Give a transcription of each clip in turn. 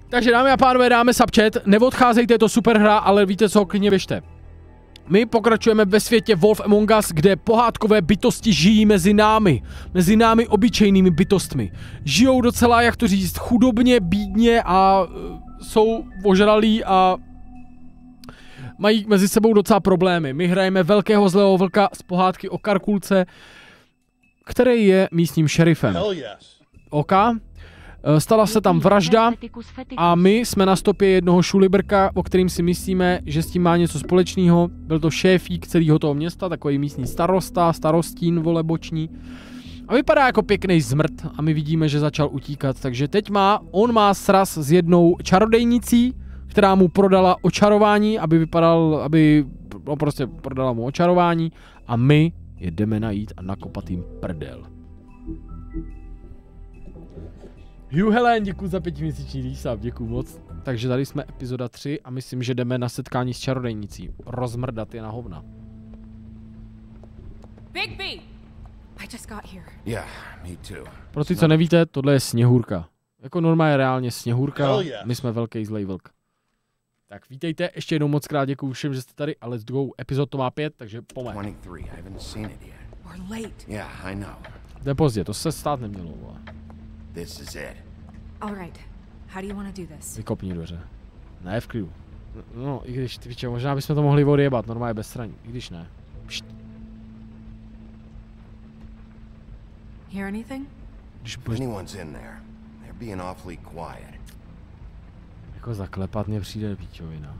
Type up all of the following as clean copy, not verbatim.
Takže dámy a pánové, dáme subchat, neodcházejte, je to super hra, ale víte co, klidně běžte. My pokračujeme ve světě Wolf Among Us, kde pohádkové bytosti žijí mezi námi obyčejnými bytostmi. Žijou docela, jak to říct, chudobně, bídně a jsou ožralí a mají mezi sebou docela problémy. My hrajeme velkého zlého vlka z pohádky o Karkulce, který je místním šerifem. OK? Stala se tam vražda a my jsme na stopě jednoho šulibrka, o kterým si myslíme, že s tím má něco společného. Byl to šéfík celého toho města, takový místní starostín, vole, boční. A vypadá jako pěkný zmrt a my vidíme, že začal utíkat. Takže teď on má sraz s jednou čarodejnicí, která mu prodala očarování, prostě prodala mu očarování a my je jdeme najít a nakopat jim prdel. Hugh Helen, děkuji za 5měsíční resub, děkuji moc. Takže tady jsme epizoda 3 a myslím, že jdeme na setkání s čarodejnicí. Rozmrdat je na hovna. Bigby! I just got here. Yeah, me too. Pro ty, co nevíte, tohle je Sněhurka. Jako normálně reálně Sněhurka, my jsme velký zlej vlk. Tak vítejte, ještě jednou moc krát děkuji všem, že jste tady, ale let's go, epizod to má 5, takže pomaž. To je pozdě, to se stát nemělo, vole. This is it. All right. How do you want to do this? Vykopni dveře. Ne, v klidu. No, i když, ty piče, možná bychom to mohli odjebat, normálně bez straní. I když ne. Pšt. Hear anything? Anyone's in there. They're being awfully quiet. Jako zaklepat mě přijde píčovina.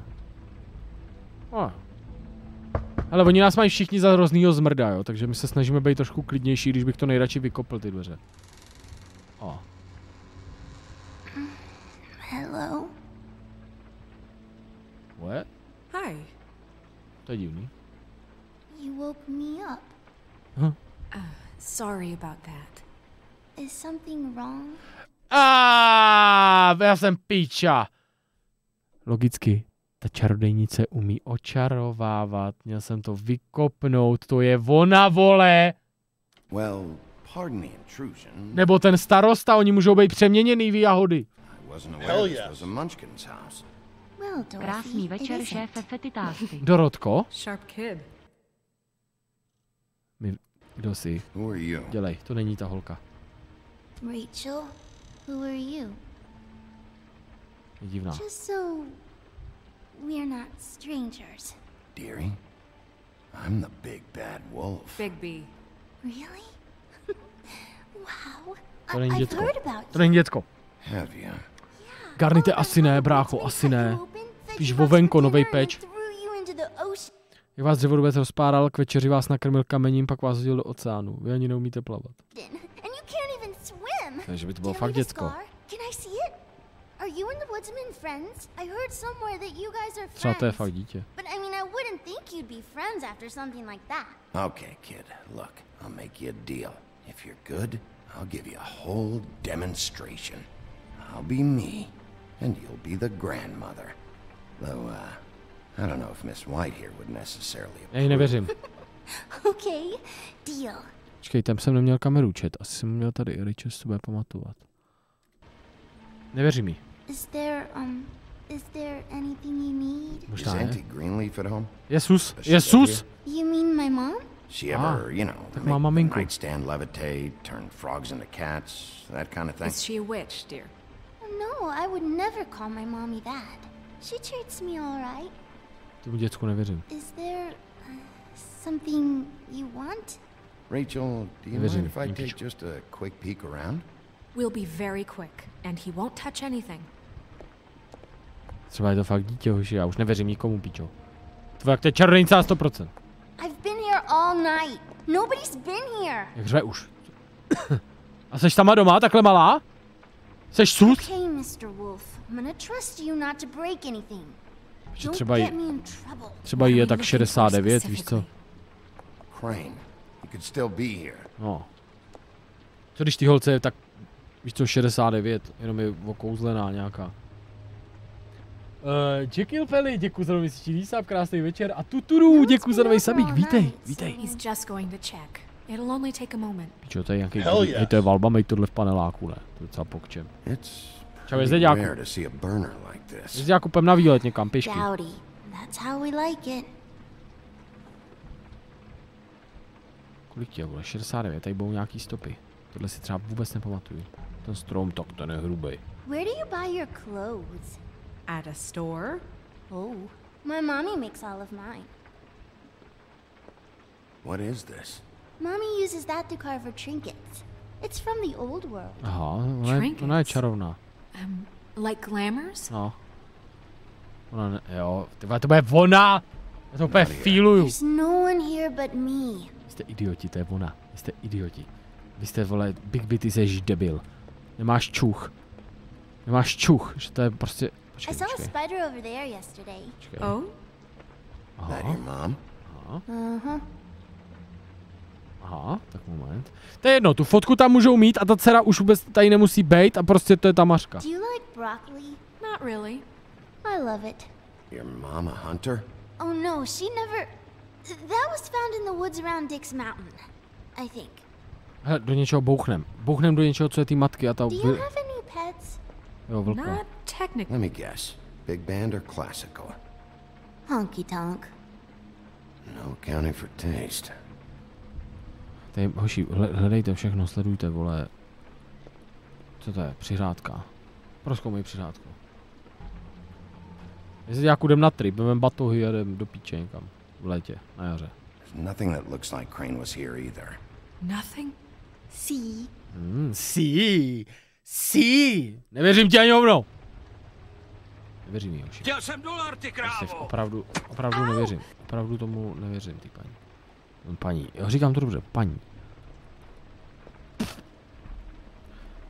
Ale oni nás mají všichni za hroznýho zmrda, jo, takže my se snažíme být trošku klidnější, když bych to nejradši vykopl ty dveře. Hello? What? Hi. To je divný. You woke me up. Huh? Sorry about that. Is something wrong? Já jsem píča. Logicky, ta čarodejnice umí očarovávat. Měl jsem to vykopnout, to je ona, vole. Well, pardon the intrusion. Nebo ten starosta, oni můžou být přeměněný v jahody. Krásný večer, šéfe Fettitásty. Dorotko? Sharp kid. Kdo jsi? Dělej, to není ta holka. Rachel, who are you? Je divná. Just so we're not strangers. Dearie, I'm the big bad wolf. Bigby. Really? Wow. To není I've děcko. heard about To není děcko. Have you? Garnity asi ne, brácho, asi ne. Spíš vovenko, novej peč. Jak vás dřevorubec rozpáral, k večeři vás nakrmil kamením, pak vás hodil do oceánu. Vy ani neumíte plavat. Takže by to bylo fakt děcko. Třeba to je fakt dítě. Okay, kid, look, I'll make you a deal. If you're good, I'll give you a whole demonstration. I'll be me, and you'll be the grandmother. Though, I don't know if Miss White here would necessarily approve. Já jí nevěřím. Okay, deal. Počkej, tam jsem neměl kameru, chat. Asi jsem měl tady, Richard se bude pamatovat. Nevěřím jí. Is there anything you need? Možná Is ne. Auntie Greenleaf at home? Jesus, Jesus! You mean my mom? She ever, you know, tak make má maminku. the nightstand levitate, turn frogs into cats, that kind of thing? Is she a witch, dear? No, I would never call my mommy that. She treats me all right. Tomu děcku nevěřím. Is there something you want? Rachel, do you mind if I take just a quick peek around? We'll be very quick, and he won't touch anything. Třeba je to fakt dítě, hoši, já už nevěřím nikomu, píčo. To je čarodejnice na 100%. I've been here all night. Nobody's been here. Jak řve už. A seš sama doma, takhle malá? Seš sus? Okay, Mr. Wolf. I'm gonna trust you not to break anything. Že třeba jí je tak 69, víš co? Crane, you could still be here. No. Co když ty holce je tak, víš co, 69, jenom je okouzlená nějaká. Jekyll Pelly, děkuji za nový resub, krásný večer. A Tuturu, děkuji za nový sabík, vítej, vítej. He's just going to check. It'll only take a moment. Pičo, to je nějaký, hej, to je valba, mej tohle v paneláku, ne? To je docela pokčem. It's Čau, jezdeďáku. Jezdeďáku, půjdem na výlet někam, pěšky. Kolik tě, vole? 69, tady budou nějaký stopy. Tohle si třeba vůbec nepamatuju. Ten strom, tak ten je hrubej. Where do you buy your clothes? At a store? Oh, my mommy makes all of mine. What is this? Mommy uses that to carve her trinkets. It's from the old world. Aha, ona je čarovná. Like glamours? No. Ona ne, jo, tyhle, to bude ona! Já to úplně feeluju. There's no one here but me. Jste idioti, to je ona. Jste idioti. Vy jste, vole, Big B, ty jsi debil. Nemáš čuch. Nemáš čuch, že to je prostě... Počkej, I saw a spider over there yesterday. Počkej. Oh? That your mom? Aha. Uh-huh. Aha, tak moment. To je jedno, tu fotku tam můžou mít a ta dcera už vůbec tady nemusí bejt a prostě to je ta Mařka. Do you like broccoli? Not really. I love it. Your mom a hunter? Oh no, she never... That was found in the woods around Dick's Mountain, I think. Hele, do něčeho bouchnem. Bouchnem do něčeho, co je ty matky a ta... Do you have any pets? Jo, vlka. Not technically. Let me guess. Big band or classical? Honky tonk. No accounting for taste. Tady, hoši, hledejte všechno, sledujte, vole. Co to je? Přihrádka. Prozkoumej přihrádku. Jestli nějakou jdem na trip, jdeme batohy a jdem do píče někam. V létě, na jaře. Nothing that looks like Crane was here either. Nothing? See? Sí. Nevěřím ti ani hovno. Nevěřím jí, hoši. Chtěl jsem dolar, ty krávo! Opravdu nevěřím. Opravdu tomu nevěřím, ty paní. Paní, jo, říkám to dobře, paní.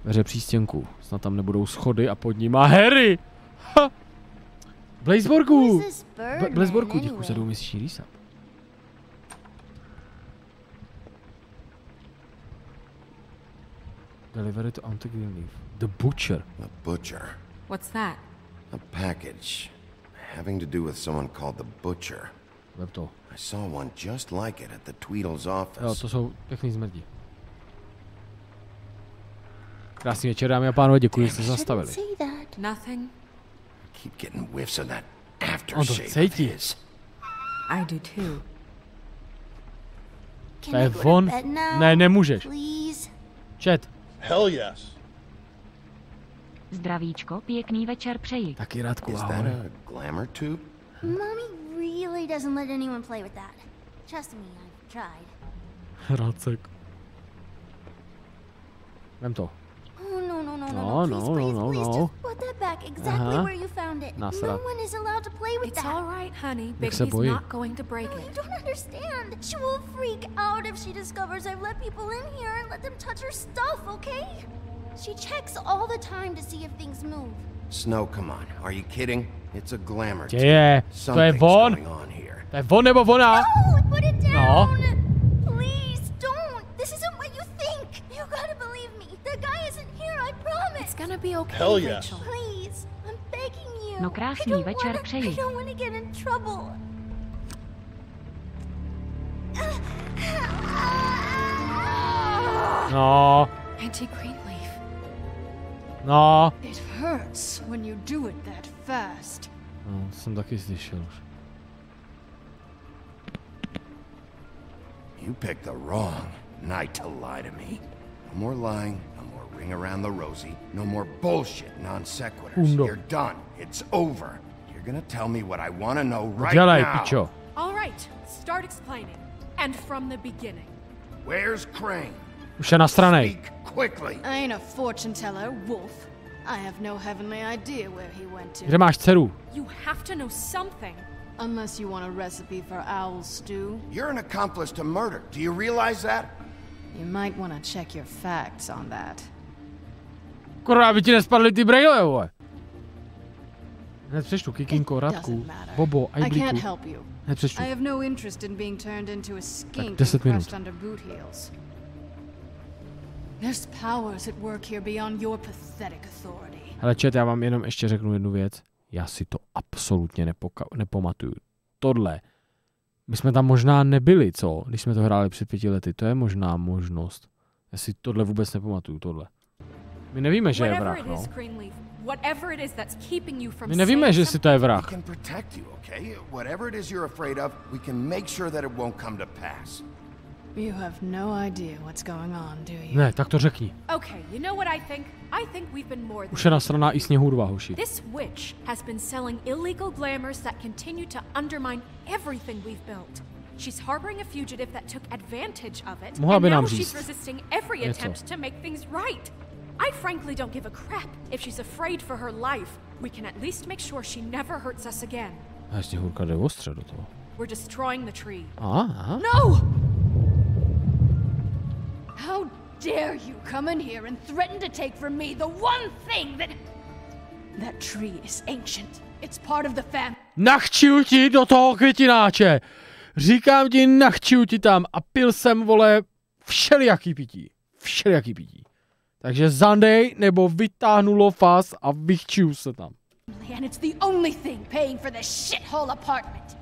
Veře přístěnku, snad tam nebudou schody a pod ní má Harry! Ha! Blazeborgu! Blazeborgu, děkuji za 2měsíční resub. Delivery to Antigreen Leaf. The Butcher. The Butcher. What's that? A package having to do with someone called the Butcher. Web to. I saw one just like it at the Tweedle's office. Jo, to jsou pěkný zmrdí. Krásný večer, dámy a pánové, děkuji, že jste se zastavili. Nothing. Keep getting whiffs of that On to aftershave of cítí. his. I do too. To je von. Ne, nemůžeš. Chat. Hell yes. Zdravíčko, pěkný večer přeji. Taky Radku, Is that ahoj. a glamour tube? Mommy really doesn't let anyone play with that. Trust me, I've tried. Racek. Vem to. Oh no, No. just put that back exactly where you found it. Nasrat. No one is allowed to play with It's that. all right, honey. Jak se Bigby's bojí. not going to break No, you it. don't understand. She will freak out if she discovers I've let people in here and let them touch her stuff, okay? She checks all the time to see if things move. Snow, come on. Are you kidding? It's a glamour tube. Děje. To je Something's von. going on here. To je von nebo ona? No, put it down. No. Please, don't. This isn't what you think. You gotta believe me. The guy isn't here, I promise. It's gonna be okay, Hell yes. Rachel. Please, I'm begging you. No, krásný večer přeji. I don't want to get in trouble. No. Anti-Greenleaf. No. It hurts when you do it that fast. No, to jsem taky slyšel už. You picked the wrong night to lie to me. No more lying, no more ring around the rosy, no more bullshit non sequiturs. Undo. You're done. It's over. You're gonna tell me what I want to know right Dělej, now. pičo. All right, start explaining. And from the beginning. Where's Crane? Už je nasranej. Speak quickly. I ain't a fortune teller, Wolf. I have no heavenly idea where he went to. Kde máš dceru? You have to know something. Unless you want a recipe for owl stew. You're an accomplice to murder. Do you realize that? You might want to check your facts on that. Kurva, aby ti nespadly ty brejle, vole. Hned přečtu, Kikinko, It Radku, doesn't matter. Bobo, I can't Ajbliku. help you. Hned přečtu. I have no interest in being turned into a skink 10 and minut. crushed under boot heels. There's powers at work here beyond your pathetic authority. Hele, chat, já vám jenom ještě řeknu jednu věc. Já si to absolutně nepamatuju. Tohle. My jsme tam možná nebyli, co? Když jsme to hráli před 5 lety. To je možná možnost. Já si tohle vůbec nepamatuju, tohle. My nevíme, že je Whatever vrah, it no. is, Greenleaf, Whatever it is that's keeping you from My nevíme, že si to je We vrah. can protect you, okay? Whatever it is you're afraid of, we can make sure that it won't come to pass. You have no idea what's going on, do you? Ne, tak to řekni. Okay, you know what I think? I think we've been more than Už je nasraná i sněhurva, hoši. This witch has been selling illegal glamours that continue to undermine everything we've built. She's harboring a fugitive that took advantage of it, Mohla and by nám now říct she's resisting every něco. attempt to make things right. I frankly don't give a crap if she's afraid for her life. We can at least make sure she never hurts us again. A sněhurka jde ostře do toho. We're destroying the tree. Aha. No! How dare you come in here and threaten to take from me the one thing that... That tree is ancient. It's part of the family. Nachčiju ti do toho květináče. Říkám ti, nachčiju ti tam. A pil jsem, vole, všelijaký pití. Všelijaký pití. Takže zandej, nebo vytáhnu lofas a vychčiju se tam. And it's the only thing paying for this shithole apartment.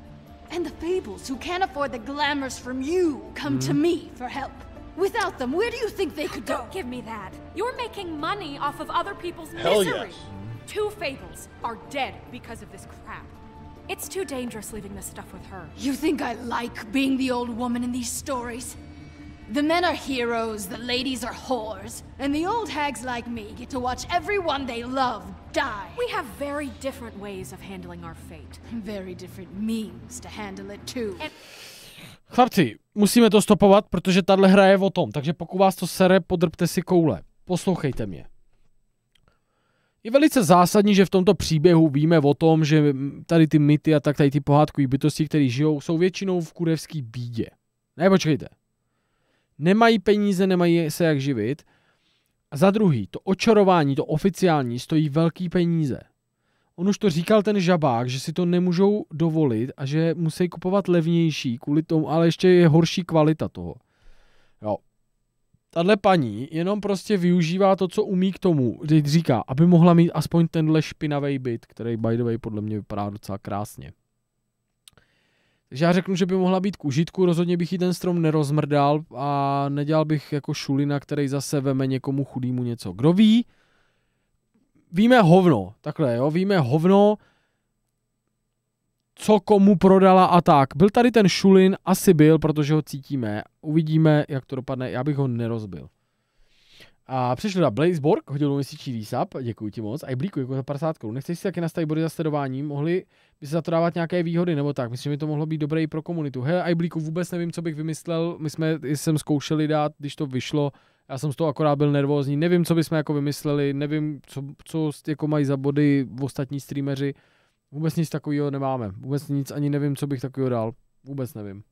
And the fables who can't afford the glamours from you come to me for help. Without them, where do you think they could go? Don't give me that. You're making money off of other people's Hell misery. yes. Two fables are dead because of this crap. It's too dangerous leaving this stuff with her. You think I like being the old woman in these stories? The men are heroes, the ladies are whores, and the old hags like me get to watch everyone they love die. We have very different ways of handling our fate. Very different means to handle it too. Chlapci, musíme to stopovat, protože tahle hra je o tom. Takže pokud vás to sere, podrbte si koule. Poslouchejte mě. Je velice zásadní, že v tomto příběhu víme o tom, že tady ty mýty a tak tady ty pohádkové bytosti, které žijou, jsou většinou v kurevský bídě. Ne, počkejte. Nemají peníze, nemají se jak živit. A za druhý, to očarování, to oficiální, stojí velký peníze. On už to říkal ten žabák, že si to nemůžou dovolit a že musí kupovat levnější kvůli tomu, ale ještě je horší kvalita toho. Jo. Tahle paní jenom prostě využívá to, co umí k tomu, teď říká, aby mohla mít aspoň tenhle špinavý byt, který by the way podle mě vypadá docela krásně. Takže já řeknu, že by mohla být k užitku, rozhodně bych jí ten strom nerozmrdal a nedělal bych jako šulina, který zase veme někomu chudýmu něco. Kdo ví? Víme hovno, takhle jo, víme hovno, co komu prodala a tak. Byl tady ten šulin, asi byl, protože ho cítíme. Uvidíme, jak to dopadne, já bych ho nerozbil. A přišli na Blazeborg, hodil měsíční výsap, děkuji ti moc. A Iblíku, jako za 50 korun. Nechceš si taky nastavit body za sledování? Mohli by se za to dávat nějaké výhody, nebo tak? Myslím, že by to mohlo být dobré i pro komunitu. Hele, Iblíku, vůbec nevím, co bych vymyslel. Jsem zkoušeli dát, když to vyšlo. Já jsem z toho akorát byl nervózní. Nevím, co bychom jako vymysleli, nevím, co jako mají za body ostatní streameři. Vůbec nic takového nemáme. Vůbec nic, ani nevím, co bych takového dal. Vůbec nevím.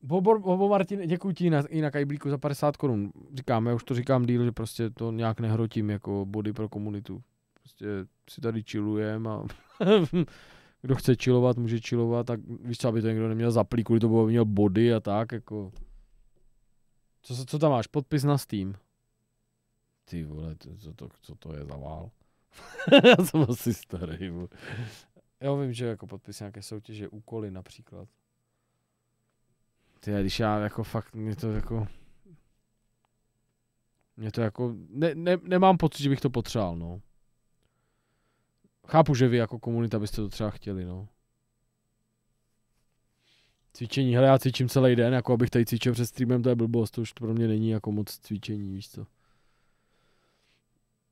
Bobo Martin, děkuji ti i na Kajblíku za 50 korun. Říkám, já už to říkám díl, že prostě to nějak nehrotím jako body pro komunitu. Prostě si tady chillujem a kdo chce chillovat, může chillovat, tak víš co, aby to někdo neměl zaplý, kvůli tomu, aby měl body a tak, jako. Co tam máš? Podpis na Steam. Ty vole, co to je za vál? Já jsem asi starý. Já vím, že jako podpis nějaké soutěže, úkoly například. Ty, když já jako fakt, mě to jako, nemám pocit, že bych to potřeboval, no. Chápu, že vy jako komunita byste to třeba chtěli, no. Cvičení, hele, já cvičím celý den, jako abych tady cvičil před streamem, to je blbost, to už pro mě není jako moc cvičení, víš co.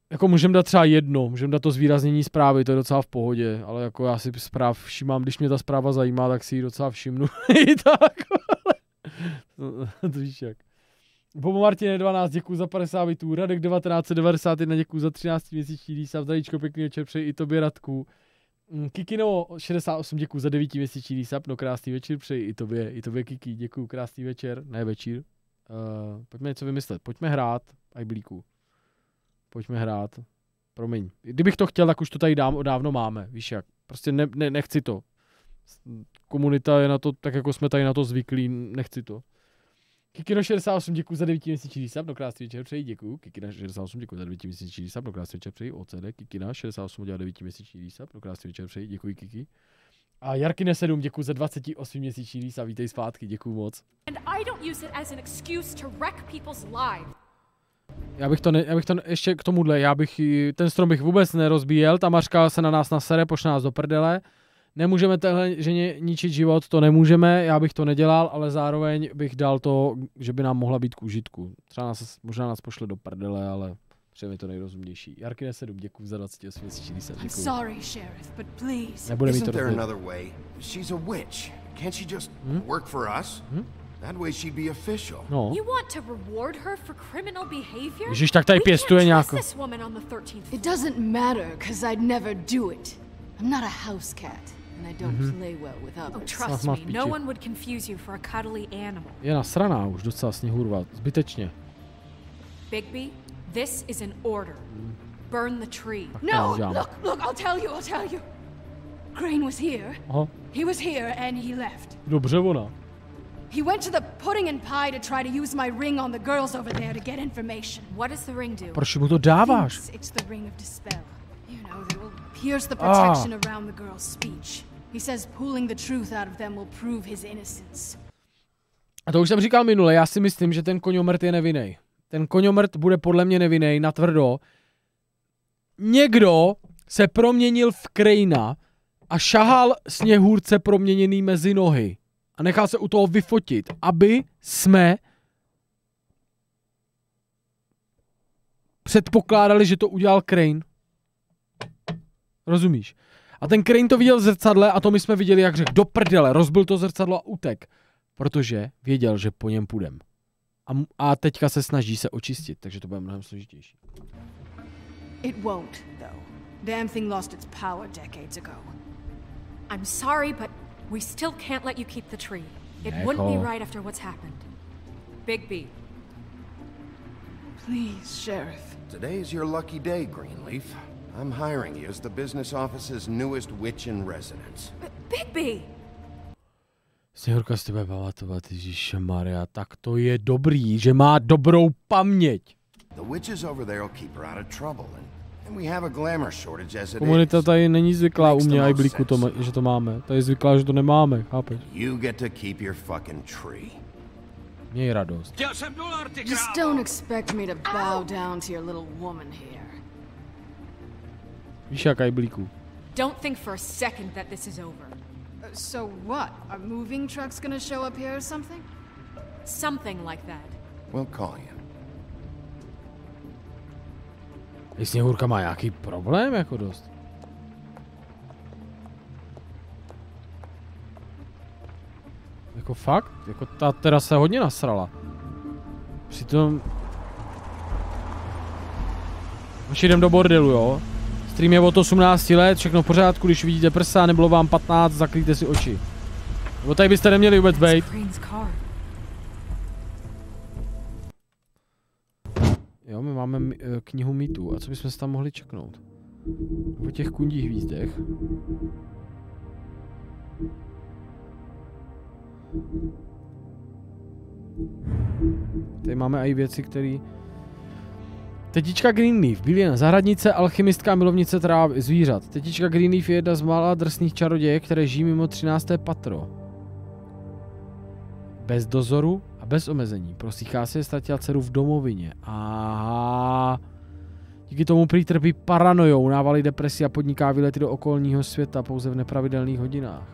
Jako můžeme dát třeba jedno, můžeme dát to zvýraznění zprávy, to je docela v pohodě, ale jako já si zpráv všímám, když mě ta zpráva zajímá, tak si ji docela všimnu. I tak, to víš jak. Bobo Martine 12, děkuji za 50 bitů, Radek 1991, děkuji za 13 měsíční dísa, vzdaličko, pěkný večer, přeji i tobě Radku. Kikino 68, děkuji za 9 měsíční dísap, no krásný večer, přeji i tobě Kiki, děkuji, krásný večer, ne večír. Pojďme něco vymyslet, pojďme hrát, Iblíku. Pojďme hrát, promiň. Kdybych to chtěl, tak už to tady dávno máme, víš jak, prostě nechci to. Komunita je na to, tak jako jsme tady na to zvyklí, nechci to. Kikino 68, děkuji za 9 měsíční dísap, no krásný večer, přeji, děkuji. Kikina 68, děkuji za 9 měsíční dísap, no krásný večer, přeji, OCD. Kikina 68 dělá 9 měsíční dísap, no krásný večer, přeji, děkuji Kiki. A Jarkine 7, děkuji za 28 měsíční dísap, vítej zpátky, děkuji moc. And I don't use it as an excuse to wreck people's lives. Já bych to ještě k tomuhle, ten strom bych vůbec nerozbíjel, ta Mařka se na nás nasere, pošle nás do prdele. Nemůžeme téhle ženě ničit život, to nemůžeme, já bych to nedělal, ale zároveň bych dal to, že by nám mohla být k užitku. Třeba možná nás pošle do prdele, ale přijde mi to nejrozumnější. Jarky 7, děkuji za 28 měsíčí, děkuji. Sorry, Sheriff, but please. Nebude mi to Isn't there another way? She's a witch. Can't she just work for us? That way she'd be official. No. You want to reward her for criminal behavior? Ježiš, tak tady pěstuje nějakou. It doesn't matter, cause I'd never do it. I'm not a house cat, and I don't play well with others. Trust me, no one would confuse you for a cuddly animal. Je nasraná už docela Sněhurva, zbytečně. Bigby, this is an order. Burn the tree. No, look, I'll tell you. Crane was here. Aha. He was here and he left. Dobře ona. He went to the pudding and pie to try to use my ring on the girls over there to get information. What does the ring do? Proč mu to dáváš? It's the ring of dispel. You know, that will pierce the protection around the girl's speech. He says pulling the truth out of them will prove his innocence. A to už jsem říkal minule, já si myslím, že ten koňomrt je nevinnej. Ten koňomrt bude podle mě nevinnej, natvrdo. Někdo se proměnil v Cranea a šahal Sněhůrce proměněný mezi nohy. A nechal se u toho vyfotit, aby jsme předpokládali, že to udělal Crane. Rozumíš? A ten Crane to viděl v zrcadle a to my jsme viděli, jak řekl do prdele, rozbil to zrcadlo a utek. Protože věděl, že po něm půjdem. A teďka se snaží se očistit, takže to bude mnohem složitější. It won't, though. Damn thing lost its power decades ago. I'm sorry, but we still can't let you keep the tree. It wouldn't be right after what's happened. Bigby. Please, Sheriff. Today's your lucky day, Greenleaf. I'm hiring you as the business office's newest witch in residence. Bigby! Sněhurka z tebe pamatovat, ježišmarja, tak to je dobrý, že má dobrou paměť. The witches over there will keep her out of trouble, and we have a glamour shortage as it Komunita tady není zvyklá u mě a i Blíku, že to máme. Tady je zvyklá, že to nemáme, chápeš? You get to keep your fucking tree. Měj radost. Just don't expect me to bow down to your little woman here. Víš, jaká je Blíku? Don't think for a second that this is over. So what? Are moving trucks gonna show up here or something? Something like that. We'll call you. Sněhurka má nějaký problém, jako dost. Jako fakt? Jako ta teda se hodně nasrala. Přitom... Už jdem do bordelu, jo? Stream je od 18 let, všechno v pořádku, když vidíte prsa, nebylo vám 15, zaklíte si oči. Nebo tady byste neměli vůbec bejt. Jo, my máme knihu mýtů. A co bychom si tam mohli čeknout? O těch kundích hvízdech. Tady máme i věci, které... Tetička Greenleaf, bílina, zahradnice, alchymistka, milovnice trávy, zvířat. Tetička Greenleaf je jedna z mála drsných čarodějek, které žijí mimo 13. patro. Bez dozoru a bez omezení. Prosíchá se, ztratila dceru v domovině. Aha. Díky tomu prý trpí paranojou, návaly depresí a podniká výlety do okolního světa pouze v nepravidelných hodinách.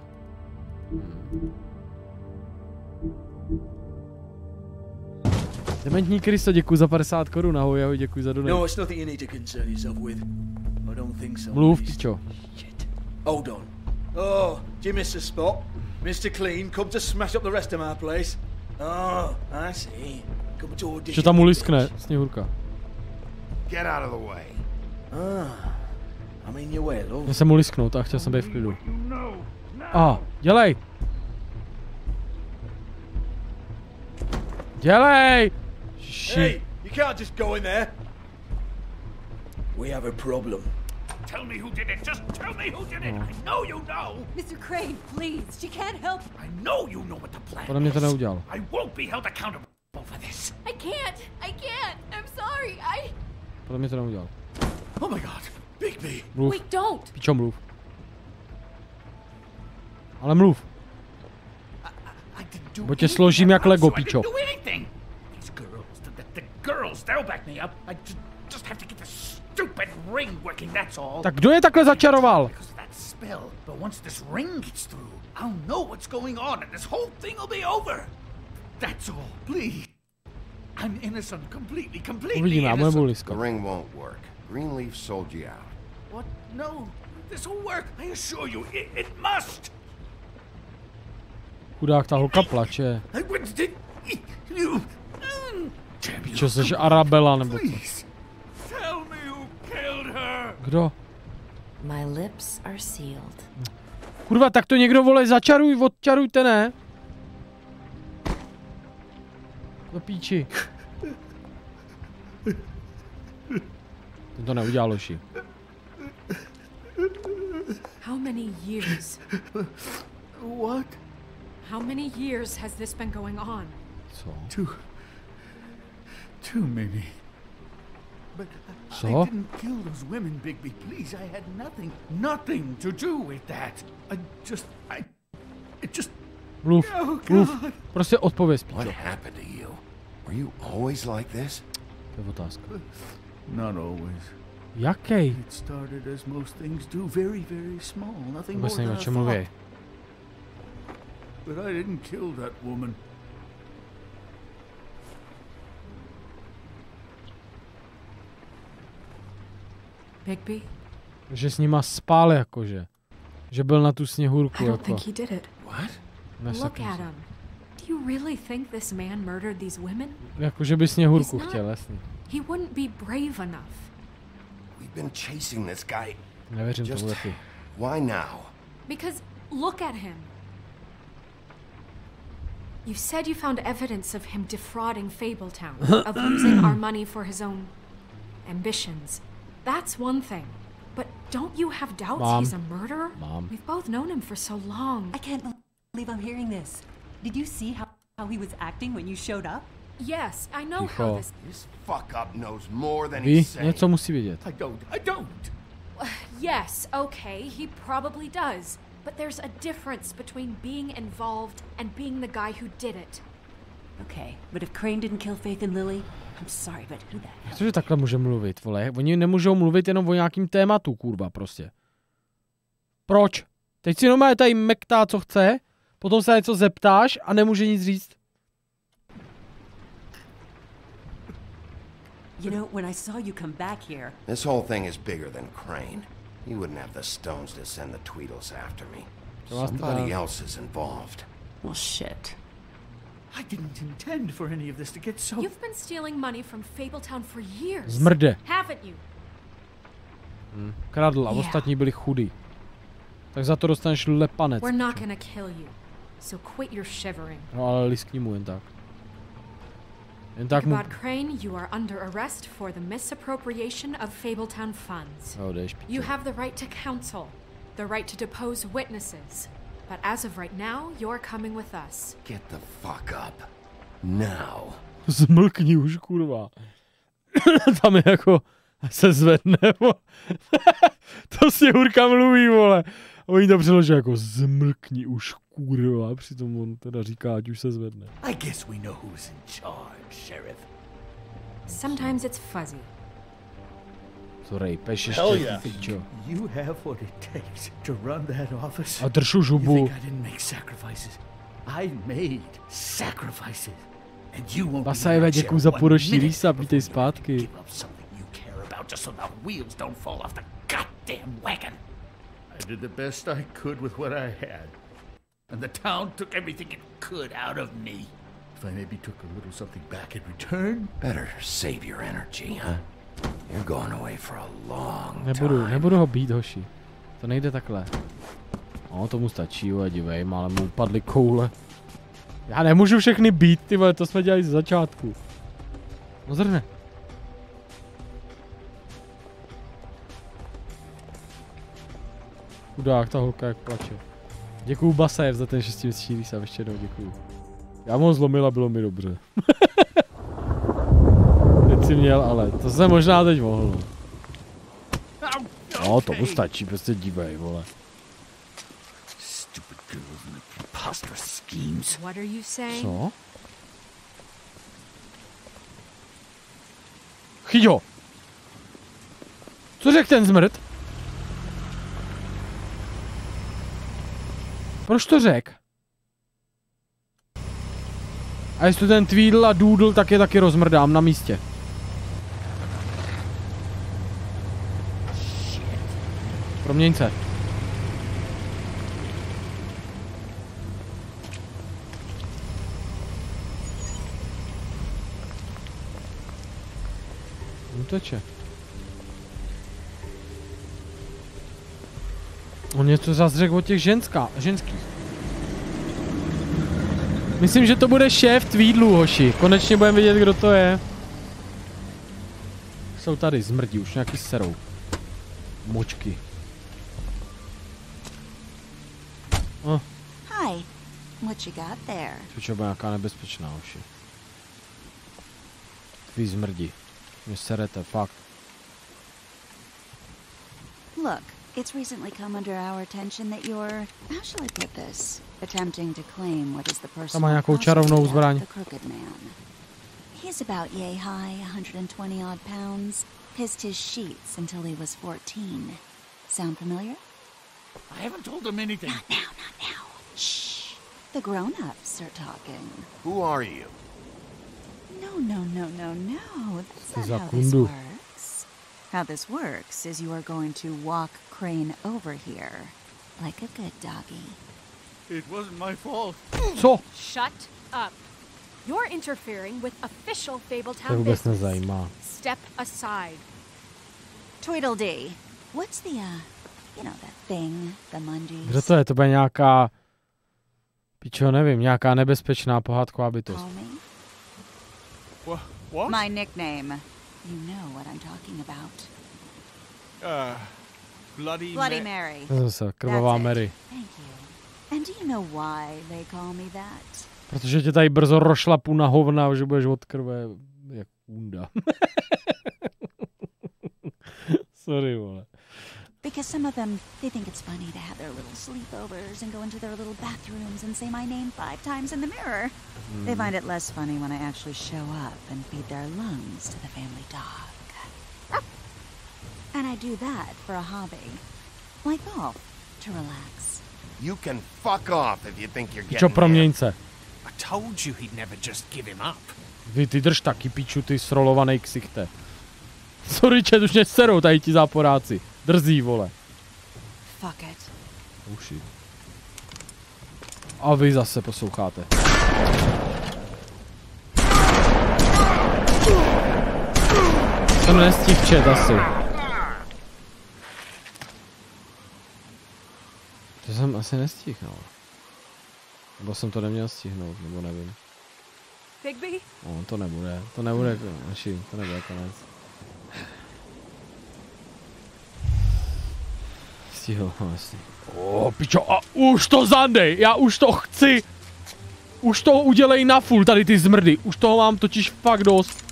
Dementní Kristo, děkuji za 50 korun, ahoj, ahoj, děkuji za donate. No, it's nothing you need to concern yourself with. I don't think so. Mluv, pičo. Shit. Hold on. Oh, do you miss a spot? Mr. Clean, come to smash up the rest of my place. Oh, I see. Come to audition. Že tam uliskne, Sněhurka. Get out of the way. I'm in your way, love. Já jsem mu lisknout a chtěl jsem být v klidu. Dělej! Dělej! Hey, you can't just go in there. We have a problem. Tell me who did it. Just tell me who did it. I know you know. Mr. Crane, please. She can't help. I know you know what the plan Podle mě to neudělal. I won't be held accountable for this. I can't. I'm sorry. Podle mě to neudělal. Oh my god. Bigby. Mluv. Wait, don't. Pičo, mluv. Ale mluv. I didn't do Bo tě složím jak Lego, pičo. These girls, the girls, they'll back me up. I just have to get the stupid ring working, that's all. Tak kdo je takhle začaroval? Because of that spell. But once this ring gets through, I'll know what's going on and this whole thing will be over. That's all, please. I'm innocent, completely Uvidíme, innocent. The ring won't work. Greenleaf sold you out. What? No, this will work. I assure you, it must. Chudák, ta holka plače. I wouldn't you. Čo, seš Arabela, nebo co? Please, tell me who killed her. Kdo? My lips are sealed. Kurva, tak to někdo, vole, začaruj, odčarujte, ne? Do píči. Ten to neudělal, Loši. How many years? What? How many years has this been going on? Co? Too many. But Co? I didn't kill those women, Bigby. Please, I had nothing to do with that. It just. Mluv, Oh, mluv. God. Prostě odpověz, What píčo. happened to you? Were you always like this? To je otázka. Not always. Jakej? It started as most things do, very, very small, nothing Vůbec more nevím, than o I čem thought. mluví. But I didn't kill that woman. Bigby? Že s nima spál, jakože. Že byl na tu sněhurku, I don't jako. think he did it. What? Look at him. Do you really think this man murdered these women? Jako, že by sněhurku He's not- chtěl, jasný. He wouldn't be brave enough. We've been chasing this guy. Nevěřím Just tomu taky. why now? Because look at him. You said you found evidence of him defrauding Fabletown, of using our money for his own ambitions. That's one thing. But don't you have doubts Mom. he's a murderer? Mom. We've both known him for so long. I can't believe I'm hearing this. Did you see how he was acting when you showed up? Yes, I know Ticho. how this. This fuck up knows more than Ví, he's saying. něco musí vědět. I don't. Yes, okay, he probably does. But there's a difference between being involved and being the guy who did it. Okay, but if Crane didn't kill Faith and Lily, I'm sorry, but who the hell? Cože takhle může mluvit, vole? Oni nemůžou mluvit jenom o nějakým tématu, kurva, prostě. Proč? Teď si normálně tady mektá, co chce, potom se něco zeptáš a nemůže nic říct. You know, when I saw you come back here, This whole thing is bigger than Crane. He wouldn't have the stones to send the Tweedles after me. Somebody else is involved. well, shit. I didn't intend for any of this to get so. You've been stealing money from Fabletown for years. Zmrde. Haven't you? Kradl a ostatní byli chudí. Tak za to dostaneš lepanec. We're not gonna kill you. So quit your shivering. No ale liskni mu jen tak. Jen tak mu... Ichabod Crane, you are under arrest for the misappropriation of Fabletown funds. Jo, jdeš, píčo. You have the right to counsel, the right to depose witnesses. But as of right now, you're coming with us. Get the fuck up. Now. Zmlkni už, kurva. Tam je jako... se zvedne, to sněhurka mluví, vole. Oni to přeloží jako zmlkni už, kurva. Přitom on teda říká, ať už se zvedne. I guess we know who's in charge, Sheriff. Sometimes it's fuzzy. Co rejpeš Hell ještě, yeah. pičo. You have what it takes to run that office. A držu You žubu. think I didn't make sacrifices? I made sacrifices. And you won't Basajeve, děkuju za poroční rýsa, vítej zpátky. Give up something you care about just so the wheels don't fall off the goddamn wagon. I did the best I could with what I had. And the town took everything it could out of me. If I maybe took a little something back in return, Better save your energy, huh? You're going away for a long time. Nebudu ho být, hoši. To nejde takhle. No, tomu stačí, jo, dívej, ale mu upadly koule. Já nemůžu všechny být, ty vole, to jsme dělali z začátku. No zrne. Chudák, ta holka jak plače. Děkuju Basajev za ten 6měsíční rýsa, ještě jednou děkuju. Já mu ho zlomil a bylo mi dobře. Teď si měl, ale to se možná teď mohl. No, tomu stačí, prostě dívej, vole. Stupid girls and their preposterous schemes. What are you saying? Co? Chyť ho. Co řekl ten zmrt? Proč to řek? A jestli ten Tweedle a Doodle, tak je taky rozmrdám na místě. Proměň se. Uteče. On něco zase řekl o těch ženských. Myslím, že to bude šéf Tweedlů, hoši. Konečně budeme vidět, kdo to je. Jsou tady, zmrdí, už nějaký serou. Močky. Oh. Hi. What you got there? To bude nějaká nebezpečná, hoši. Tvý zmrdí. Mě serete, fakt. Look, it's recently come under our attention that you're, how shall I put this, attempting to claim what is the personal property of the Crooked Man. He's about yay high, 120 odd pounds. Pissed his sheets until he was 14. Sound familiar? I haven't told him anything. Not now, not now. Shh. The grown-ups are talking. Who are you? No. That's not how this works. How this works is you are going to walk Crane over here. Like a good doggy. It wasn't my fault. Co? Shut up. You're interfering with official Fabletown business. Step aside. Tweedledee. What's the, you know, that thing, the mundies? Kdo to je? To bude nějaká... Pičo, nevím, nějaká nebezpečná pohádková bytost. What? My nickname. You know what I'm talking about. Bloody Mary. Zase, krvavá Mary. Thank you. And do you know why they call me that? Protože tě tady brzo rošlapu na hovna, že budeš od krve jak kunda. Sorry, vole. Because some of them, they think it's funny to have their little sleepovers and go into their little bathrooms and say my name 5 times in the mirror. They find it less funny when I actually show up and feed their lungs to the family dog. And I do that for a hobby. Like golf, to relax. You can fuck off if you think you're Pičo, getting proměň se. I told you he'd never just give him up. Ty drž taky, piču, ty srolovanej ksichte. Sorry, čet, už mě serou tady ti záporáci. Drzí, vole. Fuck it. Uši. A vy zase posloucháte. Jsem nestihl čet asi. To jsem asi nestihl, no. Nebo jsem to neměl stihnout, nebo nevím. Bigby? No, to nebude naši, to nebude konec. Stihl, no jasně. Pičo, a už to zandej, já už to chci. Už to udělej na full, tady ty zmrdy, už toho mám totiž fakt dost.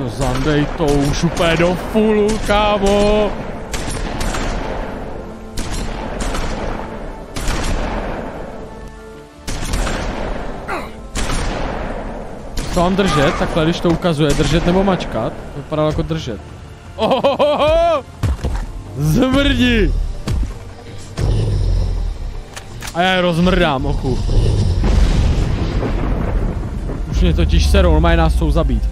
Zandej to už úplně do fullu, kámo. To mám držet, takhle když to ukazuje, držet nebo mačkat, to vypadá jako držet. Ohohoho! Zmrdi! A já je rozmrdám, ochu. Už mě totiž serou, normálně nás chcou zabít.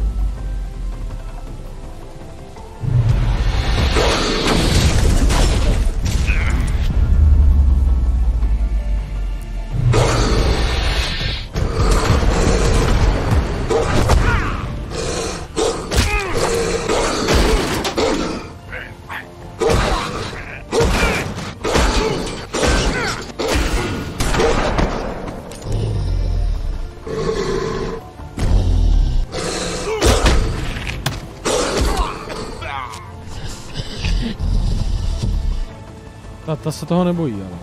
Ta se toho nebojí, ale.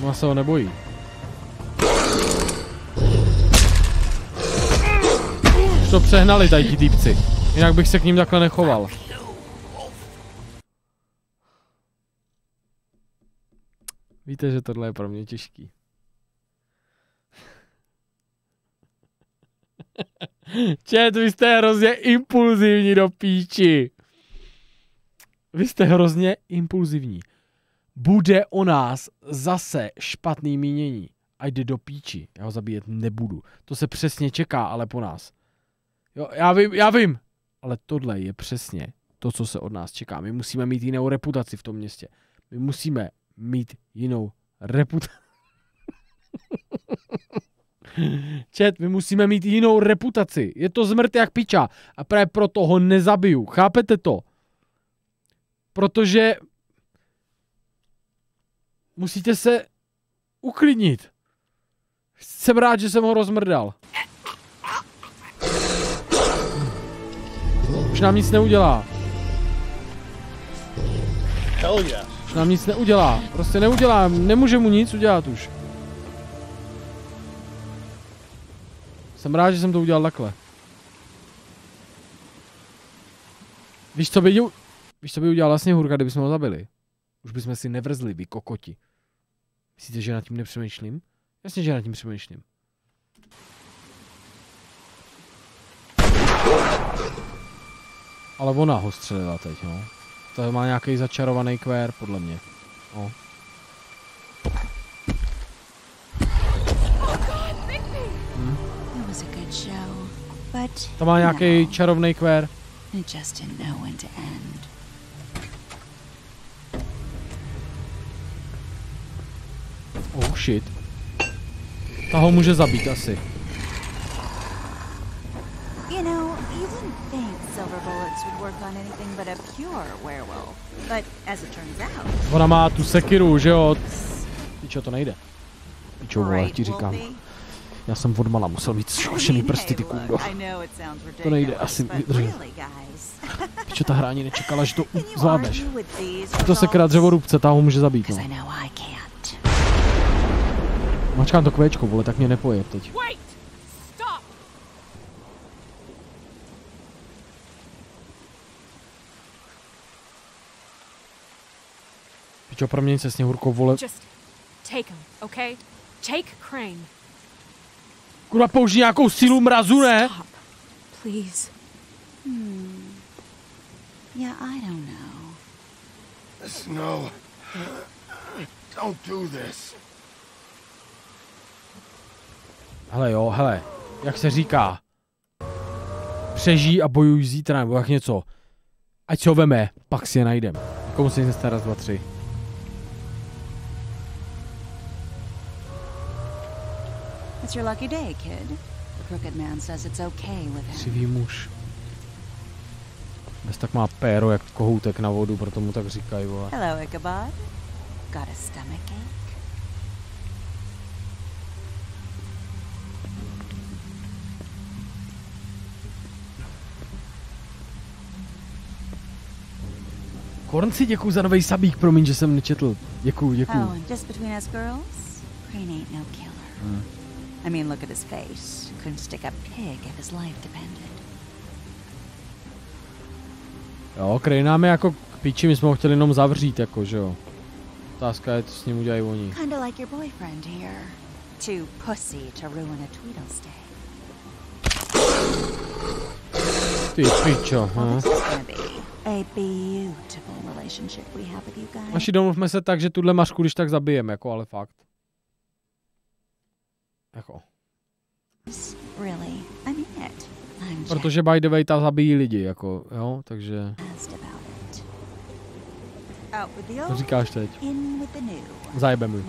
Ona se ho nebojí. Už to přehnali tady ti týpci. Jinak bych se k ním takhle nechoval. Víte, že tohle je pro mě těžký. Čet, vy jste hrozně impulzivní do píči. Vy jste hrozně impulzivní. Bude o nás zase špatný mínění. A jde do píči. Já ho zabíjet nebudu. To se přesně čeká, ale po nás. Jo, já vím. Ale tohle je přesně to, co se od nás čeká. My musíme mít jinou reputaci v tom městě. My musíme mít jinou reputaci. Čet, my musíme mít jinou reputaci. Je to zmrt jak piča. A právě proto ho nezabiju. Chápete to? Protože musíte se uklidnit. Jsem rád, že jsem ho rozmrdal. Už nám nic neudělá. Už nám nic neudělá. Prostě neudělá. Nemůže mu nic udělat už. Jsem rád, že jsem to udělal takhle. Víš, co by udělal vlastně Hurka, kdybychom ho zabili? Už bychom si nevrzli, vy kokoti. Myslíte, že nad tím nepřemýšlím? Jasně, že nad tím přemýšlím. Ale ona ho střelila teď, no. To má nějaký začarovaný kvér, podle mě. No. To má nějaký čarovný kvér. Oh shit. Ta ho může zabít asi. You know, you wouldn't think silver bullets would work on anything but a pure werewolf. But as it turns out. Ona má tu sekiru, že jo? Pičo, to nejde. Pičo, vole, ti říkám. Já jsem odmala musel mít zkoušený prsty, ty kundo. To nejde, asi vydržím. Pičo, ta hra ani nečekala, že to zvládneš. To sekira dřevorubce, ta ho může zabít, no. Mačkám to kvéčko, vole, tak mě nepoje teď. Pičo, proměň se Sněhurkou, vole. Kurva, použij nějakou sílu mrazu, ne? Yeah, I don't know. No. Don't do this. Hele jo, hele, jak se říká, přežij a bojuj zítra, nebo jak něco. Ať si ho veme, pak si je najdem. Komu se jste raz, dva, tři. It's your lucky day, kid. The crooked man says it's okay with him. Křivý muž. Bez tak má péro jak kohoutek na vodu, proto mu tak říkají, vole. Hello, Ichabod. Got a stomachache? Kornci, děkuju za novej sabík, promiň, že jsem nečetl. Děkuju. Oh, just between us girls? Crane ain't no killer. I mean, look at his face. Couldn't stick a pig if his life depended. Jo, Crane nám je jako k piči, my jsme ho chtěli jenom zavřít, jako, že jo. Otázka je, co s ním udělají oni. Kinda like your boyfriend here. Too pussy to ruin a Tweedle stay. Ty pičo, A beautiful relationship we have with you guys. Naši domluvme se tak, že tuhle mařku když tak zabijeme, jako, ale fakt. Jako. Really? I mean it. Protože by the way ta zabíjí lidi, jako, jo, takže. Co říkáš teď? Zajebe mi.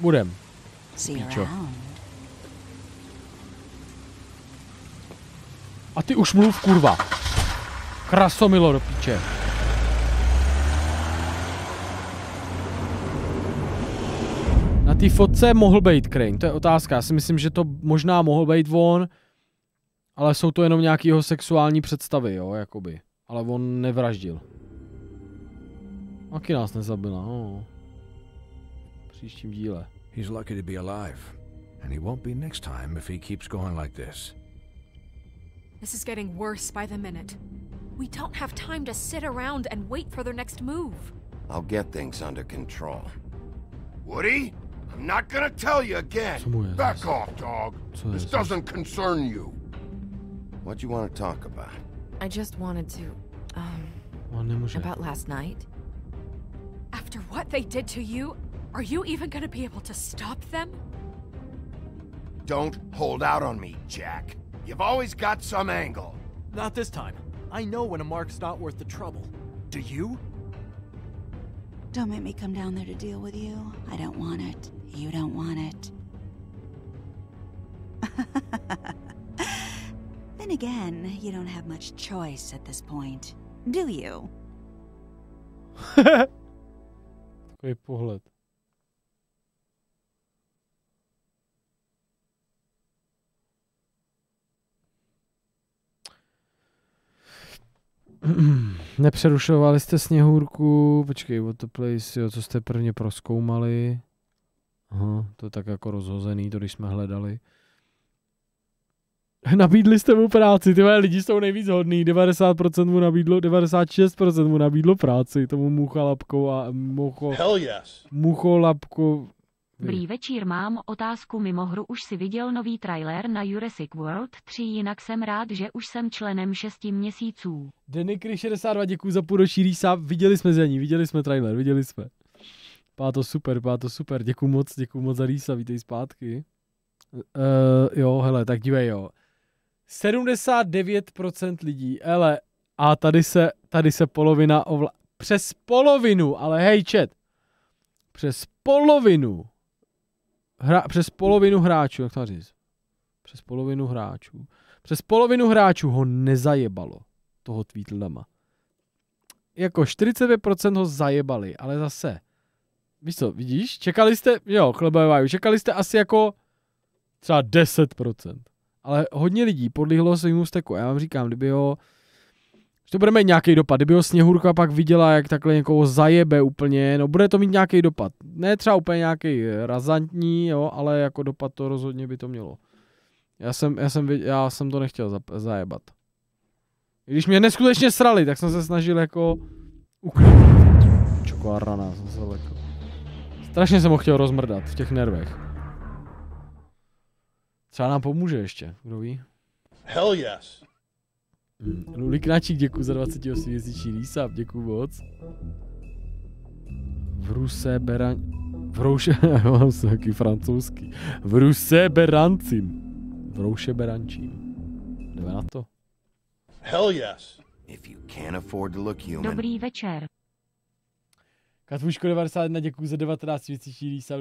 Budem. Píčo. A ty už mluv, kurva. Krasomilo do píče. Na té fotce mohl být Crane, to je otázka. Já si myslím, že to možná mohl být on, ale jsou to jenom nějaký jeho sexuální představy, jo, jakoby. Ale on nevraždil. Taky nás nezabila, no. V příštím díle. He's lucky to be alive. And he won't be next time if he keeps going like this. This is getting worse by the minute. We don't have time to sit around and wait for their next move. I'll get things under control. Woody? I'm not gonna tell you again. Back off, dog. This doesn't concern you. What do you want to talk about? I just wanted to, about last night. After what they did to you, are you even gonna be able to stop them? Don't hold out on me, Jack. You've always got some angle. Not this time. I know when a mark's not worth the trouble. Do you? Don't make me come down there to deal with you. I don't want it. You don't want it. Then again, you don't have much choice at this point, do you? Takový pohled. Nepřerušovali jste Sněhurku, počkej, what the place, jo, co jste prvně prozkoumali. Aha, to je tak jako rozhozený, to když jsme hledali. Nabídli jste mu práci, tyhle lidi jsou nejvíc hodný, 90% mu nabídlo, 96% mu nabídlo práci, tomu Muchalapkou a Mucholapko. Dobrý večír, mám otázku mimo hru. Už si viděl nový trailer na Jurassic World 3, jinak jsem rád, že už jsem členem 6 měsíců. Denikry 62, děkuji za půlročí rýsa, viděli jsme za ní, viděli jsme trailer, viděli jsme. Páto super, děkuji moc za rýsa, vítej zpátky. Jo, hele, tak dívej, jo. 79% lidí, hele, a tady se polovina přes polovinu, ale hej, chat, přes polovinu hráčů, jak to říct? Přes polovinu hráčů ho nezajebalo, toho Tweedledama. Jako 45% ho zajebali, ale zase, víš co, vidíš? Čekali jste, jo, chlebové, čekali jste asi jako třeba 10%. Ale hodně lidí podlihlo svýmu steku. Já vám říkám, kdyby ho, že to bude mít nějaký dopad, kdyby ho Sněhurka pak viděla, jak takhle někoho zajebe úplně, no bude to mít nějaký dopad. Ne třeba úplně nějaký razantní, jo, ale jako dopad to rozhodně by to mělo. Já jsem to nechtěl zajebat. Když mě neskutečně srali, tak jsem se snažil jako uklidnit. Čoková rana, jsem se lekl. Strašně jsem ho chtěl rozmrdat v těch nervech. Třeba nám pomůže ještě, kdo ví? Hell yes. Luliknáčík, děkuji za 28 měsíční resub, děkuji moc. Vruse mám se taky francouzský. Vruse berancím. Vrouše berančím. Jdeme na to. Hell yes. If you can't afford to look human. Dobrý večer. Katvuško 91, děkuji za 19 měsíční resub,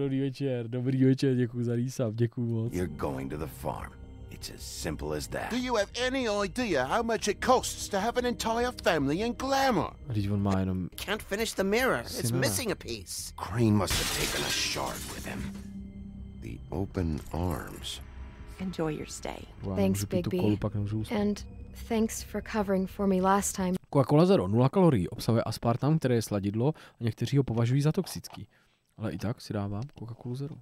dobrý večer, děkuji za resub, děkuji moc. You're going to the farm. It's as simple as that. Do you have any idea how much it costs to have an entire family in Glamour? Když on má jenom... Can't finish the mirror. It's missing a piece. Crane must have taken a shard with him. The open arms. Enjoy your stay. Thanks, Bigby. And thanks for covering for me last time. Coca-Cola Zero 0 kalorií, obsahuje aspartam, které je sladidlo a někteří ho považují za toxický. Ale i tak si dávám Coca-Cola Zero.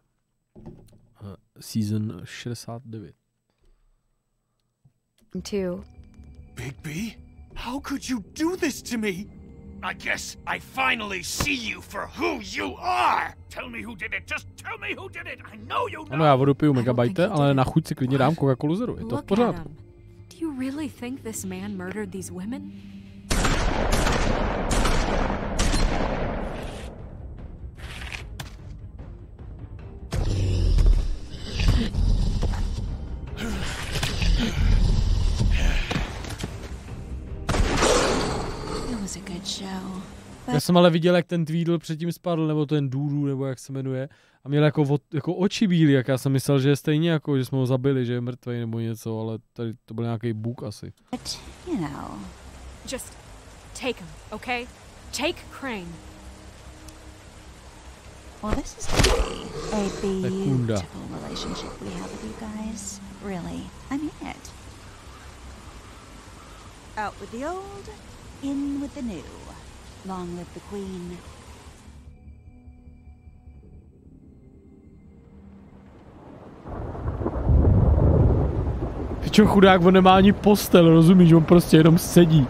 Season 69. Too. Bigby, how could you do this to me? I guess I finally see you for who you are. Tell me who did it. Just tell me who did it. I know you know. Ano, já vodu piju megabajte, ale na chuť si klidně dám Coca-Colu Zero. Je to v pořádku. Do you really think this man murdered these women? Já jsem ale viděl, jak ten Tweedle předtím spadl, nebo ten Dudu, nebo jak se jmenuje, a měl jako oči bílý, jak já jsem myslel, že je stejně jako, že jsme ho zabili, že je mrtvej nebo něco, ale tady to byl nějaký bug asi. You know. Just take him, okay? Take Crane. Well, this is a beautiful relationship we have with you guys. Really, I mean it. Out with the old, in with the new. Long live the Queen. Pičo, chudák, on nemá ani postel, rozumíš, on prostě jenom sedí.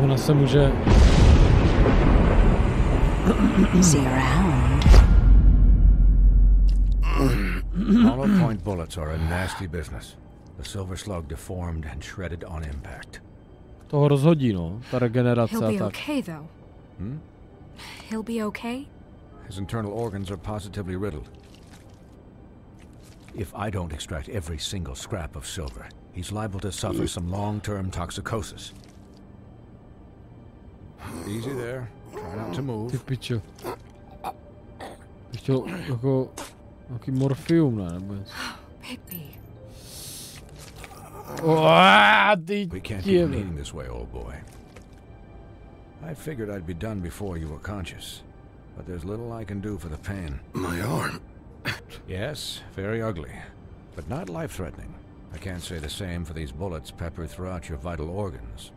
Ona se může... See you around. Hollow point bullets are a nasty business. The silver slug deformed and shredded on impact. Toho rozhodí, no, ta regenerace a tak. He'll be okay, though. He'll be okay? His internal organs are positively riddled. If I don't extract every single scrap of silver, he's liable to suffer some long-term toxicosis. Easy there. Try not to move. Ty pičo. Bych chtěl jako nějaký morfium, ne? Nebo něco. We can't keep eating this way, old boy. I figured I'd be done before you were conscious, but there's little I can do for the pain. My arm. Yes, very ugly, but not life-threatening. I can't say the same for these bullets peppered throughout your vital organs.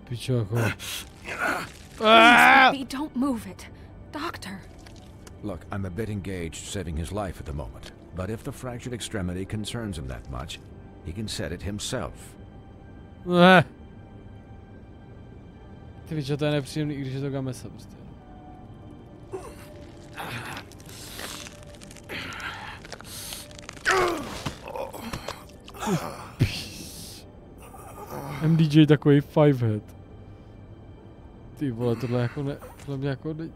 Pičo, jako... Please, don't move it. Doctor. Look, I'm a bit engaged saving his life at the moment, but if the fractured extremity concerns him that much, he can set it himself. Ty víš, že to je nepříjemný, i když je to gamesa prostě. MDJ takový fivehead. Ty vole, tohle jako ne... Tohle mě jako ne...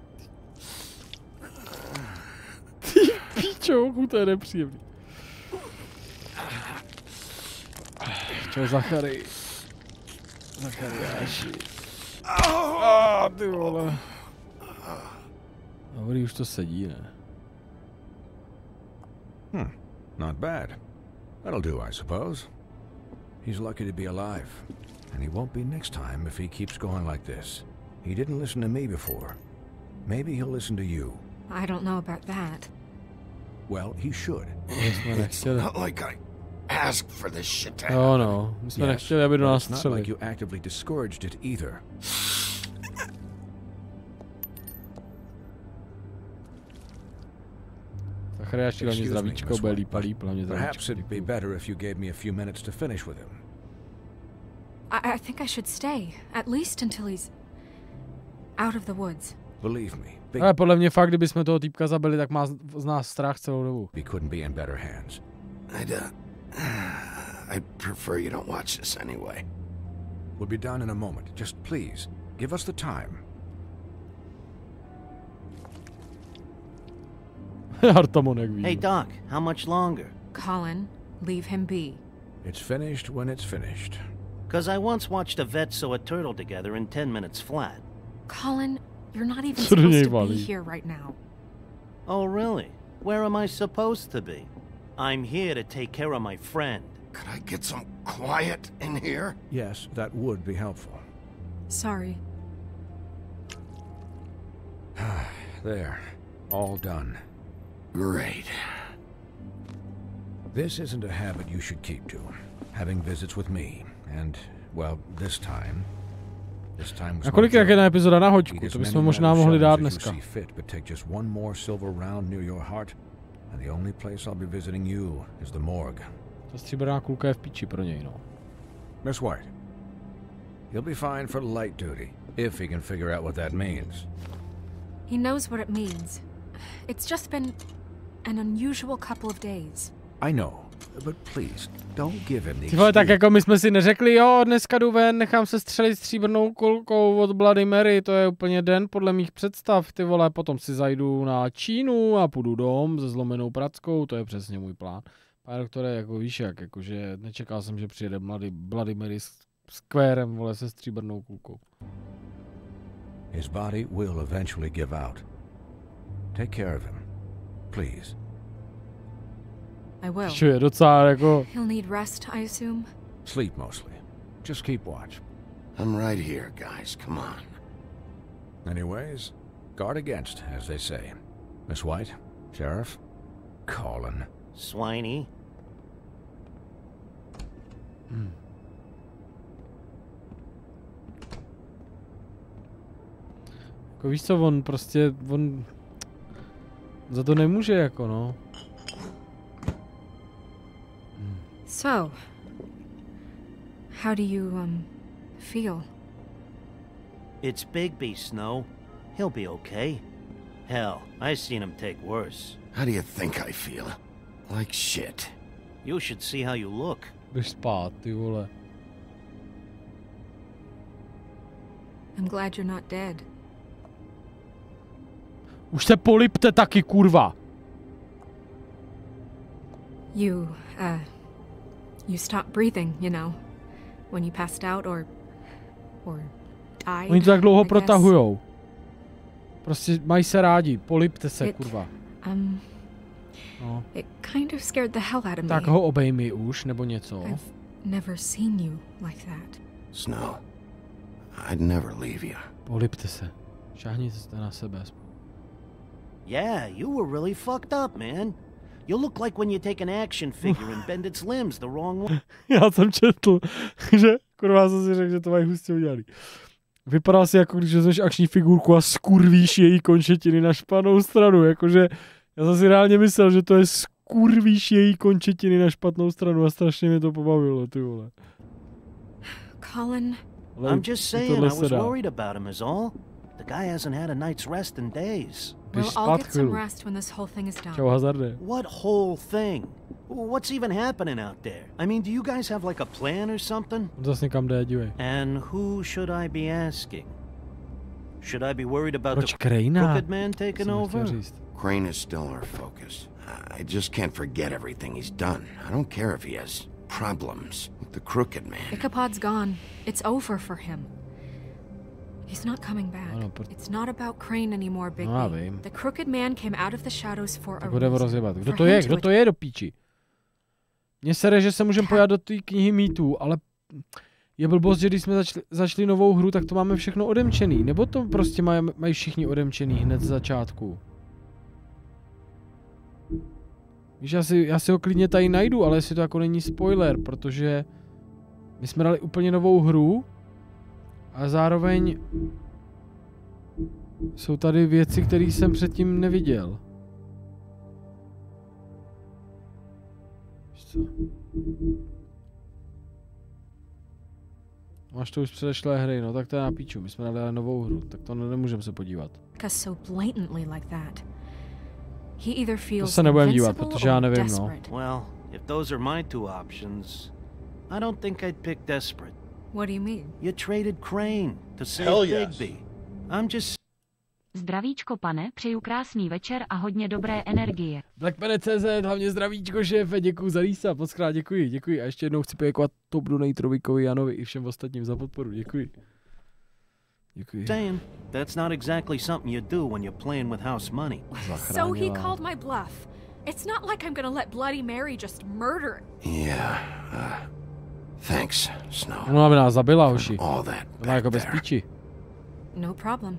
Ty píčo, to je nepříjemný. Čau, Zachary. Zachariáši. Ty vole. Dobrý, už to sedí, ne? Not bad. That'll do, I suppose. He's lucky to be alive, and he won't be next time if he keeps going like this. He didn't listen to me before. Maybe he'll listen to you. I don't know about that. Well, he should. It's not like I asked for this shit to happen. Oh no, my jsme nechtěli, aby do nás střelili. It's not like you actively discouraged it either. Perhaps it'd be better if you gave me a few minutes to finish with him. I think I should stay, at least until he's out of the woods. Believe me. Ale podle mě fakt, kdybychom toho týpka zabili, tak má z nás strach celou dobu. He couldn't be in better hands. I'd prefer you don't watch this anyway. We'll be done in a moment. Just please, give us the time. Hey, Doc, how much longer? Colin, leave him be. It's finished when it's finished. 'Cause I once watched a vet sew a turtle together in 10 minutes flat. Colin, you're not even supposed to be here right now. Oh, really? Where am I supposed to be? I'm here to take care of my friend. Could I get some quiet in here? Yes, that would be helpful. Sorry. There. All done. Great. This isn't a habit you should keep to. Having visits with me. And, well, this time A kolik je jedna epizoda na hoďku? To bychom možná mohli dát dneska. But take just one more silver round near your heart, and the only place I'll be visiting you is the morgue. Ta stříbrná kulka je v piči pro něj, no. Miss White, he'll be fine for light duty, if he can figure out what that means. He knows what it means. It's just been an unusual couple of days. I know, but please, don't give him the Ty vole, tak jako my jsme si neřekli, jo, dneska jdu ven, nechám se střelit stříbrnou kulkou od Bloody Mary, to je úplně den podle mých představ, ty vole, potom si zajdu na Čínu a půjdu dom se zlomenou prackou, to je přesně můj plán. Pane doktore, jako víš jak, jakože nečekal jsem, že přijede Bloody Mary s kvérem, vole, se stříbrnou kulkou. His body will eventually give out. Take care of him, please. I will. Je docela jako... He'll need rest, I assume. Sleep mostly. Just keep watch. I'm right here, guys. Come on. Anyways, guard against, as they say. Miss White, Sheriff, Colin. Swiney. Jako víš co, on prostě, on za to nemůže jako no. So, how do you, feel? It's Bigby, Snow. He'll be okay. Hell, I've seen him take worse. How do you think I feel? Like shit. You should see how you look. Běž spát, ty vole. I'm glad you're not dead. Už se polipte taky, kurva. You stopped breathing, you know, when you passed out or died. Oni to tak dlouho protahujou. Prostě mají se rádi, polipte se, kurva. No. It kind of scared the hell out of me. Tak ho obejmi už, nebo něco. I've never seen you like that. Snow, I'd never leave you. Polipte se. Šáhněte se na sebe. Yeah, you were really fucked up, man. You look like when you take an action figure and bend its limbs the wrong way. Já jsem četl, že kurva jsem si řekl, že to mají hustě udělaný. Vypadá si jako když vezmeš akční figurku a skurvíš její končetiny na špatnou stranu, jakože já jsem si reálně myslel, že to je skurvíš její končetiny na špatnou stranu a strašně mě to pobavilo, ty vole. Colin, I'm just saying I was worried about him is all. The guy hasn't had a night's rest in days. Well, I'll get some rest when this whole thing is done. Čau, hazarde. What whole thing? What's even happening out there? I mean, do you guys have like a plan or something? Zas někam jde, dívej. And who should I be asking? Should I be worried about Proč the Crane'a? crooked man taking over? Crane is still our focus. I just can't forget everything he's done. I don't care if he has problems with the crooked man. Ichabod's gone. It's over for him. He's not coming back. It's not about Crane anymore, Bigby. The crooked man came out of the shadows for a reason. Kdo to je? Kdo to je do píči? Mně sere, že se můžeme pojat do té knihy mýtů, ale je blbost, že když jsme začali novou hru, tak to máme všechno odemčený. Nebo to prostě mají všichni odemčený hned z začátku? Víš, já si ho klidně tady najdu, ale jestli to jako není spoiler, protože my jsme dali úplně novou hru a zároveň jsou tady věci, které jsem předtím neviděl. Víš co? Máš to už z předešlé hry, no tak to je na píču. My jsme dali novou hru, tak to nemůžeme se podívat. To se nebudem dívat, protože já nevím, no. Well, if those are my two options, I don't think I'd pick desperate. What do you mean? You traded Crane to save Bigby. I'm just... Zdravíčko, pane, přeju krásný večer a hodně dobré energie. Blackpene.cz, hlavně zdravíčko, šéfe, děkuji za lísa, moc krát děkuji. A ještě jednou chci poděkovat Top Donatovi, Janovi i všem ostatním za podporu, děkuji. Saying, that's not exactly something you do when you're playing with house money. So he called my bluff. It's not like I'm gonna let Bloody Mary just murder. Yeah, thanks, Snow. No, aby nás zabila, hoši. All that Ona jako bez píči. No problem.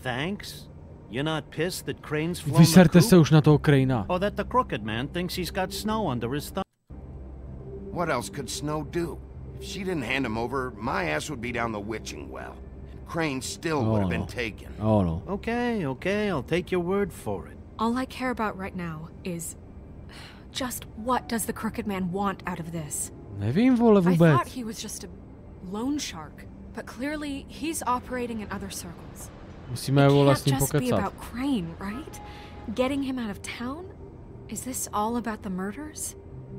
Thanks? You're not pissed that Crane's flown Vyserte se už na toho Crane'a. Or that the crooked man thinks he's got Snow under his thumb? What else could Snow do? If she didn't hand him over, my ass would be down the witching well. Crane still would have been taken. Oh no. Okay, I'll take your word for it. All I care about right now is just what does the crooked man want out of this? Nevím, vole, vůbec. I thought he was just a loan shark, but clearly he's operating in other circles. Musíme vole s ním It can't just be pokecat. about Crane, right? Getting him out of town? Is this all about the murders?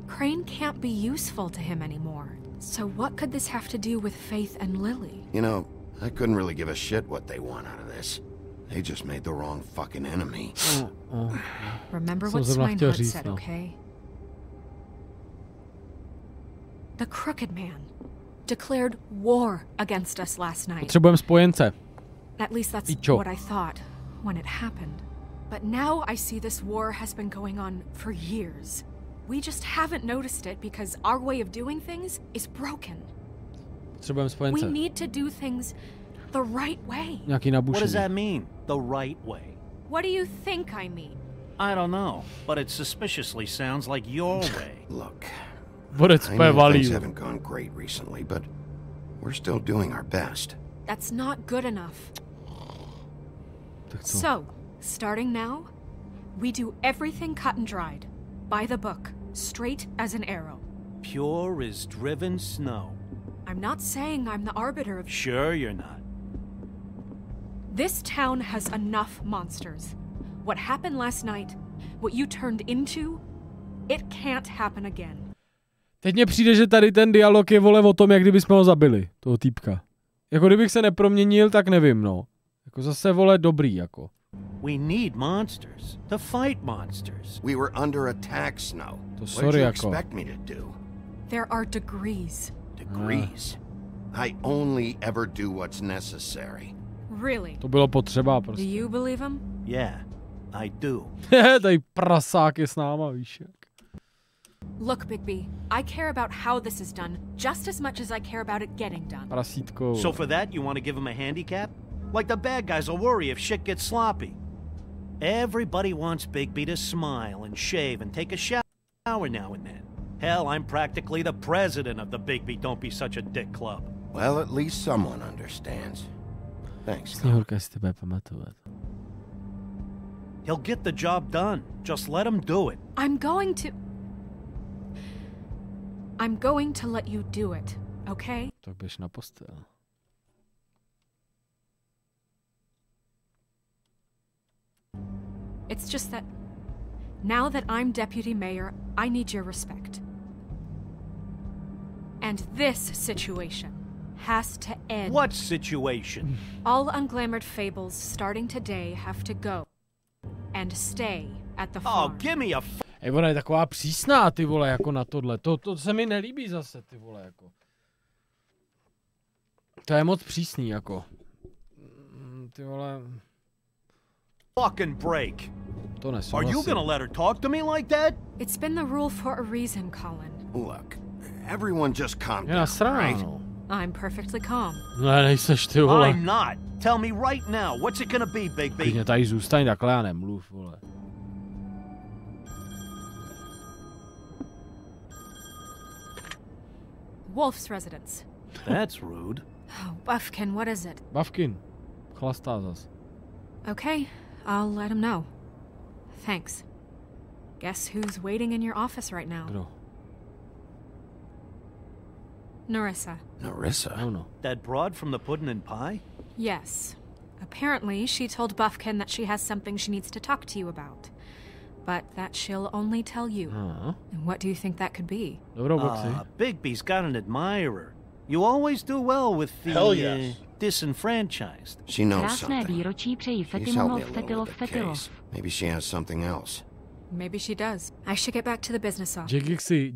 Crane can't be useful to him anymore. So what could this have to do with Faith and Lily? You know, I couldn't really give a shit what they want out of this. They just made the wrong fucking enemy. Remember what Swinehart said, okay? The Crooked Man declared war against us last night. Potřebujeme spojence. At least that's what I thought when it happened. But now I see this war has been going on for years. We just haven't noticed it because our way of doing things is broken. Potřebujeme spojence. We need to do things the right way. Nějaký nabušení. What does that mean? The right way? What do you think I mean? I don't know, but it suspiciously sounds like your way. Look, Borec I know things haven't gone great recently, but we're still doing our best. That's not good enough. So, starting now, we do everything cut and dried. By the book. Straight as an arrow. Pure as driven snow. I'm not saying I'm the arbiter of... Sure you're not. This town has enough monsters. What happened last night, what you turned into, it can't happen again. Teď mně přijde, že tady ten dialog je, vole, o tom, jak kdybychom ho zabili, toho týpka. Jako kdybych se neproměnil, tak nevím, no. Jako zase, vole, dobrý, jako. We need monsters to fight monsters. We were under attack, Snow. To What sorry, did you jako. expect me to do? There are degrees. Degrees? I only ever do what's necessary. Really? To bylo potřeba, prostě. Do you believe him? Yeah, I do. Tady prasák je s náma, víš jak. Look, Bigby, I care about how this is done just as much as I care about it getting done. Prasítko. So for that, you want to give him a handicap? Like the bad guys will worry if shit gets sloppy. Everybody wants Bigby to smile and shave and take a shower now and then. Hell, I'm practically the president of the Bigby Don't Be Such a Dick Club. Well, at least someone understands. Thanks. Sněhurka si tebe pamatovat. He'll get the job done. Just let him do it. I'm going to let you do it, okay? Tak běž na postel. It's just that now that I'm deputy mayor, I need your respect. And this situation has to end. What situation? All unglamored fables starting today have to go and stay at the farm. Oh, give me a Ona je taková přísná, ty vole, jako na tohle. To se mi nelíbí zase, ty vole, jako. To je moc přísný, jako. Ty vole. Fucking break. To nesouhlasím. Are you gonna let her talk to me like that? It's been the rule for a reason, Colin. Look, everyone just calm down, right? I'm perfectly calm. Ne, nejseš, ty vole. I'm not. Tell me right now, what's it gonna be, Bigby? Klidně tady zůstaň, takhle já nemluv, vole. Wolf's residence. That's rude. Oh, Buffkin, what is it? Buffkin. Chlastá zas. Okay, I'll let him know. Thanks. Guess who's waiting in your office right now? Kdo? Narissa. Narissa? Oh no. That broad from the pudding and pie? Yes. Apparently, she told Buffkin that she has something she needs to talk to you about. But that she'll only tell you. And what do you think that could be? Bigby's got an admirer. You always do well with the disenfranchised. She knows something. výročí přeji She's helped me Fetimov, a little with the case. Maybe she has something else. Maybe she does. I should get back to the business office.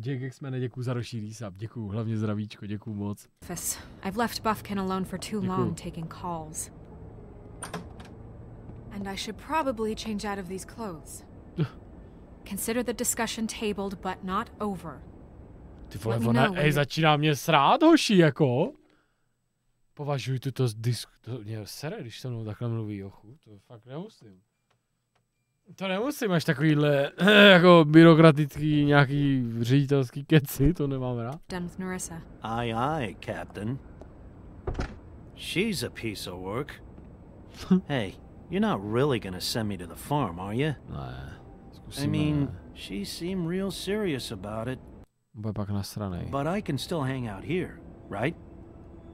Jagex mene, děkuju za rozšíří sub. Děkuju, hlavně zdravíčko, děkuju moc. I've left Buffkin alone for too long taking calls. And I should probably change out of these clothes. Consider the discussion tabled, but not over. Ty vole, ona, začíná mě srát, hoši, jako. Považuji tuto to mě sere, když se mnou takhle mluví, jochu. To fakt nemusím. To nemusím, až takovýhle, jako byrokratický, nějaký ředitelský keci, to nemám rád. Done with Narissa. Aye, aye, Captain. She's a piece of work. Hey, you're not really gonna send me to the farm, are you? Ne. I mean, she seemed real serious about it. Bude pak nasranej. But I can still hang out here, right?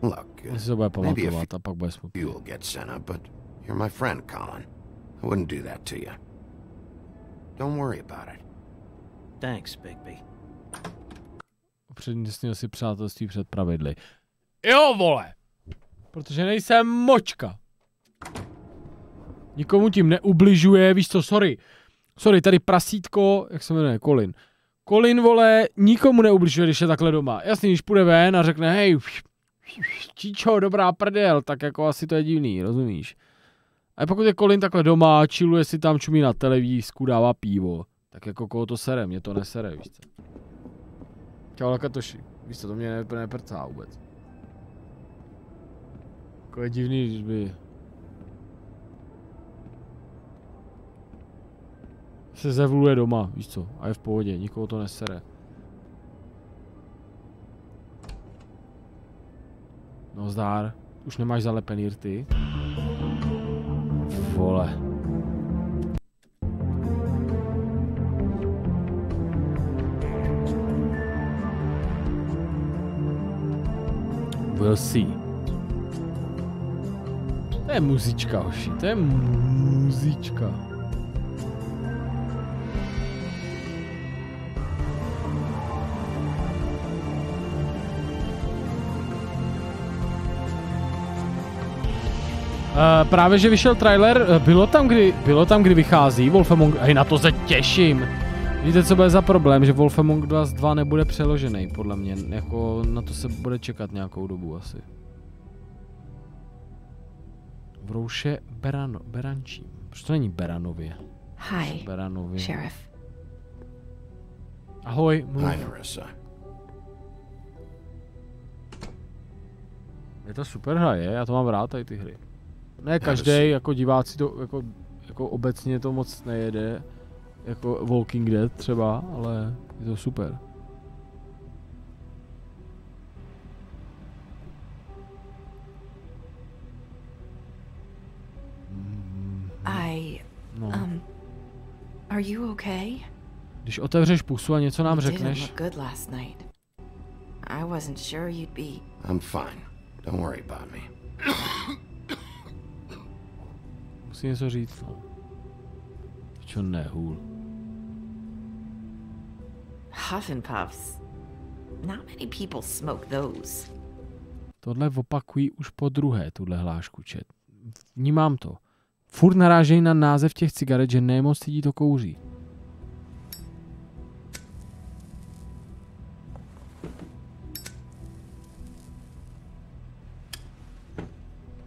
Look, maybe a few will get sent up, but you're my friend, Colin. I wouldn't do that to you. Don't worry about it. Thanks, Bigby. Upřednostnil si přátelství před pravidly. Jo, vole! Protože nejsem močka. Nikomu tím neubližuje, víš co, sorry, tady prasítko, jak se jmenuje, Colin. Colin, vole, nikomu neubližuje, když je takhle doma. Jasně, když půjde ven a řekne, hej, číčo, dobrá prdel, tak jako asi to je divný, rozumíš? A pokud je Colin takhle doma, chilluje si tam, čumí na televízku, dává pivo, tak jako koho to sere, mě to nesere, víš co? Čau, Lakatoši, víš co, to mě neprcá vůbec. Jako je divný, když by... se zevluje doma, víš co, a je v pohodě, nikoho to nesere. No zdár. Už nemáš zalepený rty. Vole. We'll see. To je muzička, hoši. To je muzička. Právě, že vyšel trailer, bylo tam, kdy vychází Wolf Among Us. Hej, na to se těším. Víte, co bude za problém, že Wolf Among Us 2 nebude přeložený, podle mě. Jako, na to se bude čekat nějakou dobu asi. V rouše Berančím. Proč to není Beranově? Hi, Beranově. Sheriff. Ahoj, mluv. Hi, Marissa. Je to super hra, je? Já to mám rád, tady ty hry. Ne každý, jako diváci to, jako obecně to moc nejede. Jako Walking Dead třeba, ale je to super. No. Are you okay? Když otevřeš pusu a něco nám řekneš. I wasn't sure you'd be. I'm fine. Don't worry about me. Musí něco říct, no. Čo ne, hůl. Huff and puffs. Not many people smoke those. Tohle opakují už po druhé, tuhle hlášku, čet. Vnímám to. Furt narážejí na název těch cigaret, že nemoc lidí to kouří.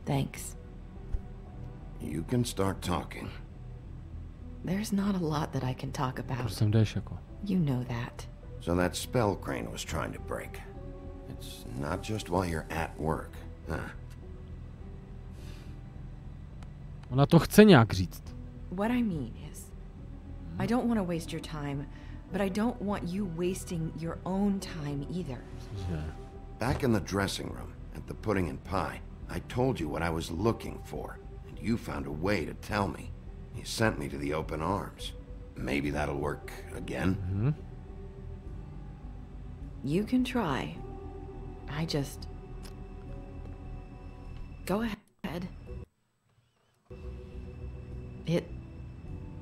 Thanks. You can start talking. There's not a lot that I can talk about. Prosím, jdeš jako. You know that. So that spell Crane was trying to break. It's not just while you're at work, huh? Ona to chce nějak říct. What I mean is, I don't want to waste your time, but I don't want you wasting your own time either. Back in the dressing room at the Pudding and Pie, I told you what I was looking for, and you found a way to tell me. You sent me to the open arms. Maybe that'll work again? Mm-hmm. You can try. I just... Go ahead. It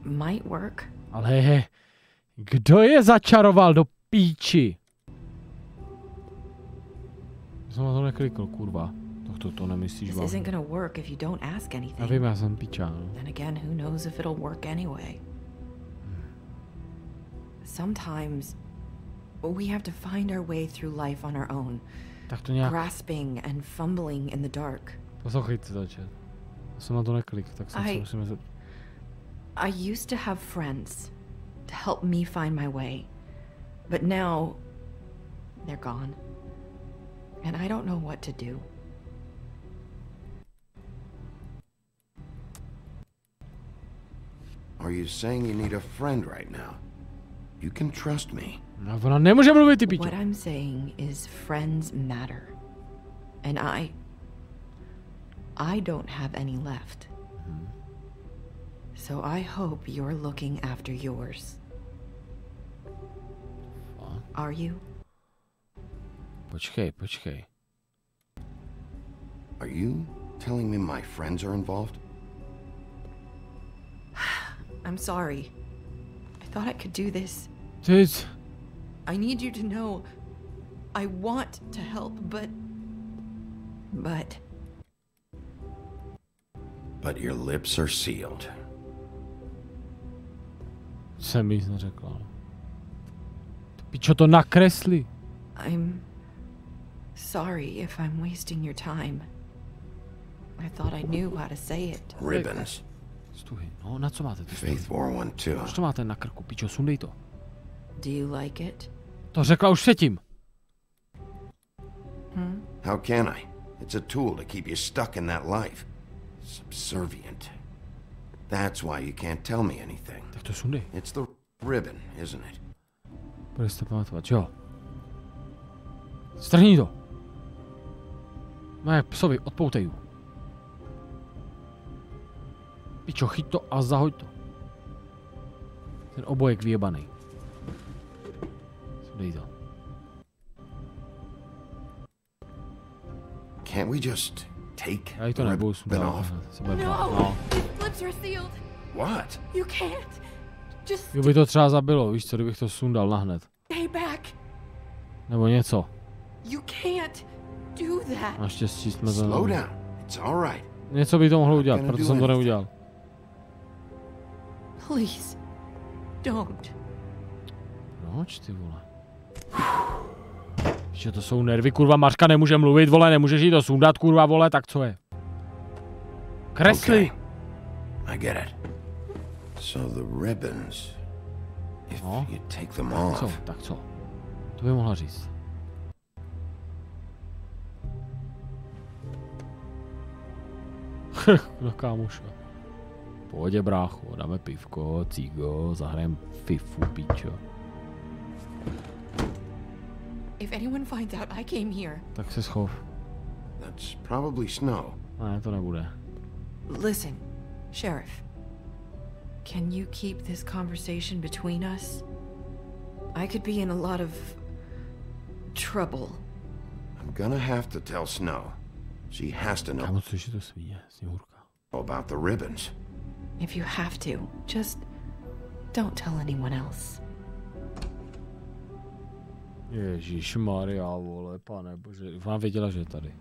might work. Ale kdo je začaroval do píči? Jsem na to neklikl, kurva. To nemyslíš This isn't gonna work if you don't ask anything. Já vím, já jsem píča. Then again, who knows if it'll work anyway. Sometimes we have to find our way through life on our own. Tak to nějak... Grasping and fumbling in the dark. Poslouchejte to, čet. Já jsem na to neklik, tak jsem se musíme zeptat. I used to have friends to help me find my way. But now they're gone. And I don't know what to do. Are you saying you need a friend right now? You can trust me. No, ona nemůže mluvit, ty pičo. What I'm saying is friends matter. And I don't have any left. So I hope you're looking after yours. Are you? Počkej. Are you telling me my friends are involved? I'm sorry. I thought I could do this. Dude. I need you to know I want to help, but your lips are sealed. Jsem jí neřekla. Pičo, to nakresli. I'm sorry if I'm wasting your time. I thought I knew how to say it. Ribbons. Stuhy, no, na co máte ty? Faith 412. Proč to máte na krku, pičo, sundej to. Do you like it? To řekla už předtím. How can I? It's a tool to keep you stuck in that life. Subservient. That's why you can't tell me anything. Tak to sundej. It's the ribbon, isn't it? Budeš to pamatovat, jo. Strhni to. Ne, psovi, odpoutej ju. Pičo, chyť to a zahoď to. Ten obojek vyjebanej. Dej to. Can't we just take Já jí to nebudu sundat. No, lips are sealed. What? You can't. Just Jo, by to třeba zabilo, víš co, kdybych to sundal nahned. stay back. Nebo něco. You can't do that. Naštěstí jsme to... Slow down. It's all right. Něco by to mohlo udělat, proto jsem to neudělal. Please, don't. Proč, ty vole? Že to jsou nervy, kurva, Mařka nemůže mluvit, vole, nemůžeš jí to sundat, kurva, vole, tak co je? Kresli! Okay. I get it. So the ribbons, if you take them off... Tak co? To by mohla říct. No kámoša. Pohodě, brácho, dáme pivko, cígo, zahrajem fifu, pičo. If anyone finds out I came here. Tak se schov. That's probably Snow. Ne, to nebude. Listen, Sheriff. Can you keep this conversation between us? I could be in a lot of trouble. I'm gonna have to tell Snow. She has to know Kámo, což je to svíje, sněhurka. about the ribbons. If you have to, just don't tell anyone else. Ježišmarja, vole, pane bože. Ona věděla, že je tady.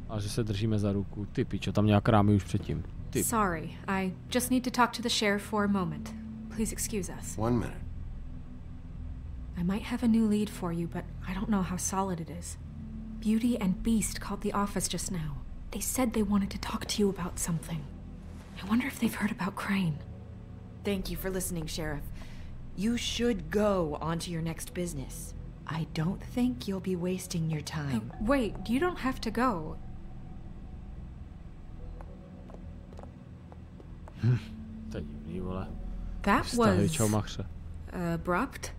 A že se držíme za ruku. Ty pičo, tam nějak rámy už předtím. Ty. Sorry, I just need to talk to the sheriff for a moment. Please excuse us. 1 minute. I might have a new lead for you, but I don't know how solid it is. Beauty and Beast called the office just now. They said they wanted to talk to you about something. I wonder if they've heard about Crane. Thank you for listening, Sheriff. You should go on to your next business. I don't think you'll be wasting your time. Wait, you don't have to go. That was abrupt.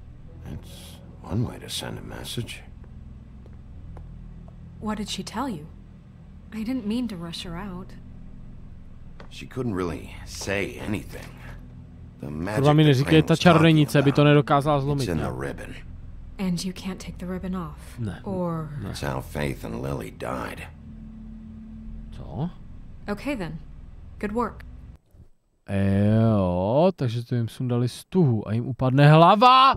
It's one way to send a message. What did she tell you? I didn't mean to rush her out. She couldn't really say anything. The magic Kurva mi neříkej, ta čarodějnice by to nedokázala zlomit. It's in the ribbon. And you can't take the ribbon off? Ne. Or... That's how Faith and Lily died. Co? Okay then. Good work. Jo, takže to jim sundali stuhu a jim upadne hlava.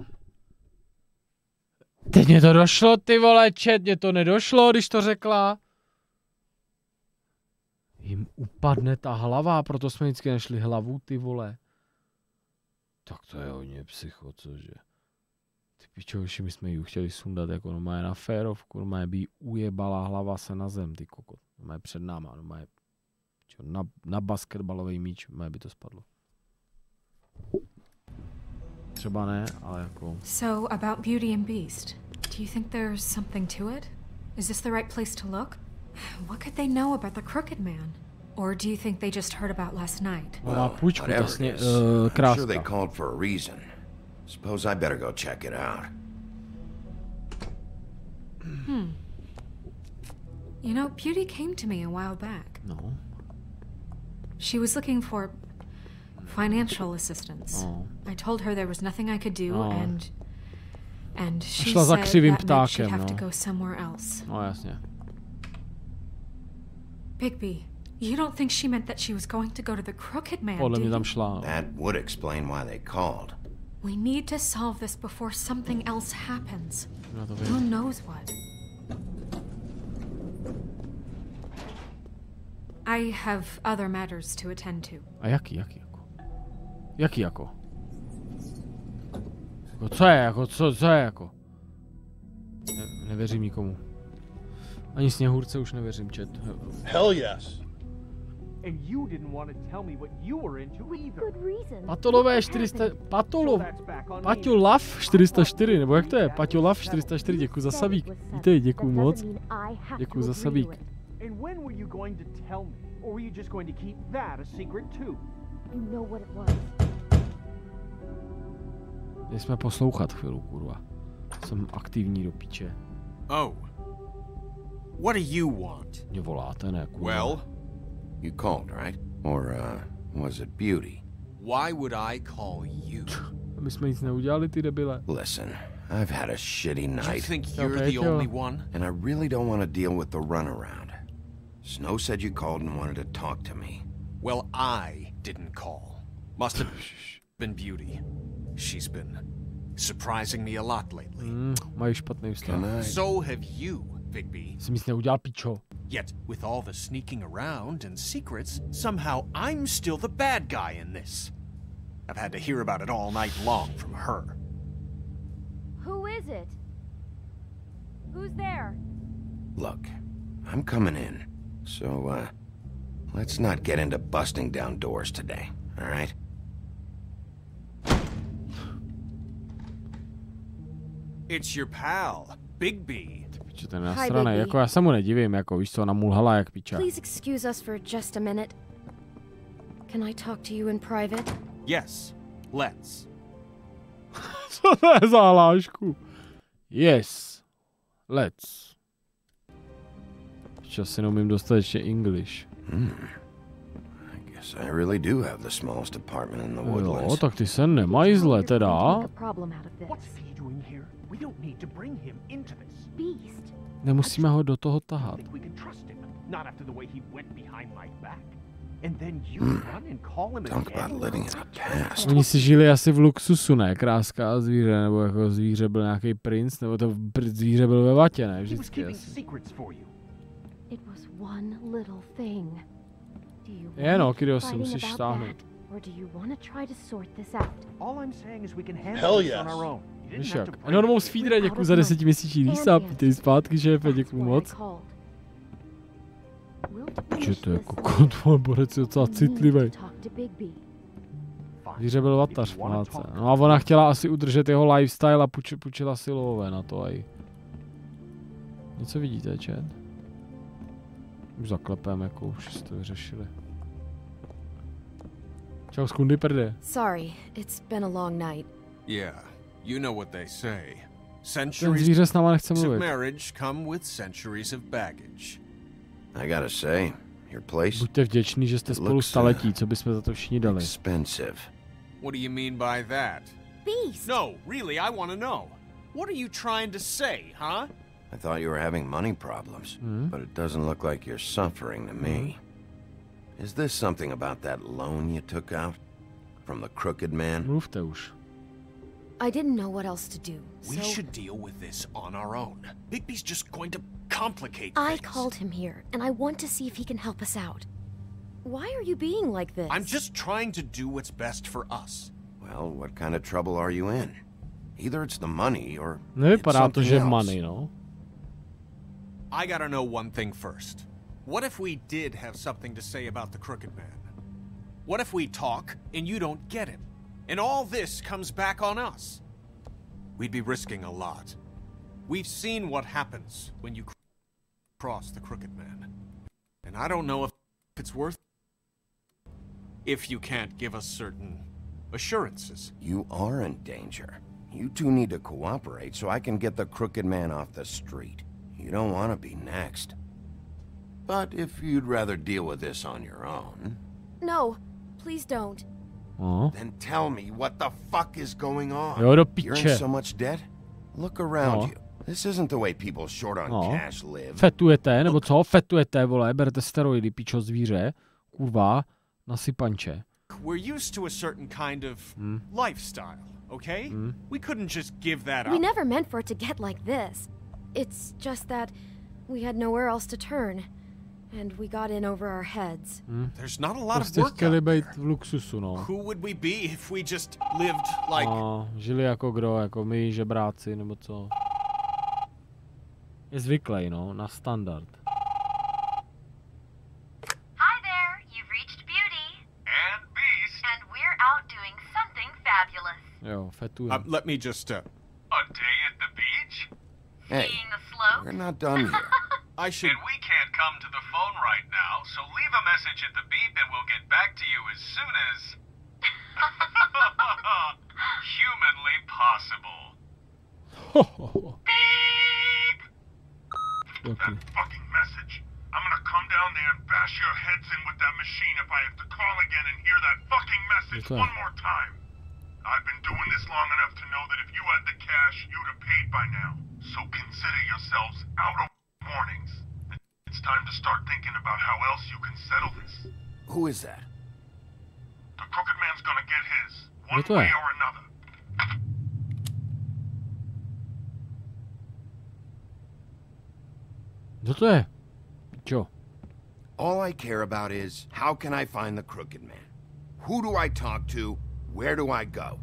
Teď mě to došlo, ty vole, čet, mě to nedošlo, když to řekla. Jim upadne ta hlava, proto jsme vždycky našli hlavu, ty vole. Tak to je hodně psycho, cože. Ty pičoviši, my jsme ji chtěli sundat jako normálně na férovku, normálně by jí ujebala hlava se na zem, ty kokot. Normálně před náma, normálně na basketbalový míč, normálně by to spadlo. Třeba ne, ale jako... So, about Beauty and Beast, do you think there's something to it? Is this the right place to look? What could they know about the Crooked Man? Or do you think they just heard about last night? Well, whatever it is, I'm sure they called for a reason. Suppose I better go check it out. You know, Beauty came to me a while back. No. She was looking for financial assistance. Oh. I told her there was nothing I could do, and she Šla za said křivým that meant she'd ptákem, have to no. go somewhere else. No jasně. Bigby, you don't think she meant that she was going to go to the Crooked Man, Podle do mě you? tam šla. That would explain why they called. We need to solve this before something else happens. No to Who knows what? I have other matters to attend to. A jaký jako? Jaký jako? Jako co je jako? Co je jako? Nevěřím nikomu. Ani Sněhurce už nevěřím, chat. Hell yes. And you didn't want to tell me what you were into either. Good reason. Patolové 400... Paťolav 404, nebo jak to je? Paťolav 404, děkuji za sabík. Víte, děkuji moc. Děkuji za sabík. And when were you going to tell me? Or were you just going to keep that a secret too? You know what it was. Měli jsme poslouchat chvíli, kurva. Jsem aktivní do píče. Oh. What do you want? Mě voláte, ne? Kurva. Well, you called, right? Or, was it Beauty? Why would I call you? My jsme nic neudělali, ty debile. Listen, I've had a shitty night. You think you're the only one? And I really don't want to deal with the runaround. Snow said you called and wanted to talk to me. Well, I didn't call. Must have been Beauty. She's been surprising me a lot lately. Mají špatný vztah. So have you, Bigby. Jsem nic neudělal, pičo. Yet, with all the sneaking around and secrets, somehow I'm still the bad guy in this. I've had to hear about it all night long from her. Who is it? Who's there? Look, I'm coming in. So, let's not get into busting down doors today, all right? It's your pal, Bigby. Piče, ten nasranej, jako já se mu nedivím, jako víš co, namulhala jak piča. Please excuse us for just a minute. Can I talk to you in private? Yes, let's. Co to je za hlášku? Yes, let's. Piča, si neumím dostatečně English. I guess I really do have the smallest apartment in the woodlands. Jo, tak ty se nemají zle teda. Nemusíme ho do toho tahat. Talk about living in a past. Oni si žili asi v luxusu, ne? Kráska a zvíře, nebo jako zvíře byl nějaký princ, nebo to zvíře byl ve vatě, ne? Vždycky asi. No, Kido, si musíš stáhnout. Hell yes. Víš jak? Enormous feedre, děkuji za 10měsíční resub, vítej zpátky, šéfe, děkuji moc. Že to je jako kontrol, borec je docela citlivý. Zvíře byl vatař v pláce. No a ona chtěla asi udržet jeho lifestyle a půjčila si lové na to aj. Něco vidíte, chat? Už zaklepeme, jako už jste to vyřešili. Čau, skundy prde. Sorry, it's been a long night. Yeah, you know what they say. Ten zvíře s náma nechce mluvit. Marriage come with centuries of baggage. I gotta say, your place. Buďte vděční, že jste spolu staletí, co bychom za to všichni dali. Expensive. What do you mean by that? Beast. No, really, I want to know. What are you trying to say, huh? I thought you were having money problems, but it doesn't look like you're suffering to me. Is this something about that loan you took out from the crooked man? Mluvte už. I didn't know what else to do. We should deal with this on our own. Bigby's just going to complicate I things. called him here, and I want to see if he can help us out. Why are you being like this? I'm just trying to do what's best for us. Well, what kind of trouble are you in? Either it's the money or Nevypadá to, že money, no. I gotta know one thing first. What if we did have something to say about the crooked man? What if we talk and you don't get him? And all this comes back on us? We'd be risking a lot. We've seen what happens when you cross the crooked man. And I don't know if it's worth it. If you can't give us certain assurances. You are in danger. You two need to cooperate so I can get the crooked man off the street. You don't want to be next. But if you'd rather deal with this on your own... No, please don't. Then tell me what the fuck is going on. Jo, do You're piče. in so much debt? Look around you. This isn't the way people short on cash live. Fetujete, nebo co? Fetujete, vole, berete steroidy, pičo zvíře. Kurva, nasypanče. We're used to a certain kind of lifestyle, okay? We couldn't just give that up. We never meant for it to get like this. It's just that we had nowhere else to turn. And we got in over our heads. There's not a lot of Prostě work chtěli out být there. v luxusu, no. Who would we be if we just lived like... Žili jako kdo, jako my, žebráci, nebo co? Je zvyklý, no, na standard. Hi there, you've reached Beauty. And Beast. And we're out doing something fabulous. Jo, fetujeme. Let me just, A day at the beach? Hey, Seeing the slopes? we're not done here. I should... And we can't come to the phone right now, so leave a message at the beep and we'll get back to you as soon as... humanly possible. Beep! That fucking message. I'm gonna come down there and bash your heads in with that machine if I have to call again and hear that fucking message one more time. I've been doing this long enough to know that if you had the cash, you'd have paid by now. So consider yourselves out of warnings. It's time to start thinking about how else you can settle this. Who is that? The Crooked Man's gonna get his, one way or another. Co to je? Čo? All I care about is, how can I find the Crooked Man? Who do I talk to? Where do I go?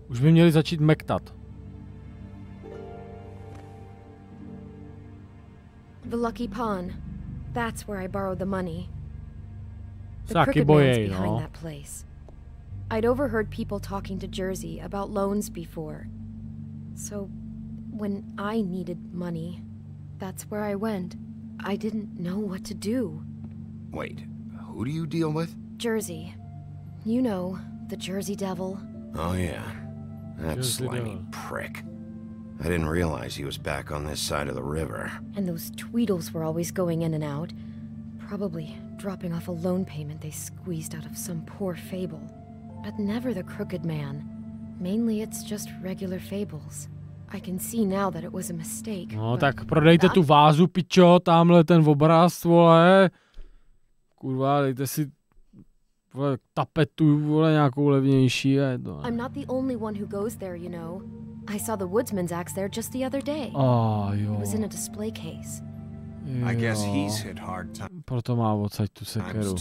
Už by měli začít mektat. The Lucky Pawn. That's where I borrowed the money. The Taky Crooked bojej, Man's behind no. that place. I'd overheard people talking to Jersey about loans before. So, when I needed money, that's where I went. I didn't know what to do. Wait, who do you deal with? Jersey. You know, the Jersey Devil. Oh yeah, that Jersey slimy Devil. prick. I didn't realize he was back on this side of the river. And those Tweedles were always going in and out. Probably dropping off a loan payment they squeezed out of some poor fable. But never the Crooked Man. Mainly it's just regular fables. I can see now that it was a mistake. No tak prodejte tu vázu, pičo, tamhle ten obraz, vole. Kurva, dejte si vole, tapetu, vole, nějakou levnější. I'm not the only one who goes there, you know. I saw the woodsman's axe there just the other day. Jo. It was in a display case. I guess he's hit hard time. Proto má odsaď tu sekeru.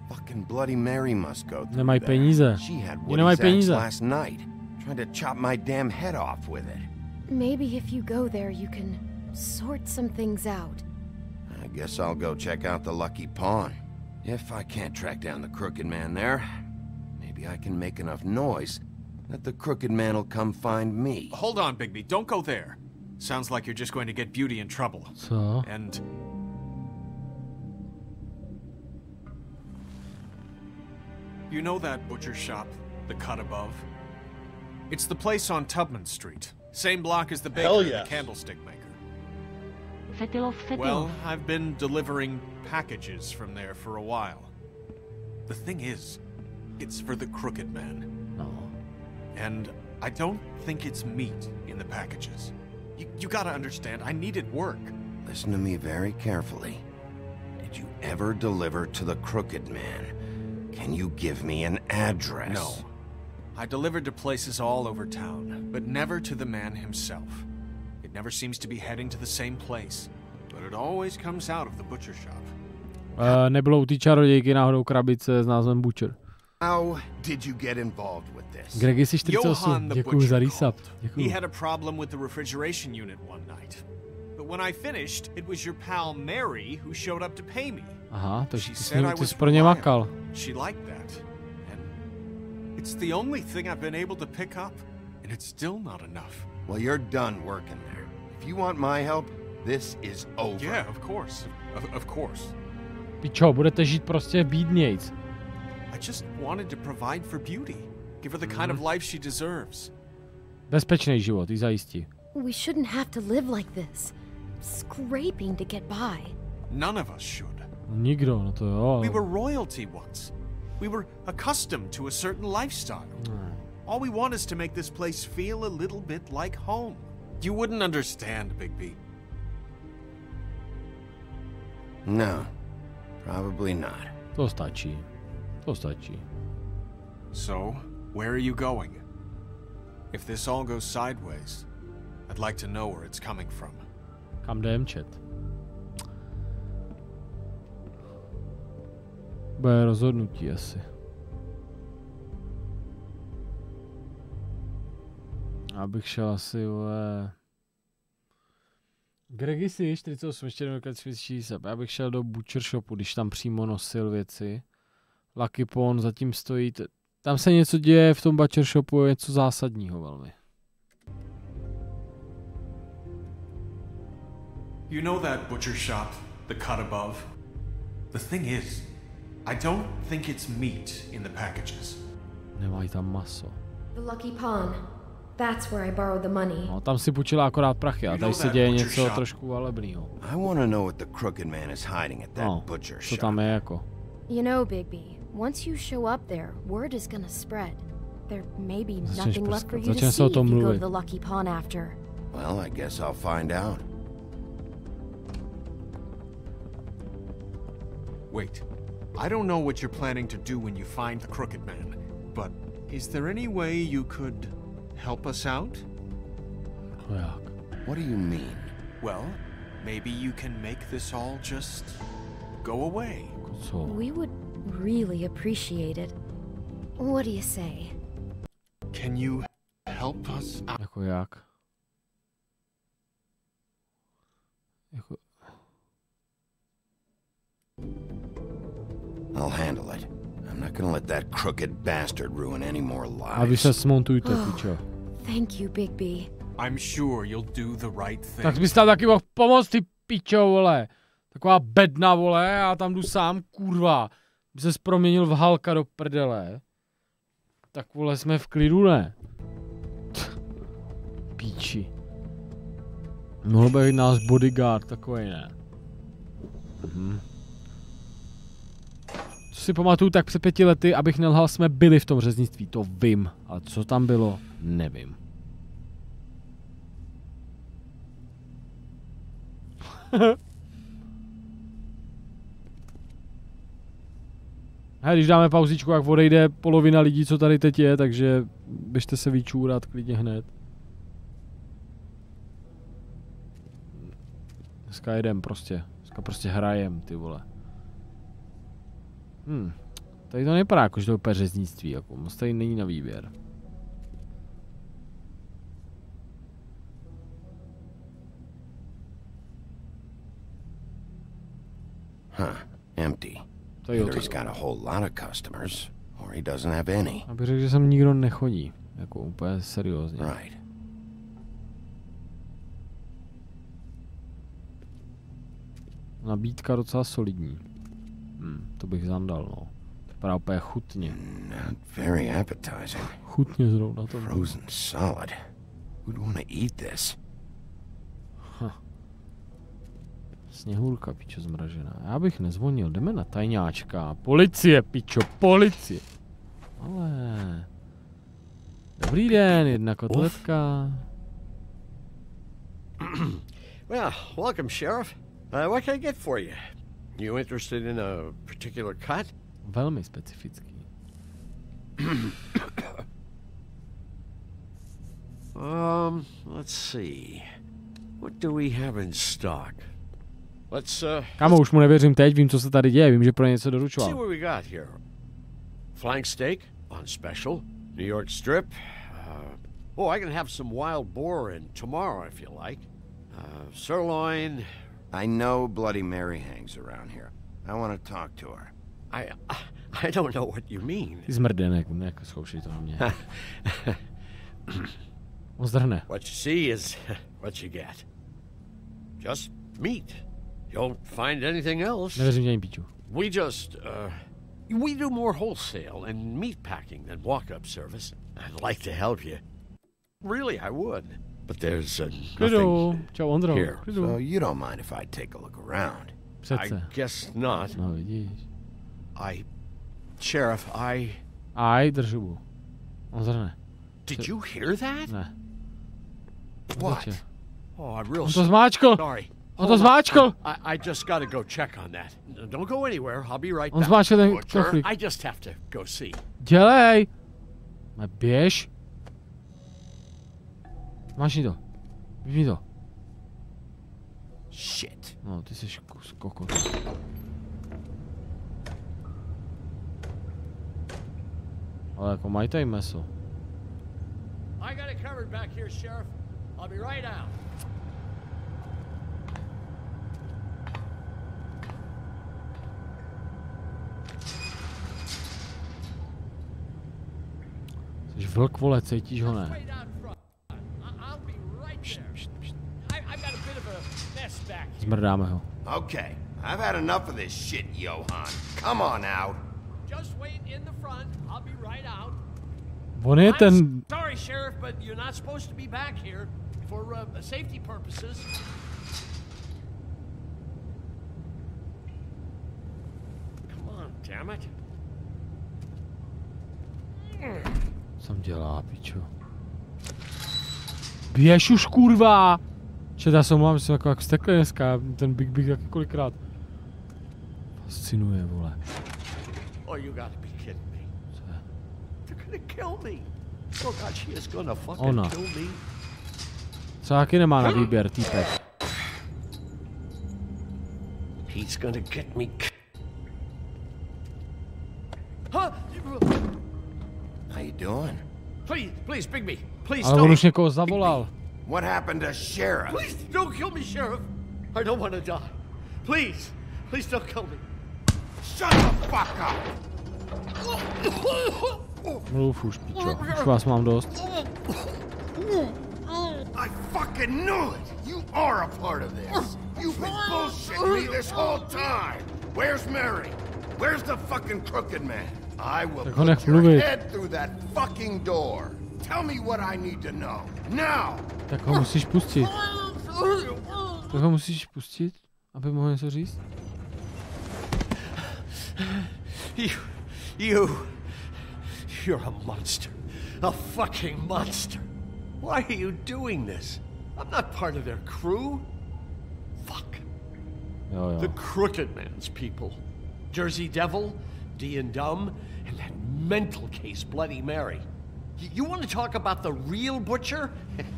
Fucking Bloody Mary must go through Nemají there. peníze. She had Nemají Woody's axe peníze. last night. Tried to chop my damn head off with it. Maybe if you go there, you can sort some things out. I guess I'll go check out the Lucky Pawn. If I can't track down the Crooked Man there, maybe I can make enough noise that the Crooked Man will come find me. Hold on, Bigby. Don't go there. Sounds like you're just going to get Beauty in trouble. Co? And... You know that butcher shop, the cut above? It's the place on Tubman Street. Same block as the baker and the candlestick maker. FattyPillow. Well, I've been delivering packages from there for a while. The thing is, it's for the Crooked Man. No. And I don't think it's meat in the packages. You gotta understand, I needed work. Listen to me very carefully. Did you ever deliver to the Crooked Man? Can you give me an address? No. I delivered to places all over town, but never to the man himself. It never seems to be heading to the same place, but it always comes out of the butcher shop. Nebylo u té čarodějky náhodou krabice s názvem Butcher. How did you get involved with this? Greg, jsi 48, děkuju za resub. He had a problem with the refrigeration unit one night. But when I finished, it was your pal Mary who showed up to pay me. Aha, takže She ty said I jsi was pro ně makal. She liked that. And it's the only thing I've been able to pick up, and it's still not enough. Well, you're done working there. If you want my help, this is over. Yeah, of course. Of course. Pičo, budete žít prostě bídnějc. I just wanted to provide for Beauty. Give her the kind of life she deserves. Bezpečný život, jí zajistí. We shouldn't have to live like this. Scraping to get by. None of us should. Nikdo, no to jo. We were royalty once. We were accustomed to a certain lifestyle. All we want is to make this place feel a little bit like home. You wouldn't understand, Bigby. No, probably not. To stačí. To stačí. So, where are you going? If this all goes sideways, I'd like to know where it's coming from. Kam jdem, chat? Bude rozhodnutí asi. Abych šel asi, vole... Gregy si 48, ještě jednou svědčí se. Já bych šel do Butcher Shopu, když tam přímo nosil věci. Lucky Pawn zatím stojí. Tam se něco děje v tom Butcher Shopu, je něco zásadního velmi. You know that butcher shop, the cut above? The thing is, I don't think it's meat in the packages. Nemají tam maso. The Lucky Pawn. That's where I borrowed the money. No, tam si půjčila akorát prachy a tady se děje něco trošku valebného. I want to know what the Crooked Man is hiding at that butcher shop. Co tam je jako? You know, Bigby, once you show up there, word is gonna spread. There may be nothing left for you to see if you go to the Lucky Pawn after. Well, I guess I'll find out. Wait. I don't know what you're planning to do when you find the Crooked Man, but is there any way you could help us out? What do you mean? Well, maybe you can make this all just go away. We would really appreciate it. What do you say? Can you help us out? Jako jak? Jako... I'll handle it. I'm not gonna let that crooked bastard ruin any more lives. A vy se smontujte, pičo. Thank you, Bigby. I'm sure you'll do the right thing. Tak bys tam taky mohl pomoct, ty pičo, vole. Taková bedna, vole, já tam jdu sám, kurva. By ses proměnil v Halka do prdele. Tak, vole, jsme v klidu, ne? Píči. Mohl být nás bodyguard, takovej, ne? Co si pamatuju, tak před 5 lety, abych nelhal, jsme byli v tom řeznictví, to vím. Ale co tam bylo, nevím. A když dáme pauzičku, jak odejde polovina lidí, co tady teď je, takže běžte se vyčůrat klidně hned. Dneska jedem prostě. Dneska prostě hrajem, ty vole. Tady to nevypadá jako, že to je úplně řeznictví, jako moc tady není na výběr. Empty. Either he's got a whole lot of customers, or he doesn't have any. Abych řekl, že sem nikdo nechodí. Jako úplně seriózně. Right. Nabídka docela solidní. To bych zandal, no. Vypadá úplně chutně. Not very appetizing. Chutně zrovna to. Frozen solid. Who'd want to eat this? Sněhurka, pičo, zmražená. Já bych nezvonil, jdeme na tajňáčka. Policie, pičo, policie. Ale... Dobrý den, jedna kotletka. Well, welcome, Sheriff. What can I get for you? You interested in a particular cut? Velmi specifický. Let's see. What do we have in stock? Let's Kámo, už mu nevěřím teď, vím, co se tady děje, vím, že pro něco doručoval. See what we got here. Flank steak on special, New York strip. I can have some wild boar in tomorrow if you like. Sirloin. I know Bloody Mary hangs around here. I want to talk to her. I don't know what you mean. Ty zmrdenek, zkoušej to na mě. On zdrhne. What you see is what you get. Just meat. You don't find anything else. Nevěřím ani píču. We just, we do more wholesale and meat packing than walk-up service. I'd like to help you. Really, I would. But there's nothing here. So you don't mind if I take a look around? I guess not. No, vidíš. Sheriff, držu. On zdrhne. Did you hear that? Ne. What? Oh, I'm real On to zmáčkl. Sorry. On to zmáčkl. I just gotta go check on that. Don't go anywhere. I'll be right back. On zmáčkl ten knoflík. I just have to go see. Dělej. Běž. Máš to. Vypni to. Shit. No, ty jsi kus kokot. Ale jako mají tady meso. I got it covered back here, Sheriff. I'll be right out. Jsi vlk, vole, cítíš ho, ne? Zmrdáme ho. Okay, I've had enough of this shit, Johan. Come on out. Just wait in the front. I'll be right out. On je ten... Sorry, Sheriff, but you're not supposed to be back here for safety purposes. Come on, damn it. Jsem dělá, pičo. Běž už, kurva! Čet, já se omluvám, že jsem jako jak vzteklý dneska, ten Big Big taky kolikrát. Fascinuje, vole. Oh, you gotta be kidding me. They're gonna kill me. Oh God, she is gonna fucking kill me. Co taky nemá na výběr, týpek. He's gonna get me. How you doing? Please, Bigby. Please Ale on už někoho zavolal. What happened to Sheriff? Please don't kill me, Sheriff. I don't want to die. Please don't kill me. Shut the fuck up. Mluv už, pičo. Už vás mám dost. I fucking knew it! You are a part of this! You've been bullshitting me this whole time! Where's Mary? Where's the fucking crooked man? I will put your head through that fucking door! Tell me what I need to know! Now! Tak ho musíš pustit. Tak ho musíš pustit, aby mohl něco říct? You're a monster. A fucking monster. Why are you doing this? I'm not part of their crew. Fuck. Jo. The Crooked Man's people. Jersey Devil, D and Dumb, and that mental case Bloody Mary. You want to talk about the real butcher?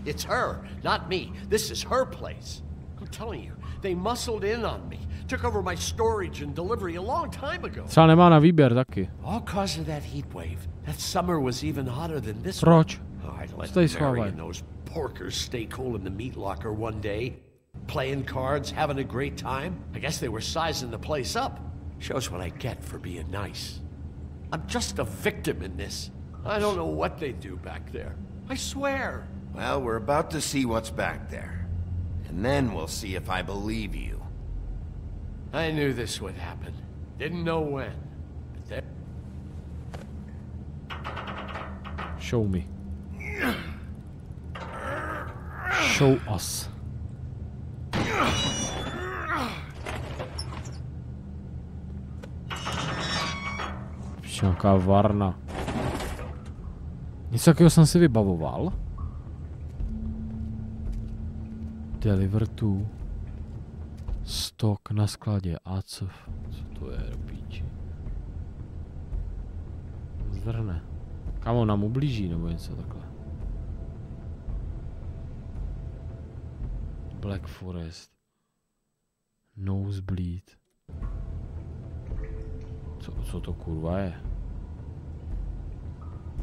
It's her, not me. This is her place. I'm telling you, they muscled in on me. Took over my storage and delivery a long time ago. Třeba nemá na výběr taky. All cause of that heat wave. That summer was even hotter than this. Proč? I'd let Mary and those porkers stay cool in the meat locker one day, playing cards, having a great time. I guess they were sizing the place up. Shows what I get for being nice. I'm just a victim in this. I don't know what they do back there. I swear. Well, we're about to see what's back there. And then we'll see if I believe you. I knew this would happen. Didn't know when. But there... Show me. Show us. Nějaká varna. Něco takového jsem si vybavoval. Deliver to. Stok na skladě. Co to je, do píči? Zdrhne. Kamo, nám ublíží, nebo něco takhle. Black Forest. Nosebleed. Co to kurva je?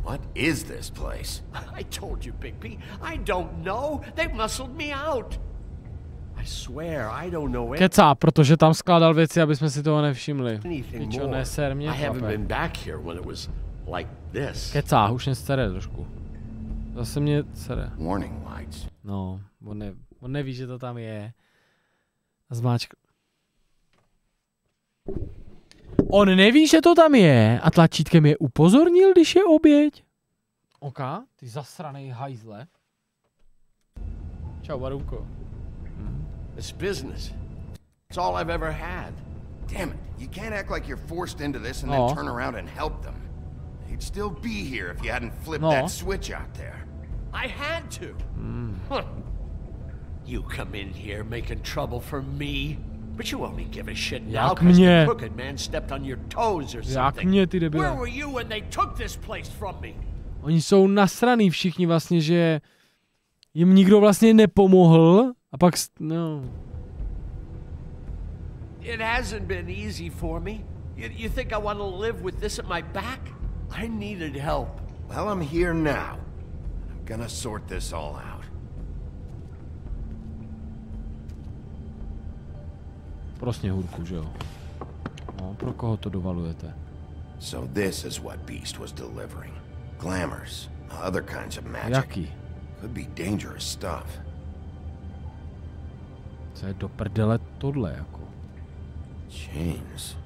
What is this place? I told you, Bigby. I don't know. They muscled me out. I swear, I don't know. Kecá, protože tam skládal věci, aby jsme si toho nevšimli. Pičo, neser mě, chlape. Kecá, už mě sere trošku. Zase mě sere. No, on neví, že to tam je. A zmáčk... On neví, že to tam je a tlačítkem je upozornil, když je oběť. Oka, ty zasranej hajzle. Čau, Barunko. It's business. It's all I've ever had. Damn it, you can't act like you're forced into this and then turn around and help them. You'd still be here if you hadn't flipped that switch out there. I had to. Huh. You come in here making trouble for me. But you only give a shit now because the Crooked Man stepped on your toes or something. Where were you when they took this place from me? Oni jsou nasraný všichni vlastně, že jim nikdo vlastně nepomohl a pak no. It hasn't been easy for me. You think I want to live with this at my back? I needed help. Well, I'm here now. I'm gonna sort this all out. Pro Sněhurku, že jo? No, pro koho to dovalujete? So this is what Beast was delivering. Glamours, other kinds of magic. Jaký? Could be dangerous stuff. Co je do prdele tohle, jako? Chains.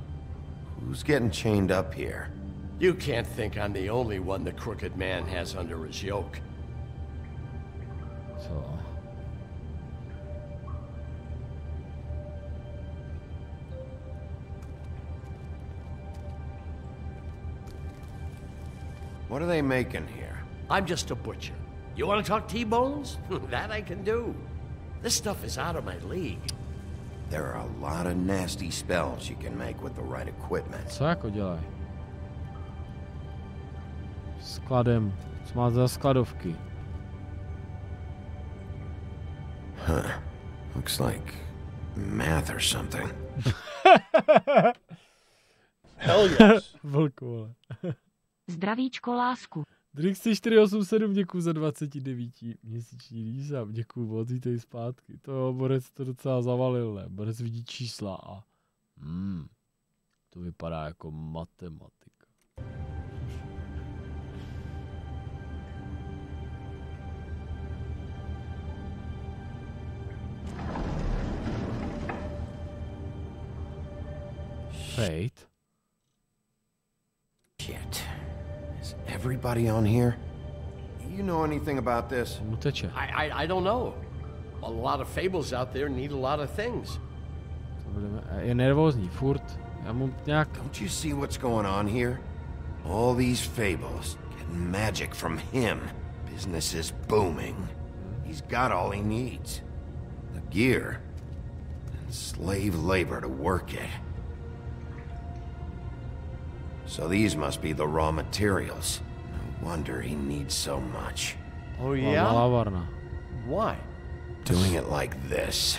Who's getting chained up here? You can't think I'm the only one the Crooked Man has under his yoke. Co? What are they making here? I'm just a butcher. You want to talk T-bones? That I can do. This stuff is out of my league. There are a lot of nasty spells you can make with the right equipment. Co jako dělaj? Skladem. Co má za skladovky? Huh. Looks like math or something. Hell yes. Vlku, Zdravíčko, lásku. Drixy 487, děkuju za 29 měsíční výzam, děkuju moc, vítej zpátky. To Borec to docela zavalil, ne? Borec vidí čísla a to vypadá jako matematika. Fate? Shit. Is everybody on here? You know anything about this? I don't know. A lot of fables out there need a lot of things. Je nervózní, furt. Já mu nějak... Don't you see what's going on here? All these fables, getting magic from him. Business is booming. He's got all he needs. The gear and slave labor to work it. So these must be the raw materials. No wonder he needs so much. Oh yeah? Why? Doing it like this.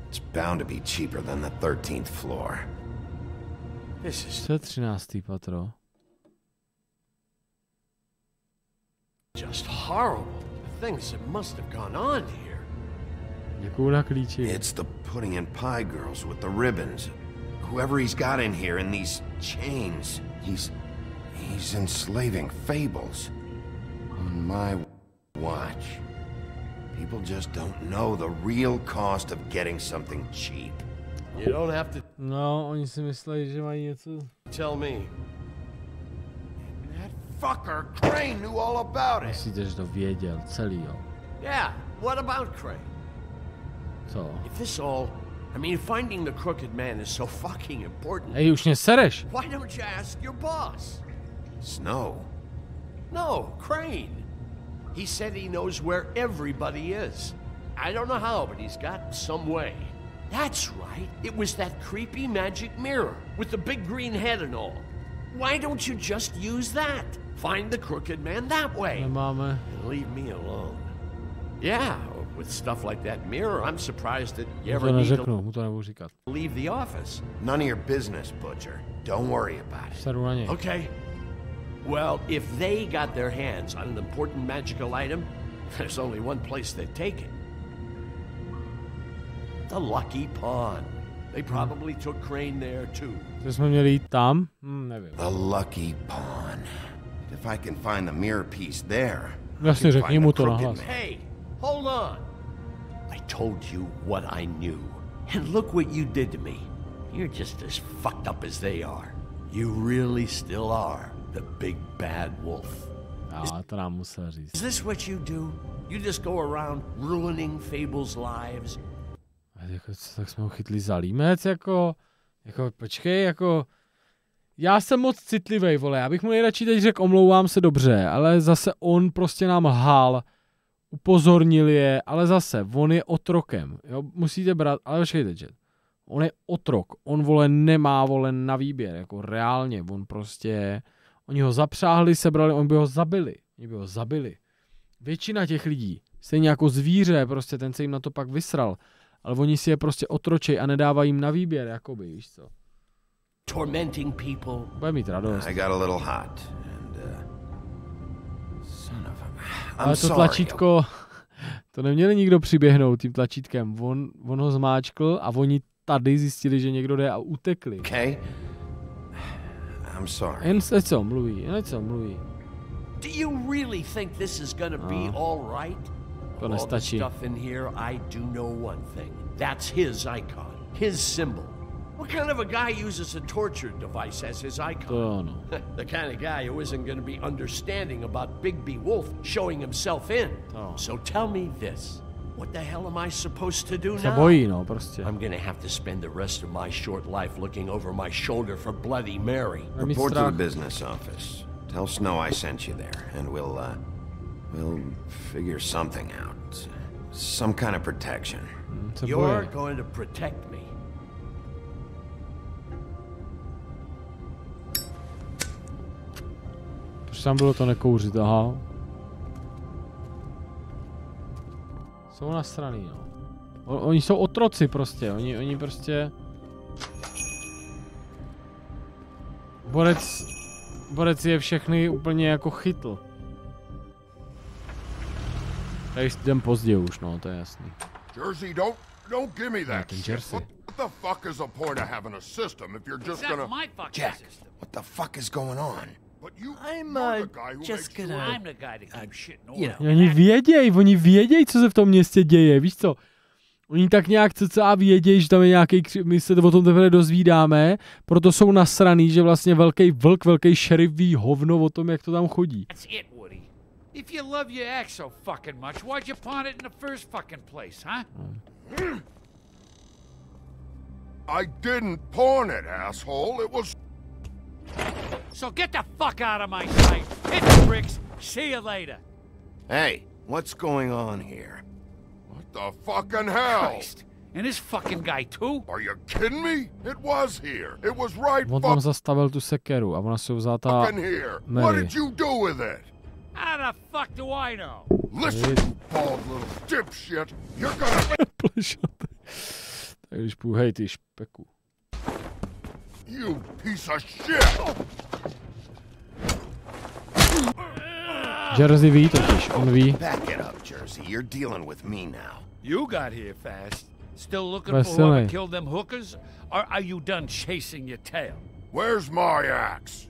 It's bound to be cheaper than the 13th floor. This is 13. patro. Just horrible. The things that must have gone on here. Děkuju na klíči. It's the pudding and pie girls with the ribbons. Whoever he's got in here in these chains, he's enslaving fables. On my watch. People just don't know the real cost of getting something cheap. You don't have to... No, oni si myslí, že mají něco... Tell me. That fucker Crane knew all about it. Myslíte, že to věděl celý, jo? Yeah, what about Crane? Co? If this all... I mean, finding the Crooked Man is so fucking important. Hej, už mě sereš. Why don't you ask your boss? Snow. No, Crane. He said he knows where everybody is. I don't know how, but he's got some way. That's right. It was that creepy magic mirror with the big green head and all. Why don't you just use that? Find the Crooked Man that way. Nemáme. And leave me alone. Yeah, with stuff like that mirror, I'm surprised that you ever to need neřeknu, to mu to nebudu říkat. leave the office. None of your business, Butcher. Don't worry about it. Seru na něj. Okay. Well, if they got their hands on an important magical item, there's only one place they'd take it. The Lucky Pawn. They probably took Crane there too. Že jsme měli jít tam? Nevím. The Lucky Pawn. If I can find the mirror piece there, Jasně, řekni mu to nahlas. Hey, hold on. I told you what I knew. And look what you did to me. You're just as fucked up as they are. You really still are the big bad wolf. To nám musel říct. Is this what you do? You just go around ruining Fable's lives? Jako, tak jsme ho chytli za límec, jako počkej, jako... Já jsem moc citlivý, vole, já bych mu nejradši teď řekl, omlouvám se dobře, ale zase on prostě nám lhal, upozornil je, ale zase, on je otrokem, jo, musíte brát, ale počkejte, že on je otrok, on, vole, nemá, vole, na výběr, jako reálně, on prostě, oni ho zapřáhli, sebrali, oni by ho zabili, Většina těch lidí, stejně jako zvíře, prostě ten se jim na to pak vysral, ale oni si je prostě otročej a nedávají jim na výběr, jakoby, víš co. Tormenting people. Bude mít radost. I got a little hot. And, son of a... Ale to tlačítko, to neměli nikdo přiběhnout tím tlačítkem. On ho zmáčkl a oni tady zjistili, že někdo jde a utekli. Okay. I'm sorry. Jen co mluví. Do you really think this is gonna be all right? To nestačí. All the stuff in here, I do know one thing. That's his icon, his symbol. What kind of a guy uses a torture device as his icon? The kind of guy who isn't going to be understanding about Bigby Wolf showing himself in. So tell me this. What the hell am I supposed to do now? Bojí, no, prostě. I'm gonna have to spend the rest of my short life looking over my shoulder for Bloody Mary. Report to the business office. Tell Snow I sent you there, and we'll figure something out. Some kind of protection. You're going to protect me. Proč tam bylo to nekouřit, aha. Jsou nasraný, no. Oni jsou otroci prostě, oni prostě... Borec je všechny úplně jako chytl. Tady jdem pozdě už, no, to je jasný. Jersey, don't give me that shit. What the fuck is the point of having a system if you're just gonna... Jack, what the fuck is going on? I'm just gonna... I'm the guy to keep shit in order. Oni věděj, co se v tom městě děje, víš co? Oni tak nějak cca vědějí, že tam je nějaký, my se o tom teprve dozvídáme, proto jsou nasraný, že vlastně velký vlk, velký šerif ví hovno o tom, jak to tam chodí. That's it, Woody. If you love your ex so fucking much, why'd you pawn it in the first fucking place, huh? I didn't pawn it, asshole. It was... So get the fuck out of my sight. Hit the bricks. See you later. Hey, what's going on here? What the fucking hell? Christ. And this fucking guy too? Are you kidding me? It was here. It was right On tam zastavil tu sekeru a ona se vzala here. Mary. What did you do with it? How the fuck do I know? Listen, you bald little dipshit. You're gonna... Tak když půjdu, hej ty špeku. You piece of shit! Jersey ví totiž, on ví. Back it up, Jersey. You're dealing with me now. You got here fast. Still looking for whoever killed them hookers? Or are you done chasing your tail? Where's my axe?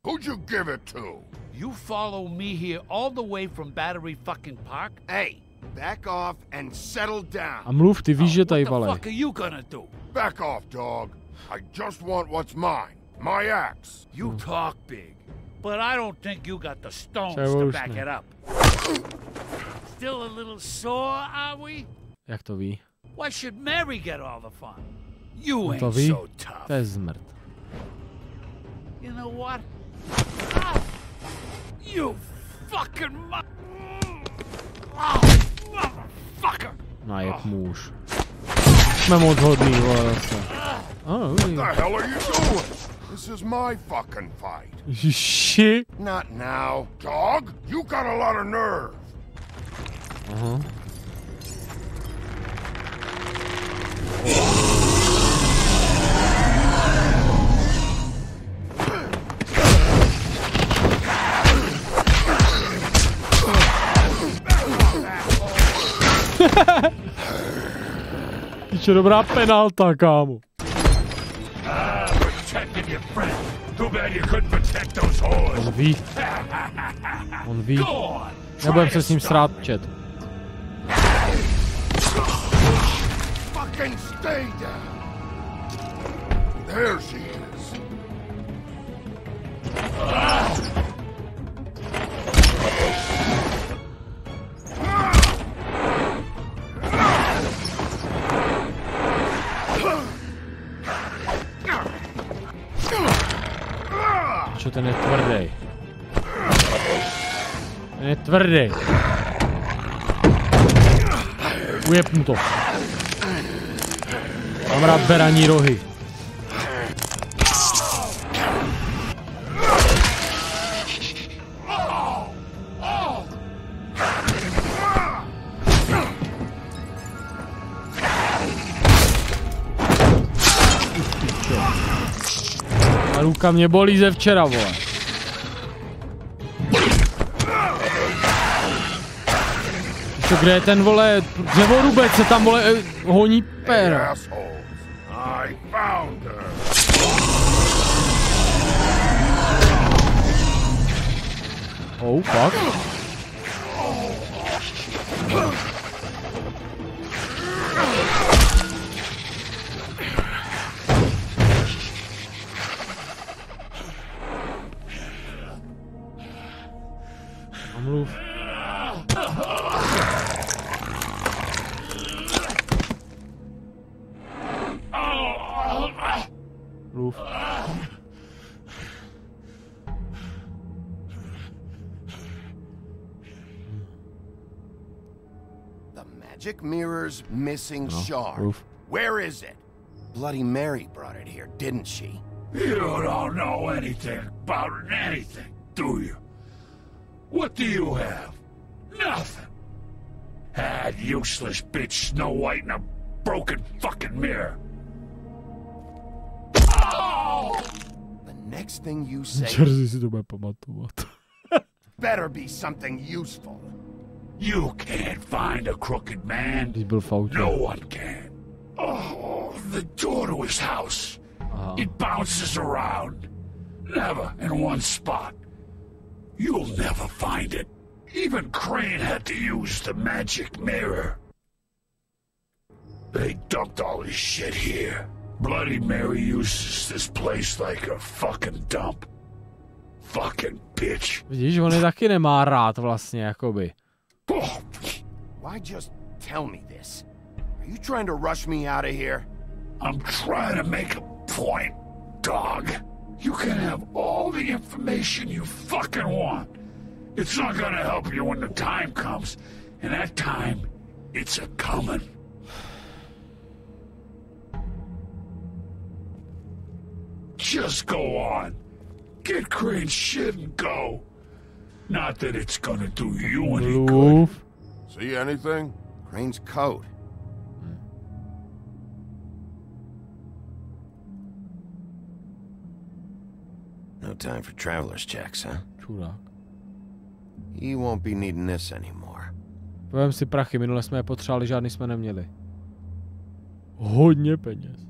Who'd you give it to? You follow me here all the way from Battery fucking Park? Hey, back off and settle down. A mluv, ty víš, že tady What the vale. fuck are you gonna do? Back off, dog. I just want what's mine. My axe. You talk big, but I don't think you got the stones to back it up. Still a little sore, are we? Jak to ví? Why should Mary get all the fun? You To ain't ví? so tough. To je zmrt. You know what? You fucking motherfucker! No, jak muž. Jsme moc hodný, vole, zase. What the hell are you doing? This is my fucking fight. Shit. Not now. Dog, you got a lot of nerve. Aha. Píče, dobrá penalta, kámo. On ví. On ví. Nebudem se s ním srát, chat. Fucking stay down. There she is. Čo, ten je tvrdý. Ten je tvrdý. Ujeb mu to. Mám rád beraní rohy. A ruka mě bolí ze včera, vole. Co, kde je ten, vole, dřevorubec, se tam, vole, honí péra. Oh, fuck. Move. The magic mirror's missing shard. Move. Where is it? Bloody Mary brought it here, didn't she? You don't know anything about anything, do you? What do you have? Nothing. That useless bitch Snow White in a broken fucking mirror. Oh! The next thing you say better be something useful. You can't find a crooked man. No one can. Oh, the door to his house. It bounces around. Never in one spot. You'll never find it. Even Crane had to use the magic mirror. They dumped all his shit here. Bloody Mary uses this place like a fucking dump. Fucking bitch. Vidíš, on je taky nemá rád vlastně, jakoby. Why just tell me this? Are you trying to rush me out of here? I'm trying to make a point, dog. You can have all the information you fucking want. It's not gonna help you when the time comes. And that time, it's a-comin'. Just go on. Get Crane's shit and go. Not that it's gonna do you any good. See anything? Crane's coat. No time for traveler's checks, huh? Čurák. He won't be needing this anymore. Povím si prachy, minule jsme je potřebovali, žádný jsme neměli. Hodně peněz.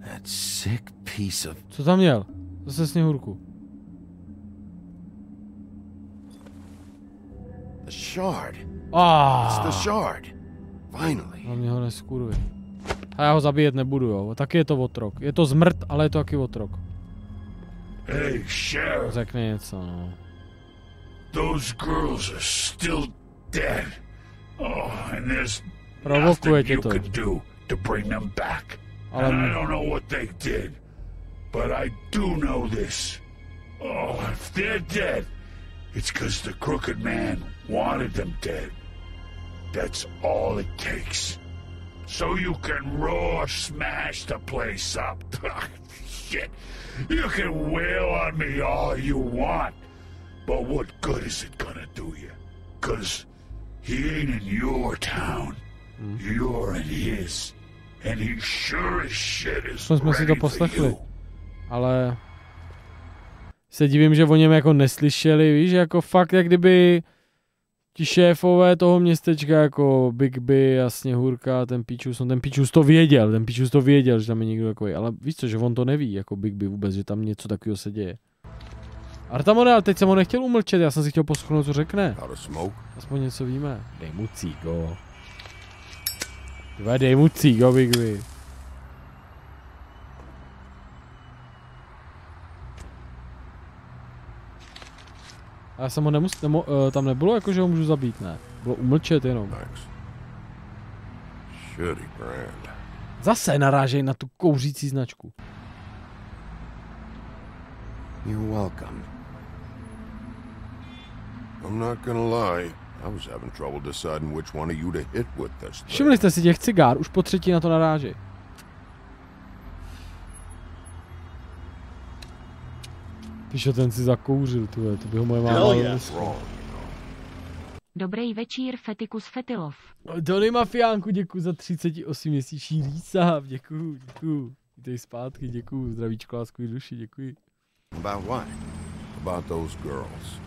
That sick piece of... Co tam měl? Zase sněhurku. The shard. Ah. It's the shard. Finally. No mě ho neskuruje. A já ho zabíjet nebudu, jo. Taky je to otrok. Je to zmrt, ale je to taky otrok. Hey, Sheriff. Řekne něco, no. Those girls are still dead. Oh, and there's Provokuje nothing tě you to. could do to bring them back. Ale... And I don't know what they did, but I do know this. Oh, if they're dead, it's because the Crooked Man wanted them dead. That's all it takes. So you can raw smash the place up. Shit. You can wail on me all you want, but what good is it gonna do you? 'Cause he ain't in your town. You're in his. And he sure as shit is jsme si to ready poslechli. for you. Ale se divím, že o něm jako neslyšeli, víš, jako fakt jak kdyby ti šéfové toho městečka jako Big B a Sněhurka, ten Píčus to věděl, že tam je někdo takový, ale víš co, že on to neví, jako Big B vůbec, že tam něco takového se děje. Artamone, ale teď jsem ho nechtěl umlčet, já jsem si chtěl poslouchnout, co řekne. Aspoň něco víme. Dej mu cígo. Dej mu cígo, Big B. A já jsem ho tam nebylo jako, že ho můžu zabít, ne. Bylo umlčet jenom. Zase narážej na tu kouřící značku. You're welcome. I'm not gonna lie. I was having trouble deciding which one of you to hit with this. Všimli jste si těch cigár, už po třetí na to narážej. Píšo, ten si zakouřil, to by ho moje máma Dobrý večír, Fetikus Fetilov. Tony Mafiánku, děkuji za 38měsíční výsav, děkuji. Vítej zpátky, děkuji, zdravíčko, lásku i duši, děkuji. About what? About those girls.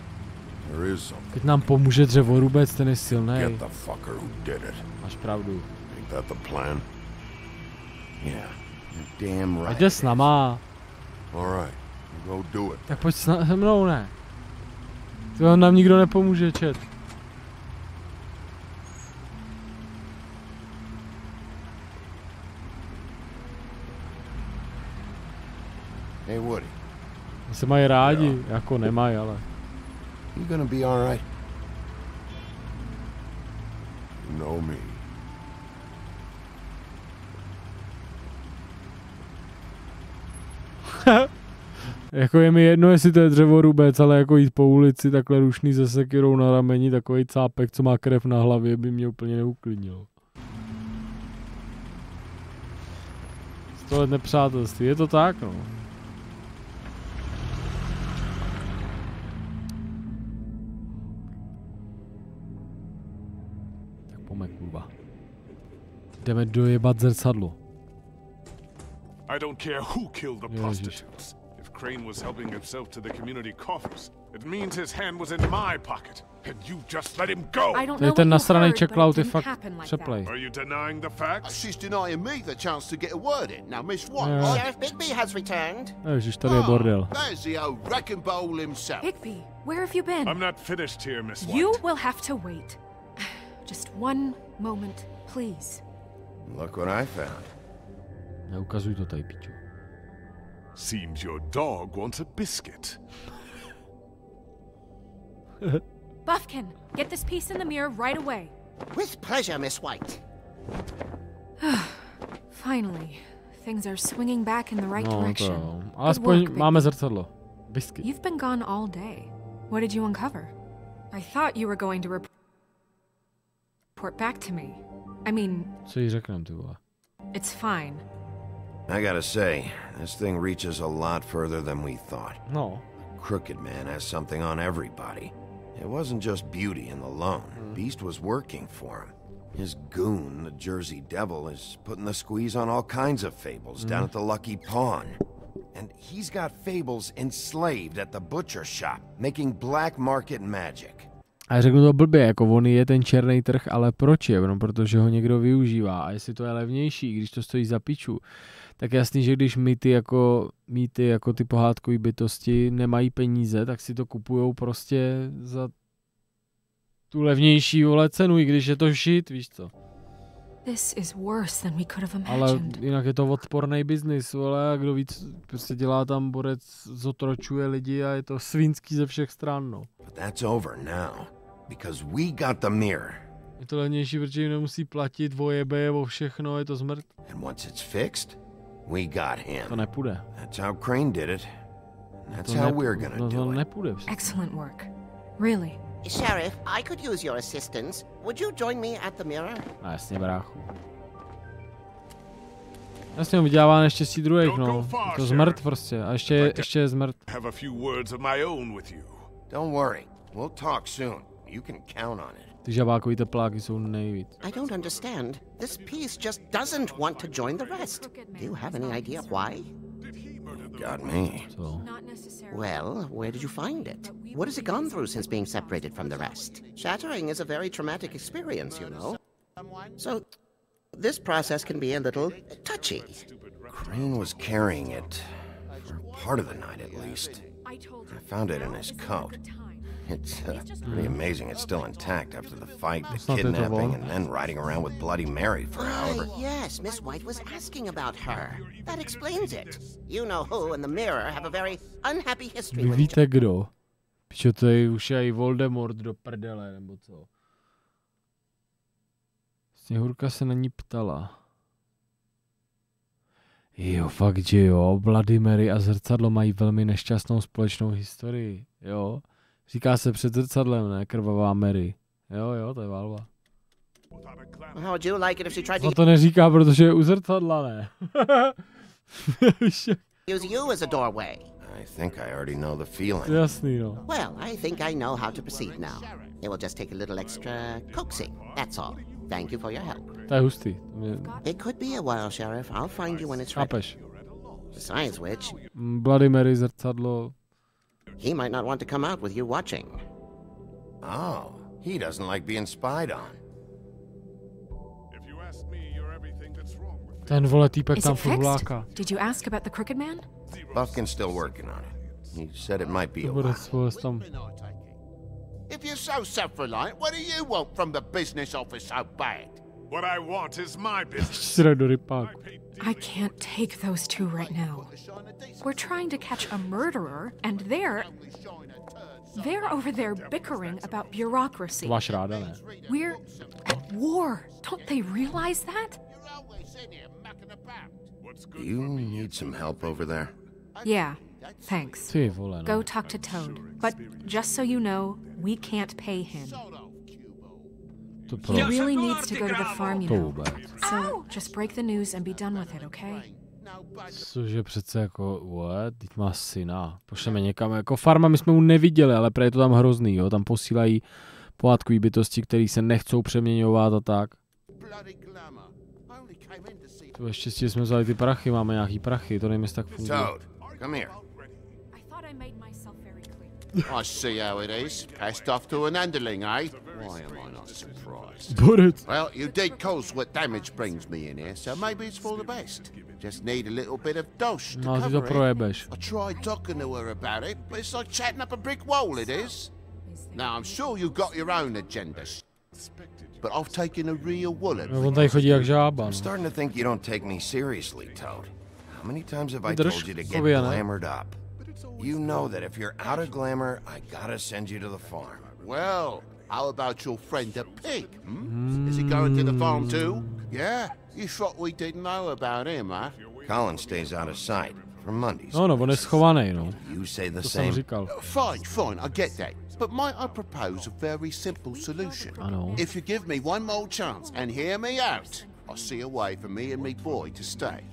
There is something. Teď nám pomůže dřevorubec, ten je silný. Get the fucker who did it. Máš pravdu. Ain't that the plan? Yeah, you're damn right. Jde s náma. All right, go do it. Tak pojď se mnou, ne? To nám nikdo nepomůže, čet. Hey Woody. Se mají rádi, jako nemají, ale. You gonna be all right? You know me. Jako je mi jedno, jestli to je dřevorubec, ale jako jít po ulici takhle rušný se sekirou na rameni, takovej cápek, co má krev na hlavě, by mě úplně neuklidnil. 100 let nepřátelství, je to tak, no. Tak pojďme, kurva. Jdeme dojebat zrcadlo. I don't care who killed the prostitutes. If Crane was helping himself to the community coffers, it means his hand was in my pocket, and you just let him go. Tady ten nasranej checkout je fakt přeplej. Are you denying the facts? She's denying me the chance to get a word in. Now, Miss White. Sheriff Bigby has returned. Ježiš, tady je bordel. There's the old wrecking ball himself. Bigby, where have you been? I'm not finished here, Miss White. You will have to wait. Just one moment, please. Look what I found. Neukazuj to tady, piču. Seems your dog wants a biscuit. Buffkin, get this piece in the mirror right away. With pleasure, Miss White. Finally, things are swinging back in the right direction. Alespoň máme zrcadlo. Biscuit. You've been gone all day. What did you uncover? I thought you were going to report back to me. I mean... Co jí řeknem, ty vole? It's fine. I gotta say, this thing reaches a lot further than we thought. No. Crooked Man has something on everybody. It wasn't just Beauty and the loan. Beast was working for him. His goon, the Jersey Devil, is putting the squeeze on all kinds of fables down at the Lucky Pawn. And he's got fables enslaved at the butcher shop, making black market magic. A řeknu to blbě, jako on je ten černý trh, ale proč je? No, protože ho někdo využívá. A jestli to je levnější, když to stojí za piču, tak jasný, že když mýty jako ty pohádkové bytosti nemají peníze, tak si to kupujou prostě za tu levnější, vole, cenu, i když je to shit, víš co. This is worse than we could have Ale imagined. jinak je to odporný biznis, vole, a kdo víc, prostě dělá tam borec, zotročuje lidi a je to svinský ze všech stran, no. But that's over now, because we got the mirror. Je to levnější, protože jim nemusí platit o eBay, o všechno, je to smrt. And once it's fixed, we got him. To nepůjde. That's how Crane did it. That's how we're gonna do it. Nepůjde. Excellent work. Really. Sheriff, I could use your assistance. Would you join me at the mirror? A jasně, bráchu. Jasně, on vydělává neštěstí druhých, no. Je to zmrt prostě. A ještě je zmrt. Have a few words of my own with you. Don't worry. We'll talk soon. You can count on it. Ty žabákový tepláky jsou nejvíc. I don't understand. This piece just doesn't want to join the rest. Do you have any idea why? Got me. So. Well, where did you find it? What has it gone through since being separated from the rest? Shattering is a very traumatic experience, you know. So, this process can be a little touchy. Crane was carrying it for part of the night, at least. I found it in his coat. It's pretty amazing it's still intact after the fight, the kidnapping, and then riding around with Bloody Mary for however... Yes, Miss White was asking about her. That explains it. You know who and the Mirror have a very unhappy history Vy with each víte kdo? Pičo, to je už i Voldemort do prdele, nebo co? Sněhurka se na ní ptala. Jo, fakt, že jo, Bloody Mary a zrcadlo mají velmi nešťastnou společnou historii, jo? Říká se před zrcadlem, ne? Krvavá Mary. Jo, to je válba. How would you like it if she tried to... to neříká, protože je u zrcadla, ne? Use you as a doorway. I think I already know the feeling. Jasný, no. Well, I think I know how to proceed now. It will just take a little extra coaxing, that's all. Thank you for your help. To je hustý. It could be a while, Sheriff. I'll find you when it's ready. Chápeš. Besides which... Bloody Mary, zrcadlo... He might not want to come out with you watching. Oh, he doesn't like being spied on. Ten vole týpek tam furt vláka. Did you ask about the Crooked Man? Buffkin's still working on it. He said it might be a while. If you're so self-reliant, what do you want from the business office so bad? What I want is my business. I can't take those two right now. We're trying to catch a murderer, and they're over there bickering about bureaucracy. We're at war. Don't they realize that? Do you need some help over there? Yeah, Thanks. Ty vole, no. Go talk to Toad. But just so you know, we can't pay him. He really needs to go to the farm, you know. So just break the news and be done with it, okay? Cože přece jako, what? Teď má syna. Pošleme někam, jako farma my jsme mu neviděli, ale prý je to tam hrozný, jo. Tam posílají pohádkový bytosti, který se nechcou přeměňovat a tak. To ještě štěstí, jsme vzali ty prachy, máme nějaký prachy, to nevím, jestli tak funguje. Come here. I see how it is. Passed off to an underling, eh? Why am I not surprised? Well, you did cause what damage brings me in here, so maybe it's for the best. Just need a little bit of dosh to cover it. I tried talking to her about it, but it's like chatting up a brick wall, it is. Now, I'm sure you've got your own agendas, but I've taken a real wallet. I'm starting to think you don't take me seriously, Toad. How many times have I told you to get glamored up? You know that if you're out of glamour, I gotta send you to the farm. Well, how about your friend the pig? Is he going to the farm too? Yeah? You thought we didn't know about him, huh? Colin stays out of sight for Mondays. No, on je schovaný, no. You say the same. Fine, I get that. But might I propose a very simple solution? If you give me one more chance and hear me out, I'll see a way for me and me boy to stay.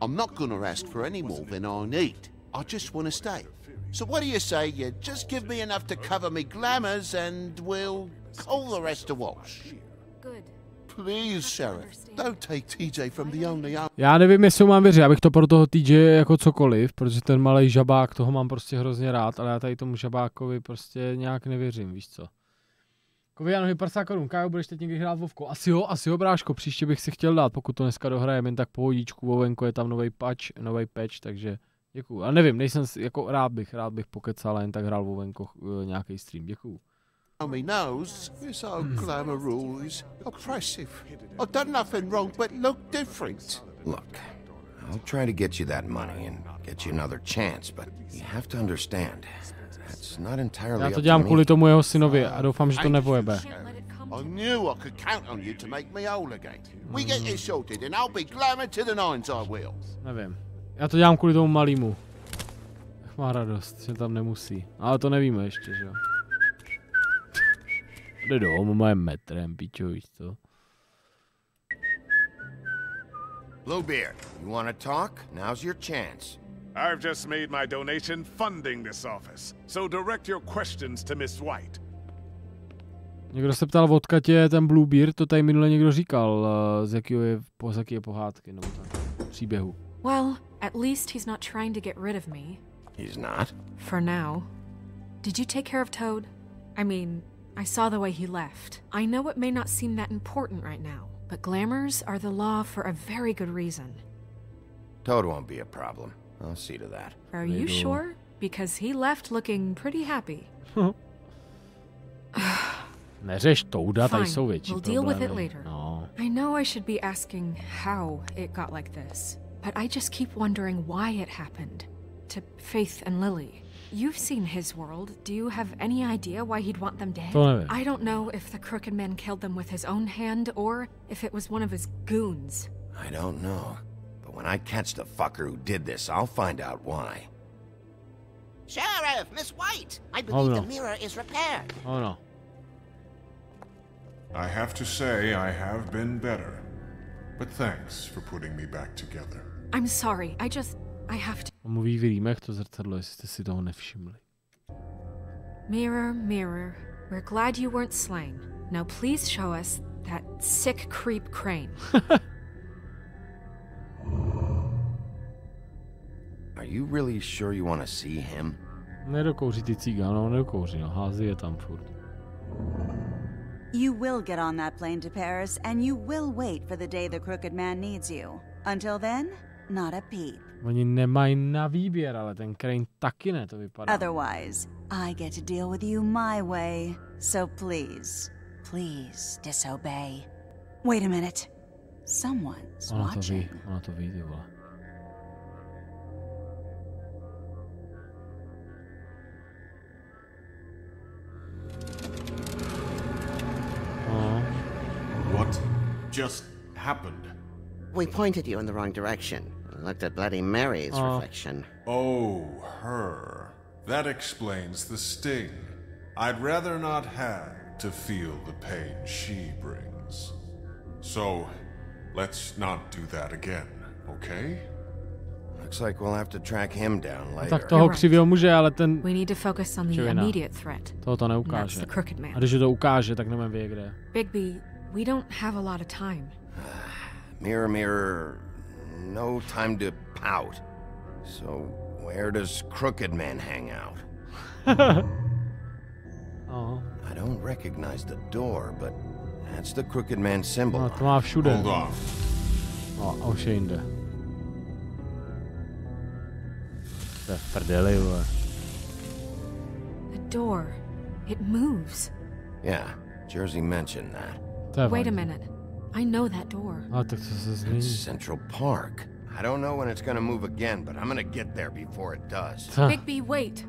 I'm not gonna ask for any more than I need. I just want to stay. So what do you say you just give me enough to cover me glamours and we'll call the rest a wash? Good. Please, Sheriff, don't take TJ from the only... Já nevím, jestli mám věřit, abych to pro toho TJ jako cokoliv, protože ten malej žabák, toho mám prostě hrozně rád, ale já tady tomu žabákovi prostě nějak nevěřím, víš co. Kovianovi 50 korun, Kájo, budeš teď někdy hrát Vovko? Asi jo, bráško, příště bych si chtěl dát, pokud to dneska dohrajeme, jen tak pohodičku, Vovenko, je tam nový patch, takže děkuju. Ale nevím, nejsem, jako rád bych pokecal, jen tak hrál Vovenko nějaký stream, děkuju. Me knows this old glamour rule is oppressive. I've done nothing wrong but look different. Look, I'll try to get you that money and get you another chance, but you have to understand, that's not entirely Já to dělám kvůli tomu jeho synovi a doufám, že to nepojebe. I knew I could count on you to make me whole again. We get this sorted and I'll be glamour to the nines, I will. Nevím. Já to dělám kvůli tomu malýmu. Ach, má radost, že tam nemusí. Ale to nevíme ještě, že jo. Jde domů, má metrem, pičo, víš co? Bluebeard, you want to talk? Now's your chance. I've just made my donation funding this office, so direct your questions to Miss White. Někdo se ptal, odkud je ten Bluebeard, to tady minule někdo říkal, z jaký je pohádky, nebo tak, příběhu. Well, at least he's not trying to get rid of me. He's not? For now. Did you take care of Toad? I mean, I saw the way he left. I know it may not seem that important right now, but glamours are the law for a very good reason. Toad won't be a problem. I'll see to that. Are you sure? Because he left looking pretty happy. Neřeš Touda, tady jsou větší problémy. We'll deal with it later. No. I know I should be asking how it got like this, but I just keep wondering why it happened. To Faith and Lily. You've seen his world. Do you have any idea why he'd want them dead? I don't know if the Crooked Man killed them with his own hand or if it was one of his goons. I don't know. But when I catch the fucker who did this, I'll find out why. Sheriff, Miss White! I believe the mirror is repaired. Oh no. I have to say I have been better. But thanks for putting me back together. I'm sorry, I have to... On mluví v rýmech to zrcadlo, jestli jste si toho nevšimli. Mirror, mirror, we're glad you weren't slain. Now please show us that sick creep Crane. Are you really sure you want to see him? Nedokouří ty cígáno, nedokouří, no, hází je tam furt. You will get on that plane to Paris, and you will wait for the day the Crooked Man needs you. Until then, not a peep. Oni nemají na výběr, ale ten Crane taky ne, to vypadá. Otherwise, I get to deal with you my way. So please, please disobey. Wait a minute. Someone's watching. Ona to ví, ty vole. What just happened? We pointed you in the wrong direction. looked at Bloody Mary's reflection. Oh, her. That explains the sting. I'd rather not have to feel the pain she brings. So, let's not do that again, okay? Looks like we'll have to track him down later. Tak toho křivého muže, ale ten... We need to focus on the immediate threat. Toho to neukáže. The crooked man. A když to ukáže, tak nevím, vědět, kde. Bigby, we don't have a lot of time. Mirror, mirror, no time to pout. So, where does Crooked Man hang out? I don't recognize the door, but that's the Crooked Man symbol. No, to má všude. Hold on. No, a už je jinde. To je v prdeli, vole. The door, it moves. Yeah, Jersey mentioned that. Wait a minute. I know that door. Tak to se změní. It's Central Park. I don't know when it's gonna move again, but I'm gonna get there before it does. Bigby, wait.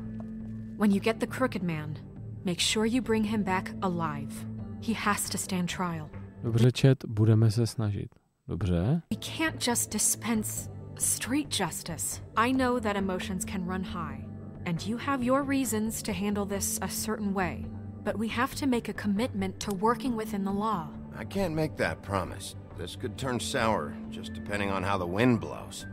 When you get the Crooked Man, make sure you bring him back alive. He has to stand trial. Dobře, chat, budeme se snažit. Dobře? We can't just dispense street justice. I know that emotions can run high, and you have your reasons to handle this a certain way, but we have to make a commitment to working within the law. I can't make that promise. This could turn sour, just depending on how the wind blows.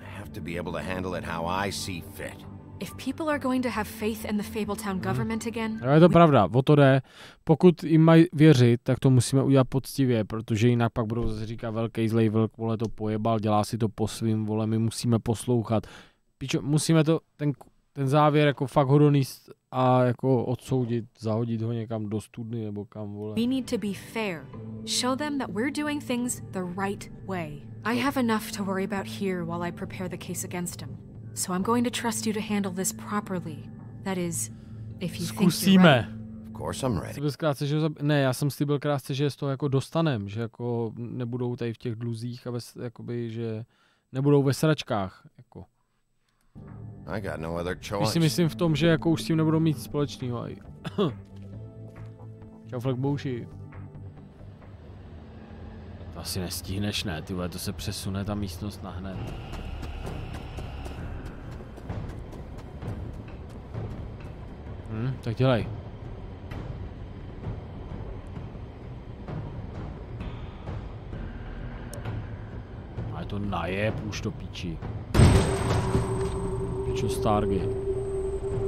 I have to be able to handle it how I see fit. If people are going to have faith in the Fabletown government again... Ale je to pravda, o to jde. Pokud jim mají věřit, tak to musíme udělat poctivě, protože jinak pak budou zase říkat velký zlej vlk, vole to pojebal, dělá si to po svým, vole, my musíme poslouchat. Pičo, musíme to, ten závěr jako fakt ho donést a jako odsoudit, zahodit ho někam do studny nebo kam, vole. We need to be fair. Show them that we're doing things the right way. I have enough to worry about here while I prepare the case against him. So I'm going to trust you to handle this properly. That is, if you think you're ready. Of course I'm ready. Krátce, že ne, já jsem slíbil krátce, že z toho jako dostanem, že jako nebudou tady v těch dluzích a jakoby, že nebudou ve sračkách, jako. I got no other choice. Když si myslím v tom, že jako už s tím nebudou mít společného. Čau, Flagbouši. To asi nestihneš, ne, ty vole, to se přesune ta místnost na hned. Tak dělej. A je to najeb, už to píči. Pičo Stargy.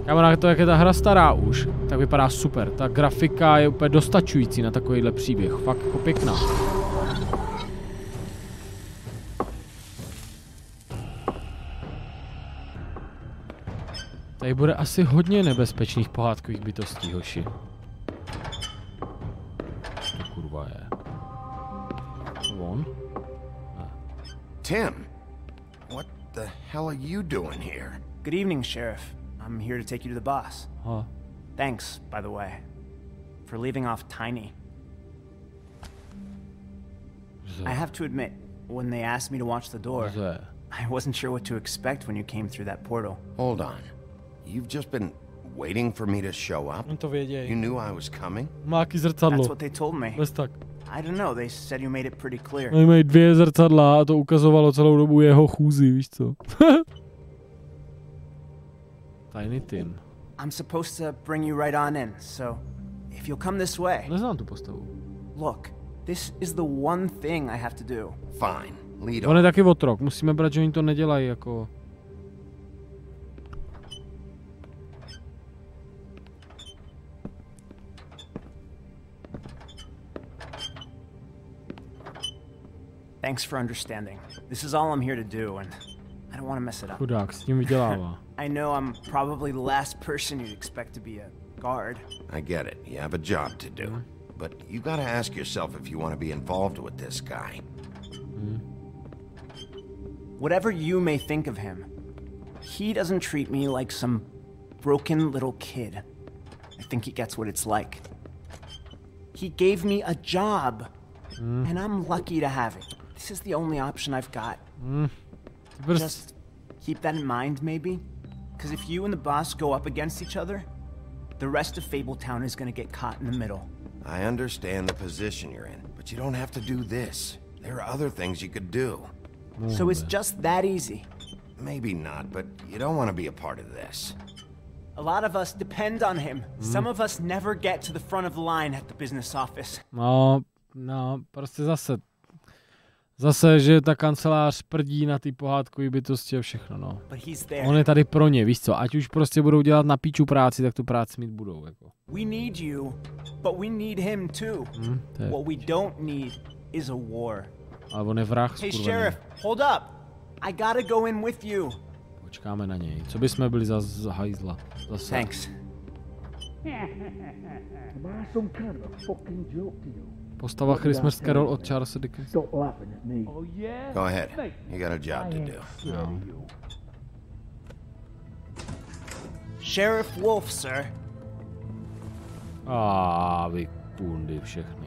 Kamarád, to jak je ta hra stará už, tak vypadá super. Ta grafika je úplně dostačující na takovýhle příběh. Fakt jako pěkná. Tady bude asi hodně nebezpečných pohádkových bytostí, hoši. To kurva je. On? Tim, what the hell are you doing here? Good evening, Sheriff. I'm here to take you to the boss. Huh. Thanks, by the way, for leaving off Tiny. I have to admit, when they asked me to watch the door, I wasn't sure what to expect when you came through that portal. Hold on. You've just been waiting for me to show up? You knew I was coming? That's what they told me. I don't know, they said you made it pretty clear. Oni mají dvě zrcadla a to ukazovalo celou dobu jeho chůzi, víš co? Tiny Tim. I'm supposed to bring you right on in, so if you'll come this way. Neznám tu postavu. Look, this is the one thing I have to do. Fine, lead on je taky otrok, musíme brát, že oni to nedělají jako... Thanks for understanding. This is all I'm here to do, and I don't want to mess it up. Chudák, s tím vydělává. I know I'm probably the last person you'd expect to be a guard. I get it. You have a job to do. But you gotta ask yourself if you want to be involved with this guy. Whatever you may think of him, he doesn't treat me like some broken little kid. I think he gets what it's like. He gave me a job, and I'm lucky to have it. This is the only option I've got. Just keep that in mind, maybe? Because if you and the boss go up against each other, the rest of Fabletown is going to get caught in the middle. I understand the position you're in, but you don't have to do this. There are other things you could do. So it's just that easy. Maybe not, but you don't want to be a part of this. A lot of us depend on him. Some of us never get to the front of the line at the business office. No, prostě zase, že ta kancelář prdí na ty pohádkové bytosti a všechno, no. On je tady pro ně, víš co, ať už prostě budou dělat na píču práci, tak tu práci mít budou, jako. We need you, but we need him too. What we don't need is a war. Ale on je vrah, Hey sheriff, hold up. I gotta go in with you. Počkáme na něj. Co bychom byli za hajzla? Zase. Thanks. Postava Christmas Carol od Charlesa Dickensa. Go ahead. You got a job to do. No. Sheriff Wolf, sir. Vy pundy všechny.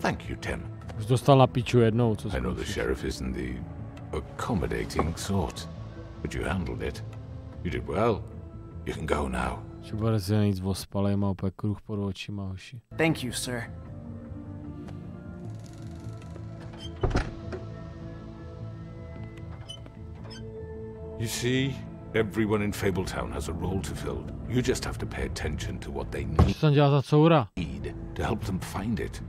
Thank you, Tim. Už dostal na piču jednou, co I know the sheriff isn't the accommodating sort, but you handled it. You did well. You can go now. Že bude si nic ospalej, má opět kruh pod očima, hoši. Thank you, sir. You see, everyone in Fabletown has a role to fill. You just have to pay attention to what they need. Co tam dělá za coura? To help them find it.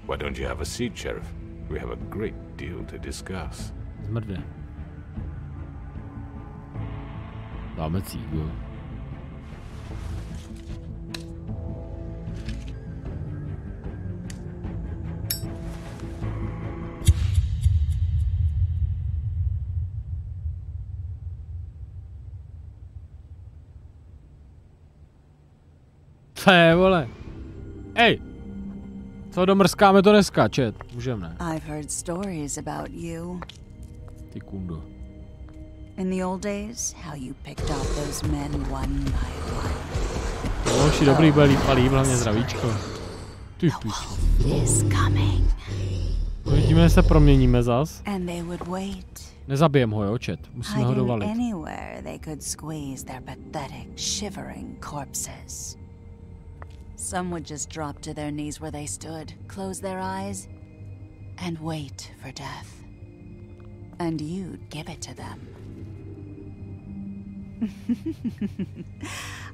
Why don't you have a seat, Sheriff? We have a great deal to discuss. Zmrdne. Dáme cígu. Vole. Ej! Co domrskáme to dneska, chat? Můžeme, ne? I've heard stories about you. Ty kundo. In the old days, how you picked off those men one by one. Další dobrý belí palí, hlavně zdravíčko. Ty is coming. Uvidíme, se proměníme zas. And they would wait. Nezabijem ho, jo, chat. Musíme ho dovalit. Anywhere they could squeeze their pathetic, shivering corpses. Some would just drop to their knees where they stood, close their eyes, and wait for death. And you'd give it to them.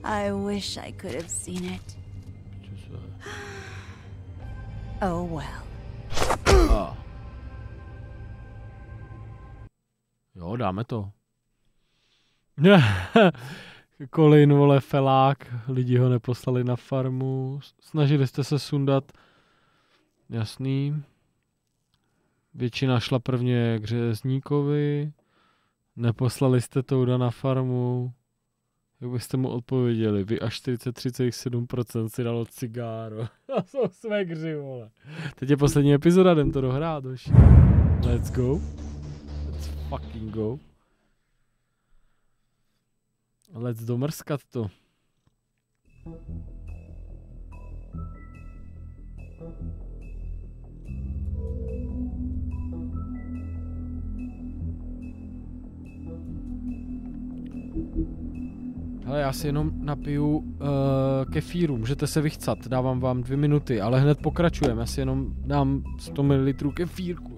I wish I could have seen it. Oh well. Jo, dáme to. Colin, vole, felák, lidi ho neposlali na farmu, snažili jste se sundat, jasný, většina šla prvně k řezníkovi, neposlali jste Touda na farmu, jak byste mu odpověděli, vy až 43,7% si dalo cigáro, to jsou svegři, vole. Teď je poslední epizoda, jdem to dohrát, hoši. Let's go, let's fucking go. Let's domrskat to. Hele, já si jenom napiju kefíru, můžete se vychcat, dávám vám 2 minuty, ale hned pokračujeme, já si jenom dám 100 ml kefírku.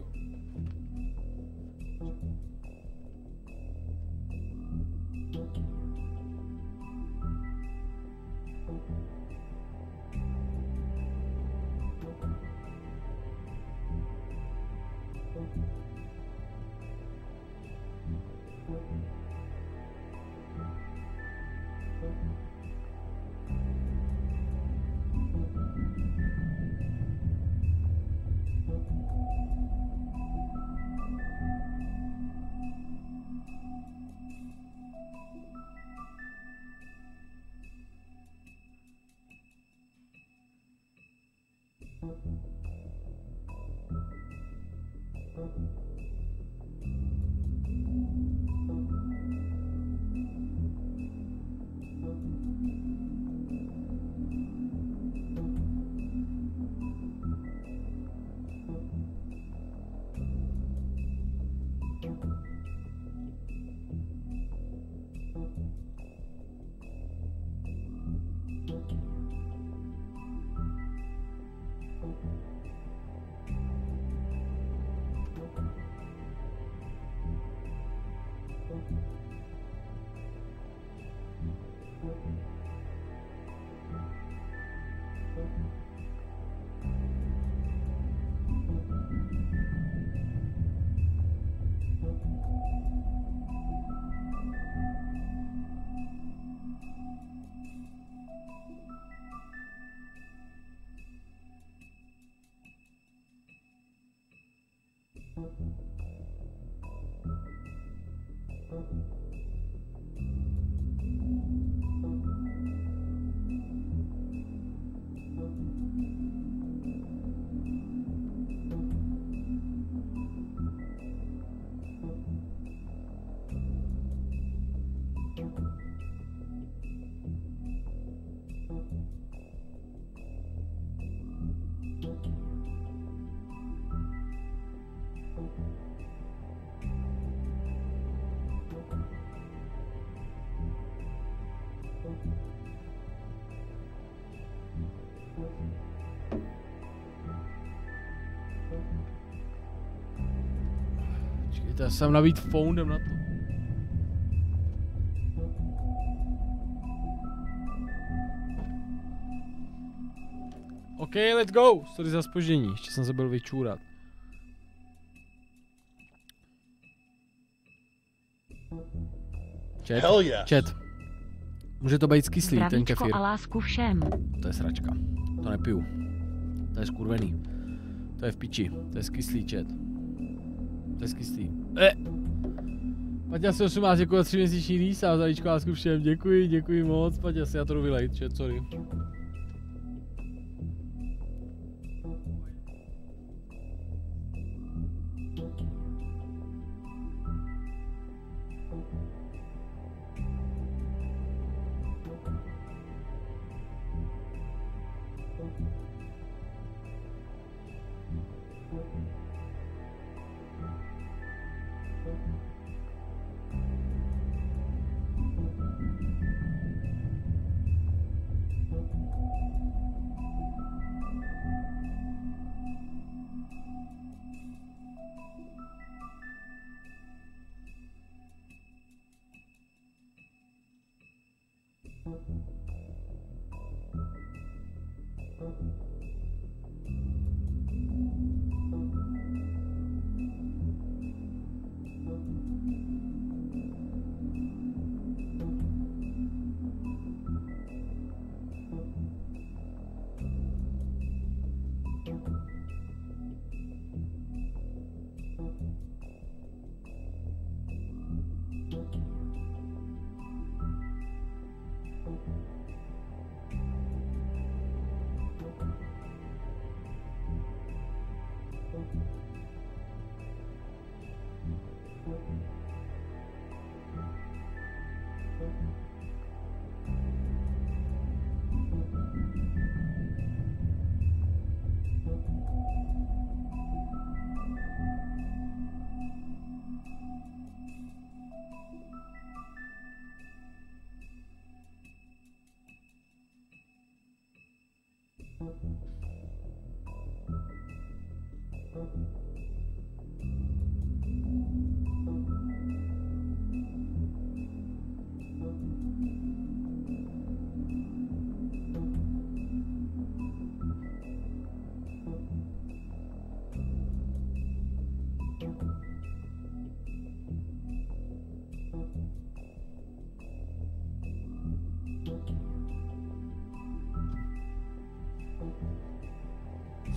Čekajte, já jsem nabít foundem na to. OK, let's go. Sorry za zpoždění, ještě jsem se byl vyčůrat. Chat. Může to být skyslý, ten kefír. A lásku všem. To je sračka. To nepiju. To je skurvený. To je v piči. To je skyslý, chat. To je skyslý. Paťa si 18, děkuji za 3 měsíční rýsa, zajíčko lásku všem. Děkuji moc. Paťa si, já to jdu vylejt, chat, sorry.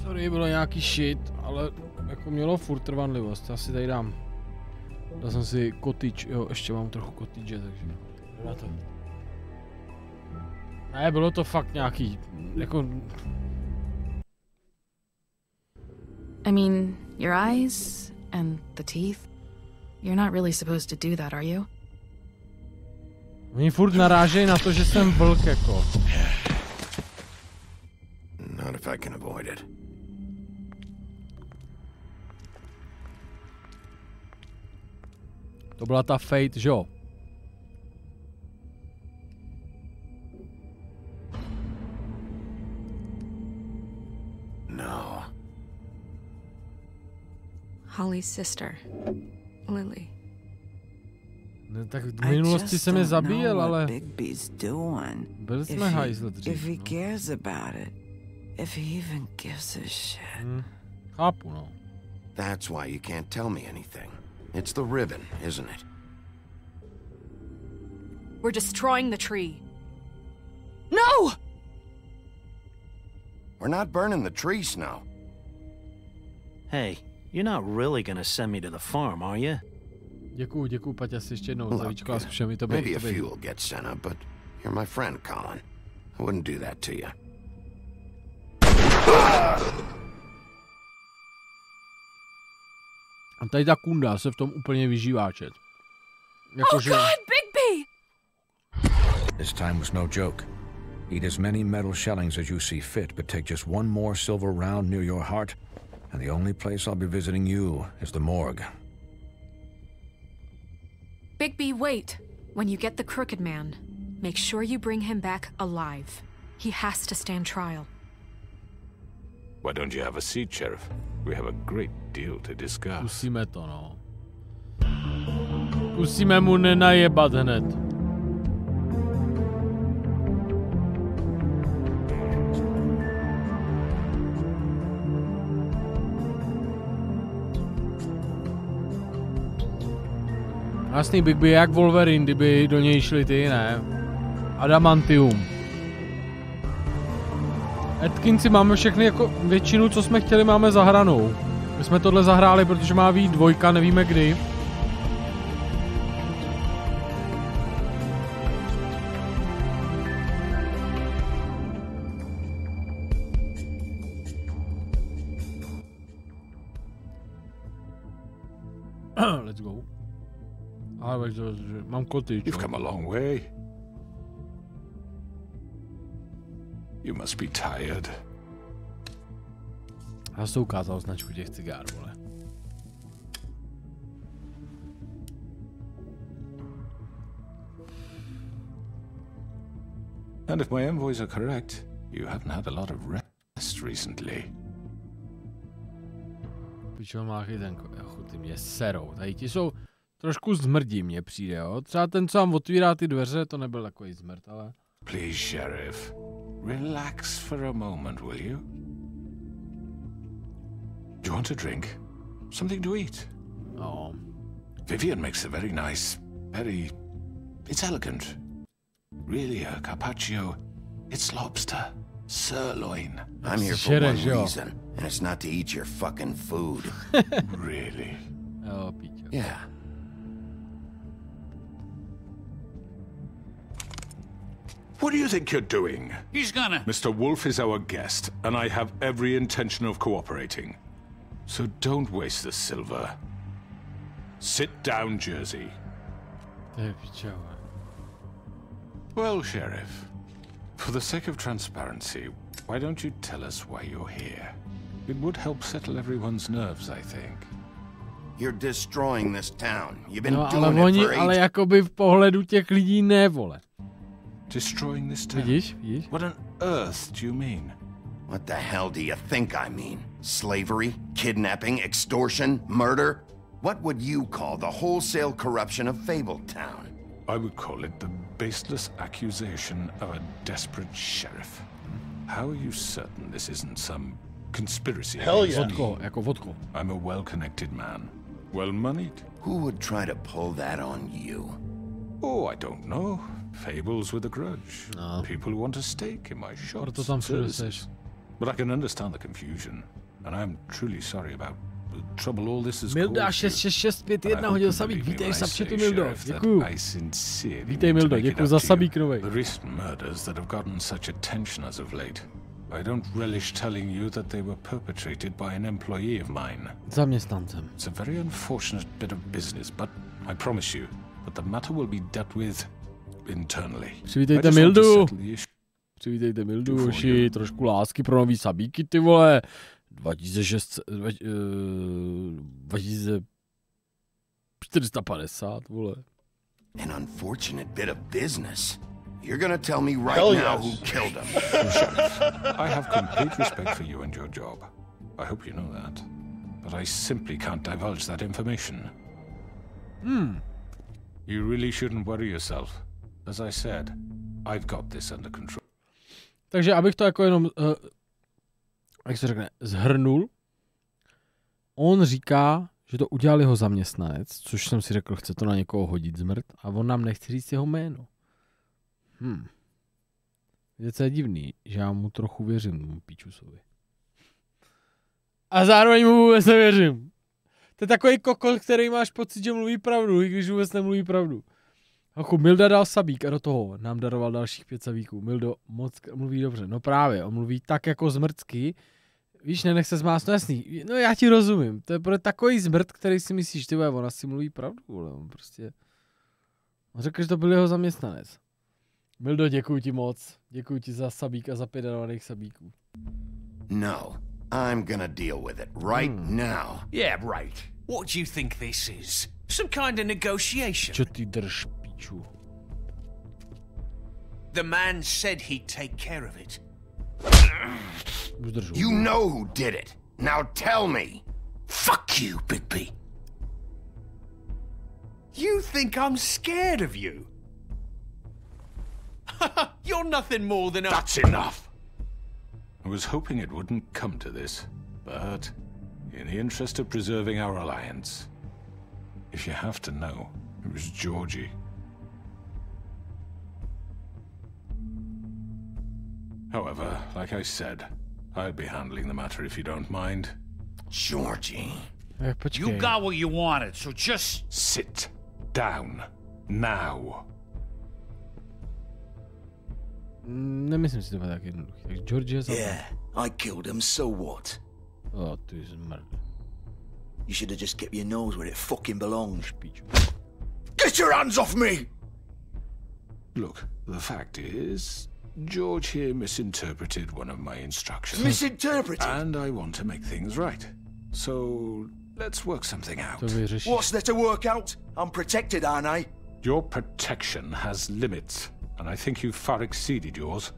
Sorry, bylo nějaký shit, ale jako mělo furt trvanlivost, já si tady dám. Dal jsem si cottage, jo, ještě mám trochu cottage, takže na to. Ne, bylo to fakt nějaký, jako... I mean, your eyes and the teeth, you're not really supposed to do that, are you? Oni furt narážejí na to, že jsem vlk, jako. Not if I can avoid it. To byla ta Fate, že jo? No. Holly's sister, Lily. Ne, tak v minulosti jsem je zabíjel, ale... Byli jsme hajzl dřív, if he cares about it. If he even gives a shit. Chápu, no. That's why you can't tell me anything. It's the ribbon, isn't it? We're destroying the tree. No! We're not burning the tree, Snow. Hey, you're not really gonna send me to the farm, are you? Děkuju, Paťa, si ještě jednou za víčko a zkušem i tobě. Maybe a few will get sent up, but you're my friend, Colin. I wouldn't do that to you. A tady ta kunda se v tom úplně vyžívá, čet. Oh God, Bigby! This time was no joke. Eat as many metal shellings as you see fit, but take just one more silver round near your heart, and the only place I'll be visiting you is the morgue. Bigby, wait. When you get the Crooked Man, make sure you bring him back alive. He has to stand trial. Why don't you have a seat, Sheriff? We have a great deal to discuss. Musíme to, no. Musíme mu nenajebat hned. Jasný, Bigby jak Wolverine, kdyby do něj šli ty, ne? Adamantium. Atkinsi, máme všechny, jako většinu, co jsme chtěli, máme zahranou. My jsme tohle zahráli, protože má být 2, nevíme kdy. Let's go. Ale mám koty. You've come a long way. You must be tired. Já jsem ukázal značku těch cigár, vole. And if my envoys are correct, you haven't had a lot of rest recently. Pičo, máchy ten chuty mě serou. Tady ti jsou trošku zmrdí, mně přijde, jo. Třeba ten, co vám otvírá ty dveře, to nebyl takový zmrt, ale... Please, Sheriff. Relax for a moment, will you? Do you want a drink? Something to eat? Oh. Vivian makes a very nice, it's elegant. Really, a carpaccio. It's lobster. Sirloin. I'm here for one reason, and it's not to eat your fucking food. Really? Oh, Picho. Yeah. What do you think you're doing? He's gonna... Mr. Wolf is our guest, and I have every intention of cooperating. So don't waste the silver. Sit down, Jersey. Well, Sheriff, for the sake of transparency, why don't you tell us why you're here? It would help settle everyone's nerves, I think. You're destroying this town. You've been no, doing ale it oni, for ale jakoby v pohledu těch lidí ne, vole. Destroying this town? Vidíš? What on earth do you mean? What the hell do you think I mean? Slavery, kidnapping, extortion, murder? What would you call the wholesale corruption of Fabletown? I would call it the baseless accusation of a desperate sheriff. How are you certain this isn't some conspiracy? Hell yeah. Vodko, jako vodko. I'm a well-connected man. Well-moneyed. Who would try to pull that on you? Oh, I don't know. Fables with a grudge. No. People who want a stake in my shop. But I can understand the confusion. And I'm truly sorry about the trouble all this has Milda caused you. 66651 hodil sabík. Vítej sabčetu, Mildo. Děkuju. Vítej, Mildo. Děkuju za sabík novej. The recent murders that have gotten such attention as of late. I don't relish telling you that they were perpetrated by an employee of mine. Zaměstnancem. It's a very unfortunate bit of business, but I promise you that the matter will be dealt with internally. Přivítejte Mildu. Přivítejte Mildu, hoši. Trošku lásky pro nový sabíky, ty vole. 2450, vole. An unfortunate bit of business. You're gonna tell me right now who killed him. I have complete respect for you and your job. I hope you know that. But I simply can't divulge that information. You really shouldn't worry yourself. As I said, I've got this under control. Takže abych to jako jenom, jak se řekne, zhrnul. On říká, že to udělal jeho zaměstnanec, což jsem si řekl, chce to na někoho hodit zmrt, a on nám nechce říct jeho jméno. Víte, co je divný, že já mu trochu věřím, tomu Píčusovi. A zároveň mu vůbec nevěřím. To je takový kokol, který máš pocit, že mluví pravdu, i když vůbec nemluví pravdu. Hochu, Milda dal sabík a do toho nám daroval dalších 5 sabíků. Mildo moc mluví dobře. No právě, on mluví tak jako zmrtsky. Víš, nenech se zmást, no jasný. No já ti rozumím. To je pro takový zmrt, který si myslíš, ty on asi mluví pravdu, ale on prostě... On řekl, že to byl jeho zaměstnanec. Mildo, děkuji ti moc. Děkuji ti za sabík a za 5 darovaných sabíků. No, I'm gonna deal with it right now. Yeah, right. What do you think this is? Some kind of negotiation? Čo ty drž, píču? The man said he'd take care of it. You know who did it. Now tell me. Fuck you, Bigby. You think I'm scared of you? You're nothing more than a... That's enough! I was hoping it wouldn't come to this, but in the interest of preserving our alliance, if you have to know, it was Georgie. However, like I said, I'll be handling the matter if you don't mind. Georgie. You got what you wanted, so just... Sit down. Now. Nemyslím si to tak jednoduchý. Tak Georgie je Yeah, I killed him, so what? Oh, ty zmrd. You should have just kept your nose where it fucking belongs. Get your hands off me! Look, the fact is, George here misinterpreted one of my instructions. Misinterpreted? And I want to make things right. So, let's work something out. What's there to work out? I'm protected, aren't I? Your protection has limits, and I think you've far exceeded yours.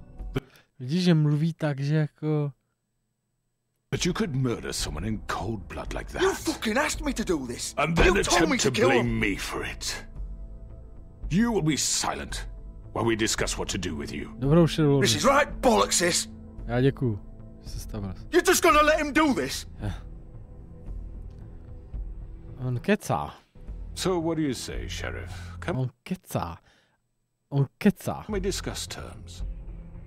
Vidíš, že mluví tak, že jako... But you could murder someone in cold blood like that. You fucking asked me to do this! And then you told me attempt to to kill blame him. me for it. You will be silent while we discuss what to do with you. Dobrou šedou. This is right, bollocks this! Já děkuju. You're just gonna let him do this? On kecá. So what do you say, Sheriff? Come on kecá. On kecá. We discuss terms.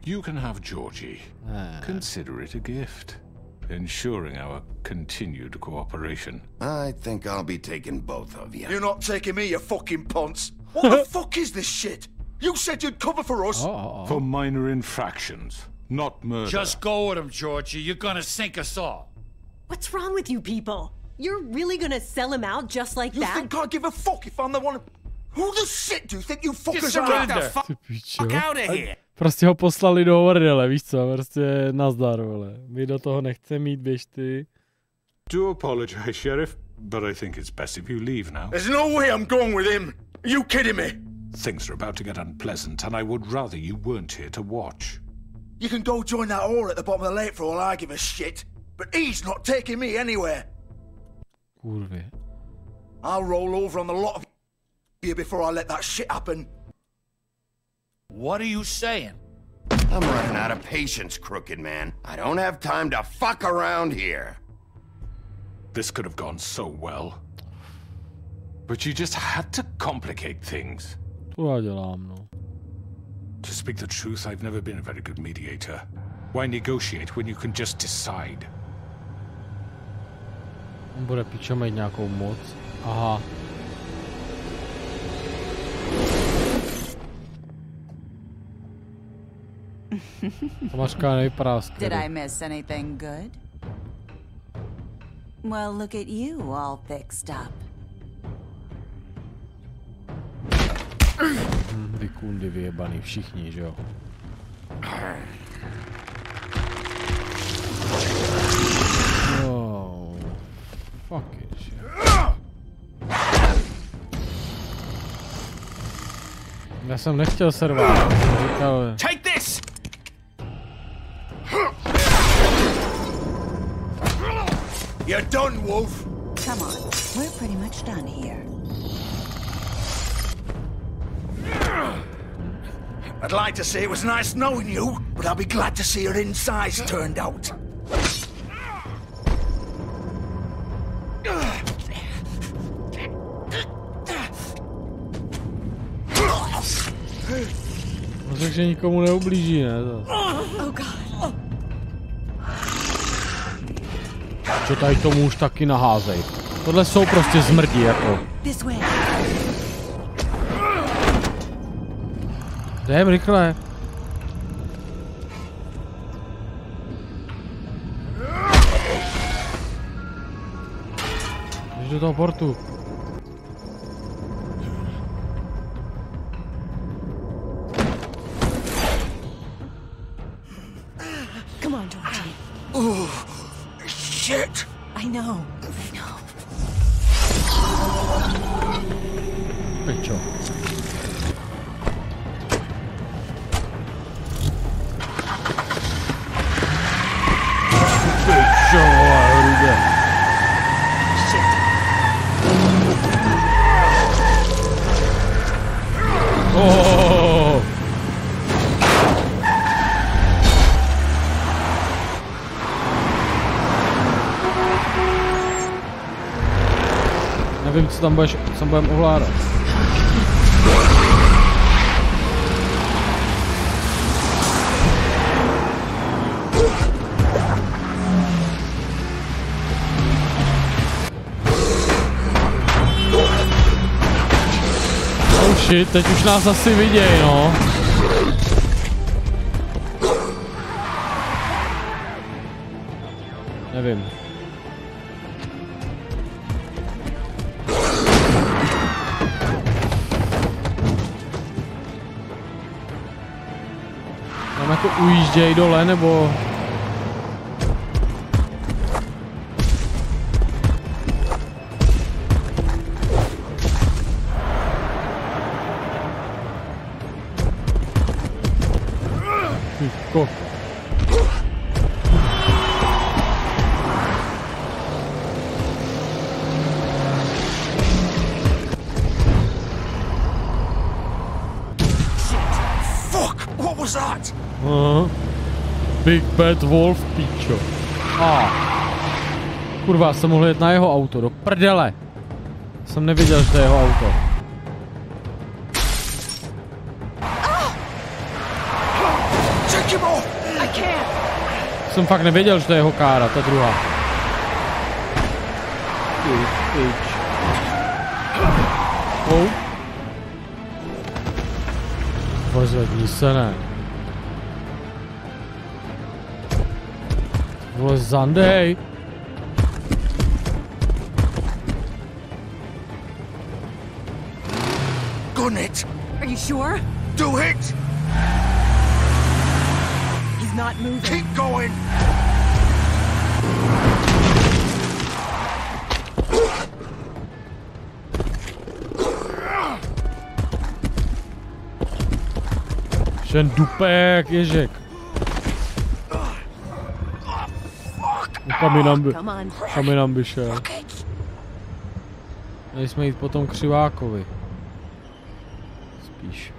You can have Georgie. Consider it a gift, ensuring our continued cooperation. I think I'll be taking both of you. You're not taking me, you fucking ponce. What the fuck is this shit? You said you'd cover for us. For minor infractions, not murder. Just go with him, Georgie. You're gonna sink us all. What's wrong with you people? You're really gonna sell him out just like You that? think I give a fuck if I'm the one... Who the shit do you think you fuckers are? Get the fuck out of here! Prostě ho poslali do hordele, víš co? Prostě nazdar, vole. My do toho nechceme mít, běž ty. Do apologize, Sheriff, but I think it's best if you leave now. There's no way I'm going with him. Are you kidding me? Things are about to get unpleasant, and I would rather you weren't here to watch. You can go join that whore at the bottom of the lake for all I give a shit. But he's not taking me anywhere. Kurvě. I'll roll over on the lot of you before I let that shit happen. What are you saying? I'm running out of patience, Crooked Man. I don't have time to fuck around here. This could have gone so well. But you just had to complicate things. To já dělám, no. To speak the truth, I've never been a very good mediator. Why negotiate when you can just decide? On bude píčo mít nějakou moc. Aha. Tomáška nevypadá skvěle. Did I miss anything good? Well, look at you, all fixed up. Vy kundy vyjebaný všichni, že jo? Oh, fuck it, shit. Já jsem nechtěl servát. Take this! You're done, Wolf. Come on, we're pretty much done here. I'd like to say it was nice knowing you, but I'll be glad to see your insides turned out. Řekl, že nikomu neublíží, ne? Oh God. Čo tady tomu už taky naházej. Tohle jsou prostě zmrdí, jako. Jdem rychle. Jdeš do toho portu. Come on, Georgie. Oh, shit! I know. Pičo. Pičo, hrubě. Oh. Nevím, co tam budeme ovládat. Oh shit, teď už nás asi viděj, no. Nevím. Tam jako ujížděj dole, nebo... Tyko. Fuck! What was that? Big Bad Wolf, píčo. Kurva, jsem mohl jet na jeho auto, do prdele. Jsem nevěděl, že to je jeho auto. Jsem fakt nevěděl, že to je jeho kára, ta druhá. Pič. Pozvedni se, ne. Vole, zandej. Gun it! Are you sure? Do it! He's not moving. Keep going! Šen dupe jak ježek. Kam jinam by šel. Měli jsme jít potom k Křivákovi. Spíš.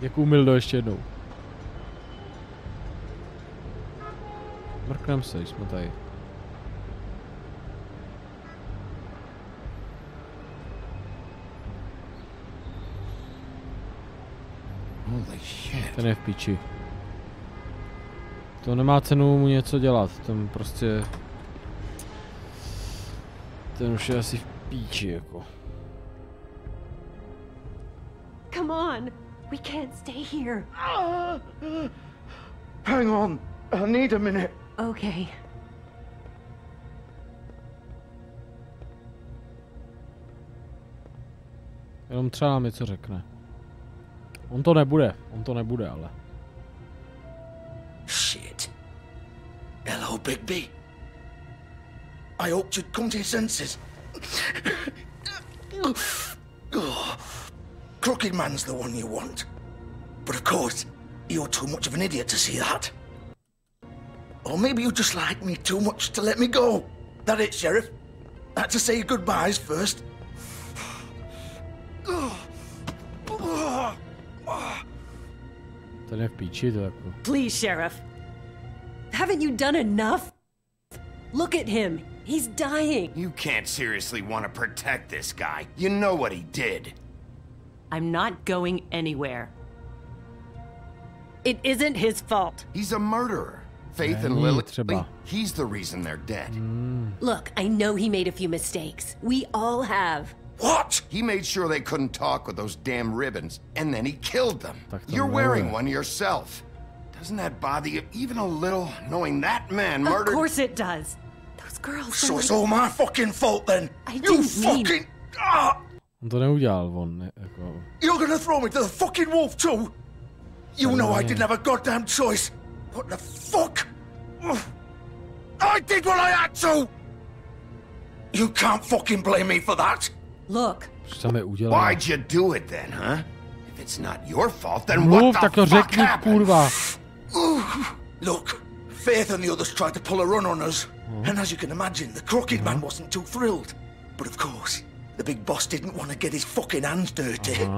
Jak umildo ještě jednou. Mrknem se, jsme tady. Ten je v piči. To nemá cenu mu něco dělat, ten prostě... Ten už je asi v píči, jako. Come on, we can't stay here. Hang on, I need a minute. Okay. Jenom třeba nám něco řekne. On to nebude, ale. Shit. Hello, Bigby. I hoped you'd come to your senses. Crooked Man's the one you want. But of course, you're too much of an idiot to see that. Or maybe you just like me too much to let me go. That it, Sheriff? I had to say your goodbyes first. Ten je v píči, to jako. Please, Sheriff. Haven't you done enough? Look at him. He's dying. You can't seriously want to protect this guy. You know what he did. I'm not going anywhere. It isn't his fault. He's a murderer. Faith and Lily, he's the reason they're dead. Look, I know he made a few mistakes. We all have. What? He made sure they couldn't talk with those damn ribbons, and then he killed them. You're wearing one yourself. Doesn't that bother you even a little, knowing that man murdered... Of course it does. Those girls... So it's all my fucking fault then. I didn't mean... fucking... On to neudělal, on jako... You're gonna throw me to the fucking wolf too? You know I didn't have a goddamn choice. What the fuck? I did what I had to! You can't fucking blame me for that. Look. Why'd you do it then, huh? If it's not your fault, then what the fuck happened? Look, Faith and the others tried to pull a run on us. And as you can imagine, the Crooked Man wasn't too thrilled. But of course, the big boss didn't want to get his fucking hands dirty.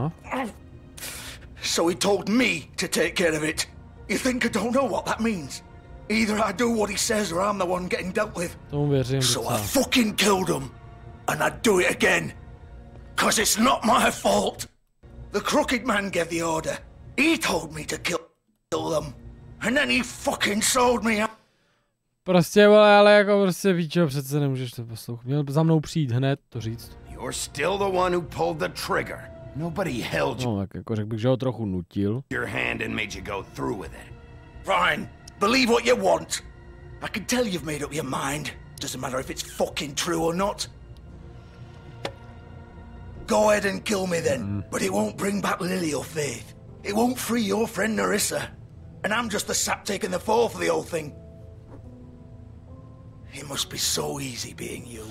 So he told me to take care of it. You think I don't know what that means? Either I do what he says or I'm the one getting dealt with. So I fucking killed him. And I'd do it again. 'Cause it's not my fault. The Crooked Man gave the order. He told me to kill them. And then he fucking sold me out. Prostě, ale jako prostě víčo, přece nemůžeš to poslouchat. Měl za mnou přijít hned to říct. You're still the one who pulled the trigger. Nobody held you. No, tak jako řekl bych, že ho trochu nutil. Your hand and made you go through with it. Fine. Believe what you want. I can tell you've made up your mind. Doesn't matter if it's fucking true or not. Go ahead and kill me then. But it won't bring back Lily or Faith. It won't free your friend Nerissa. And I'm just the sap taking the fall for the whole thing. It must be so easy being you.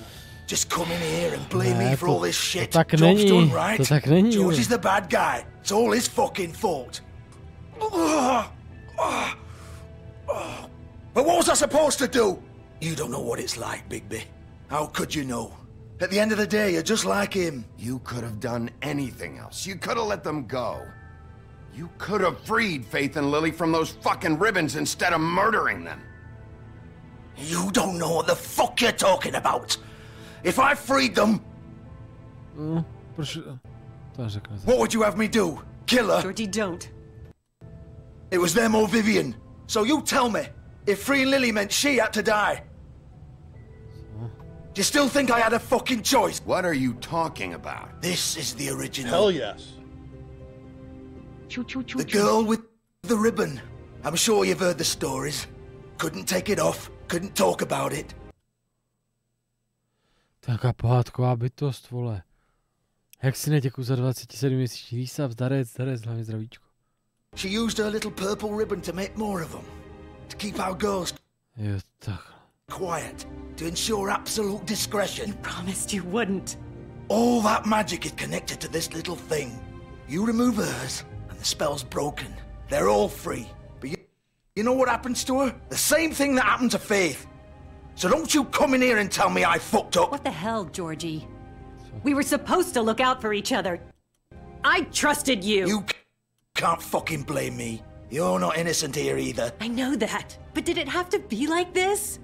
Just come in here and blame me for all this shit. Job's done, right? George is the bad guy. It's all his fucking fault. But what was I supposed to do? You don't know what it's like, Bigby. How could you know? At the end of the day, you're just like him. You could have done anything else. You could have let them go. You could have freed Faith and Lily from those fucking ribbons instead of murdering them. You don't know what the fuck you're talking about. If I freed them... What would you have me do? Kill her? Georgie, don't. It was them or Vivian. So you tell me, if freeing Lily meant she had to die, do you still think I had a fucking choice? What are you talking about? This is the original. Hell yes. The girl with the ribbon. I'm sure you've heard the stories. Couldn't take it off, couldn't talk about it. Taká pohádková bytost, vole. Jak si neděkuji za 27 měsíční výsav, zdarec, hlavně zdravíčko. She used her little purple ribbon to make more of them. To keep our girls quiet. To ensure absolute discretion. You promised you wouldn't. All that magic is connected to this little thing. You remove hers, and the spell's broken. They're all free. But you know what happens to her? The same thing that happened to Faith. So don't you come in here and tell me I fucked up. What the hell, Georgie? We were supposed to look out for each other. I trusted you. You can't fucking blame me. You're not innocent here either. I know that. But did it have to be like this?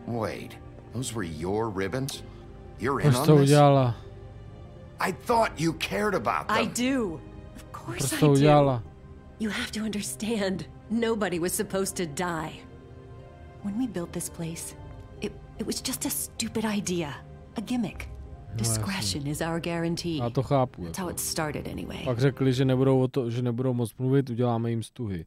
Wait, those were your ribbons? You're in on this? I thought you cared about them. I do. Of course I do. You have to understand. Nobody was supposed to die. When we built this place, it was just a stupid idea. A gimmick. Discretion is our guarantee. Já to chápu. That's how it started anyway. Pak řekli, že nebudou moc mluvit, uděláme jim stuhy.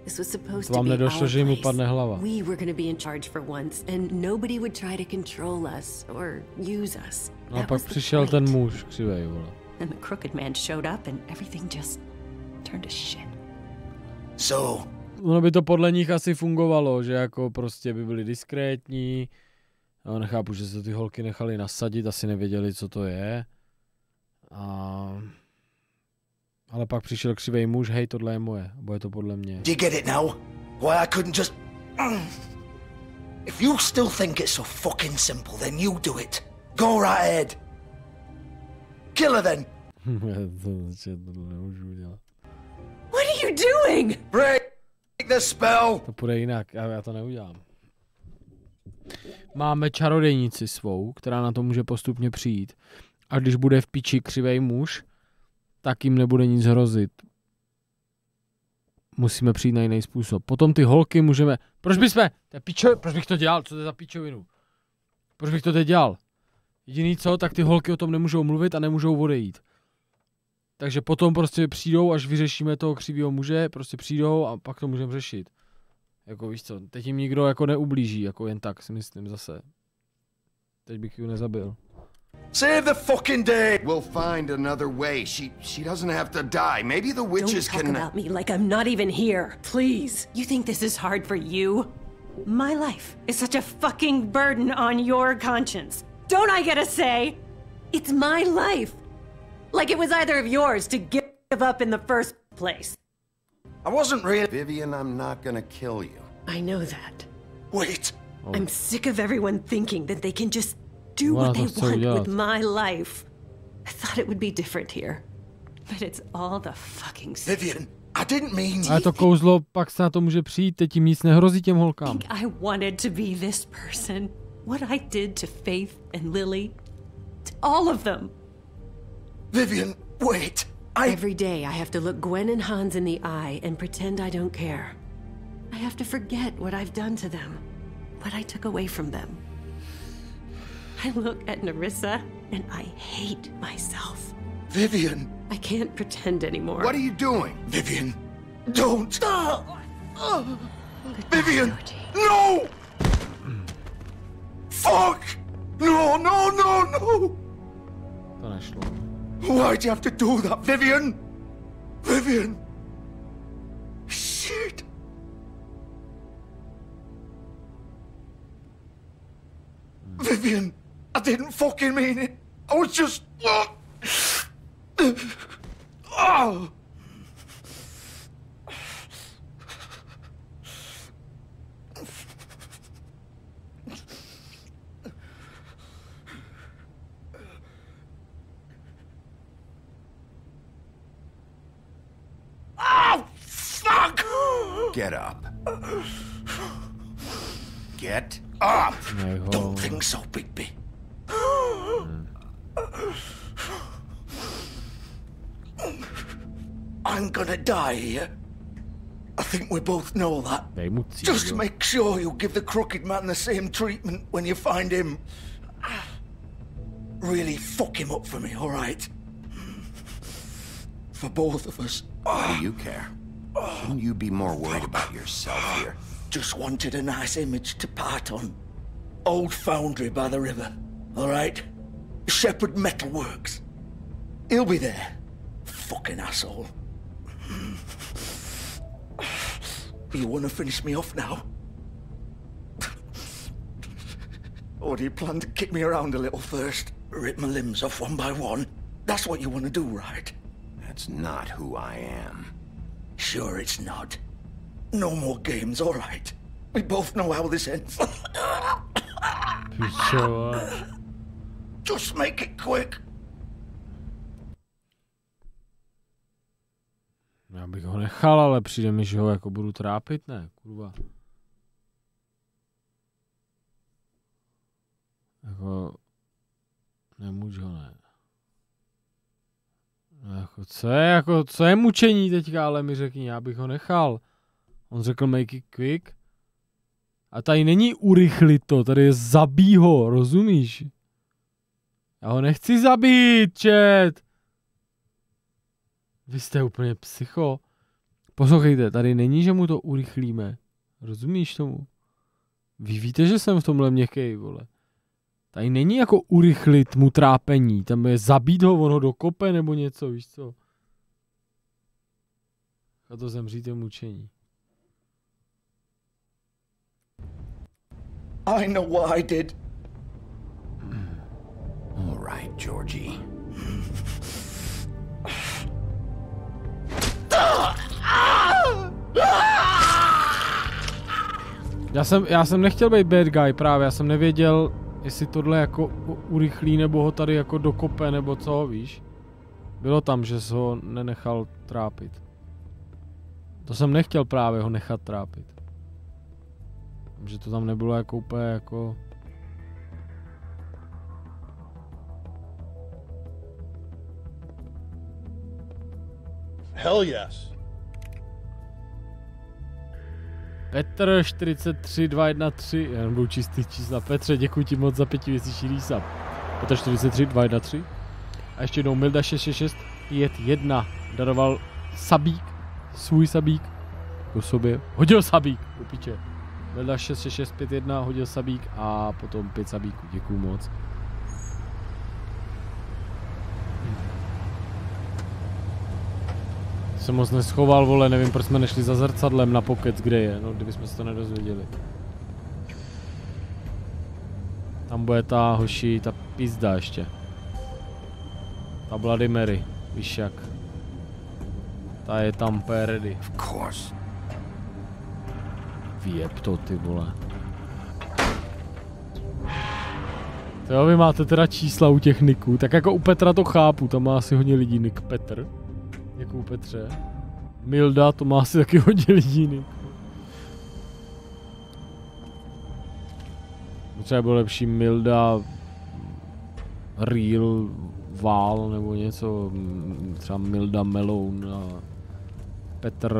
This was supposed to vám nedošlo, že jim upadne hlava. We were going to be in charge for once, and nobody would try to control us or use us. A pak přišel ten muž křivej, vole. And the Crooked Man showed up, and everything just turned to shit. So. Ono by to podle nich asi fungovalo, že jako prostě by byli diskrétní. Já nechápu, že se ty holky nechali nasadit, asi nevěděli, co to je. Ale pak přišel křivej muž, hej, tohle je moje, bude to podle mě. Do you get it now? Why I couldn't just... If you still think it's so fucking simple, then you do it. Go right ahead. Kill her then. Tohle nemůžu udělat. What are you doing? Break the spell. To půjde jinak, já to neudělám. Máme čarodějnici svou, která na to může postupně přijít. A když bude v piči křivej muž, tak jim nebude nic hrozit. musíme přijít na jiný způsob. Potom ty holky můžeme... Proč bych to dělal? Co to je za pičovinu? Proč bych to teď dělal? Jediný co, tak ty holky o tom nemůžou mluvit a nemůžou odejít. Takže potom prostě přijdou, až vyřešíme toho křivýho muže, prostě přijdou a pak to můžeme řešit. Jako víš co, teď jim nikdo jako neublíží, jako jen tak si myslím zase. Teď bych ji nezabil. Save the fucking day! We'll find another way. She doesn't have to die. Maybe the witches can... Don't talk about me like I'm not even here. Please. You think this is hard for you? My life is such a fucking burden on your conscience. Don't I get a say? It's my life. Like it was either of yours to give up in the first place. I wasn't really... Vivian, I'm not gonna kill you. I know that. Wait. I'm sick of everyone thinking that they can just do what they want with my life. I thought it would be different here. But it's all the fucking... Vivian, I didn't mean... Ale to kouzlo, pak se na to může přijít, teď jim nic nehrozí těm holkám. I wanted to be this person. What I did to Faith and Lily. To all of them. Vivian, wait. Every day I have to look Gwen and Hans in the eye and pretend I don't care. I have to forget what I've done to them. What I took away from them. I look at Nerissa and I hate myself. Vivian! I can't pretend anymore. What are you doing? Vivian, don't! Vivian! No! Fuck! No, no, no, no! To nešlo. Why'd you have to do that, Vivian? Vivian! Shit! Vivian, I didn't fucking mean it. I was just... Oh! Oh, fuck! Get up. Get up! Don't think so, Bigby. I'm gonna die here. I think we both know that. Just make sure you give the Crooked Man the same treatment when you find him. Really fuck him up for me, alright? For both of us. Why do you care? Shouldn't you be more worried about yourself here? Just wanted a nice image to part on. Old foundry by the river, alright? Shepherd Metalworks. He'll be there. Fucking asshole. You wanna finish me off now? Or do you plan to kick me around a little first? Rip my limbs off one by one? That's what you wanna do, right? That's not who I am. Sure it's not. No more games, alright? We both know how this ends. Just make it quick. Já bych ho nechal, ale přijde mi, že ho jako budu trápit, ne, kurva. Nemůžu ho, ne. Co je mučení teďka, ale mi řekni, já bych ho nechal. On řekl make it quick. A tady není urychlit to, tady je zabij ho, rozumíš? Já ho nechci zabít, chat. Vy jste úplně psycho. Poslouchejte, tady není, že mu to urychlíme. Rozumíš tomu? Vy víte, že jsem v tomhle měkkej, vole. Tady není jako urychlit mu trápení. Tam je zabít ho, on ho dokope nebo něco, víš co? A to zemřít je mučení. I know what I did. All right, Georgie. Já jsem nechtěl být bad guy právě, já jsem nevěděl, jestli tohle jako urychlí nebo ho tady jako dokope nebo co, víš. Bylo tam, že se ho nenechal trápit. To jsem nechtěl právě ho nechat trápit. Že to tam nebylo jako úplně jako... Hell yes. Petr 43213, jen budou čistý čísla. Petře, děkuji ti moc za 5měsíční resub. Petr 43213. A ještě jednou Milda 66651 daroval sabík, svůj sabík, po sobě, hodil sabík, do piče. Milda 66651 hodil sabík a potom 5 sabíků, děkuju moc. Jsem moc neschoval, vole, nevím, proč jsme nešli za zrcadlem na pokec, kde je, no kdybychom se to nedozvěděli. Tam bude ta hoši, ta pizda ještě. Ta Bloody Mary, víš jak. Ta je tam ready. Of course. Vyjeb to, ty vole. Jo, vy máte teda čísla u těch niků, tak jako u Petra to chápu, tam má asi hodně lidí nick Petr. Jako u Petře. Milda, to má asi taky hodně lidí nick. Třeba bylo lepší Milda Real Val nebo něco, třeba Milda Meloun a Petr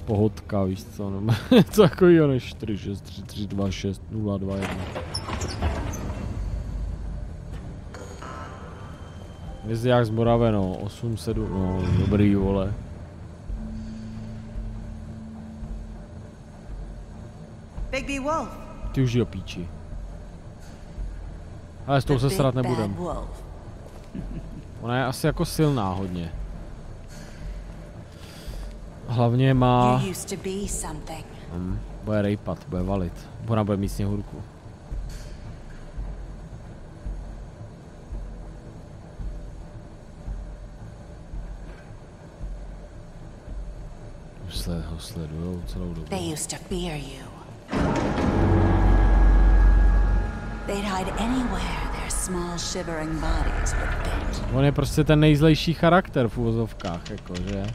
Pohodka, víš co, nebo něco takovýho než 463326021. Vězďák z Morave, no, 8-7, no, dobrý, vole. Bigby Wolf. Ty už do píči. Ale s tou se srát nebudem. Ona je asi jako silná hodně. Hlavně má... bude rejpat, bude valit. Ona bude mít sněhurku. Ho sledujou celou dobu. They used to fear you. They'd hide anywhere their small shivering bodies would fit. On je prostě ten nejzlejší charakter v uvozovkách, jakože.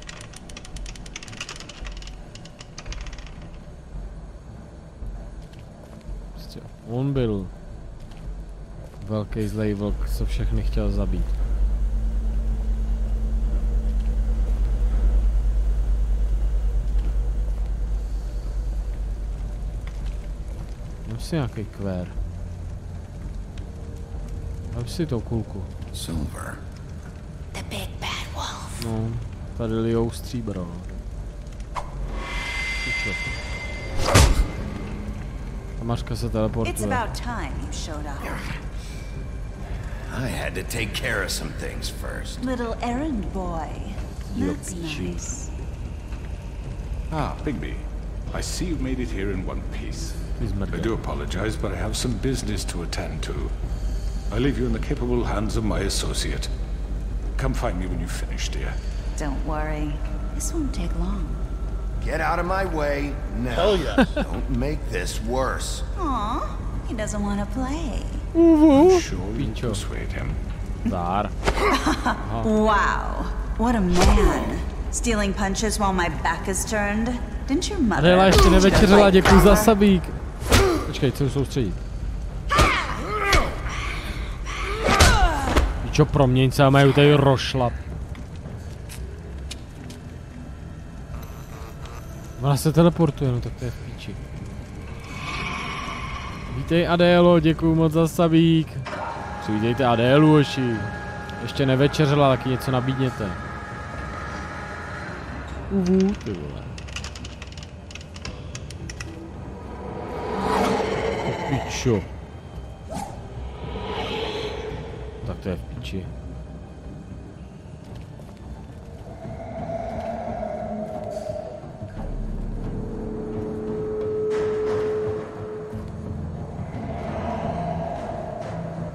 Prostě on byl velký zlej vlk, co všechny chtěl zabít. Mám si nějaký kvér. Dám si tou kulku. Silver. The big bad wolf. No, tady lijou stříbro. A Mařka se teleportuje. It's about time you showed up. I had to take care of some things first. Little errand boy. That's nice. Ah, Bigby. I see you've made it here in one piece. I do apologize, but I have some business to attend to. I leave you in the capable hands of my associate. Come find me when you've finished, dear. Don't worry. This won't take long. Get out of my way now. Hell yes. Don't make this worse. Aw, he doesn't want to play. I'm sure you'll persuade him. Dar. Wow, what a man. Stealing punches while my back is turned. Didn't your mother... Adela ještě nevečeřela, děkuji za sabík. Počkej, chci soustředit. Čo proměň se, mají tady rošlap. Ona se teleportuje, no tak to je v píči. Vítej Adélo, děkuju moc za sabík. Přivítejte Adélu, hoši. Ještě nevečeřela, taky něco nabídněte. Ty vole. Pičo. Tak to je v piči.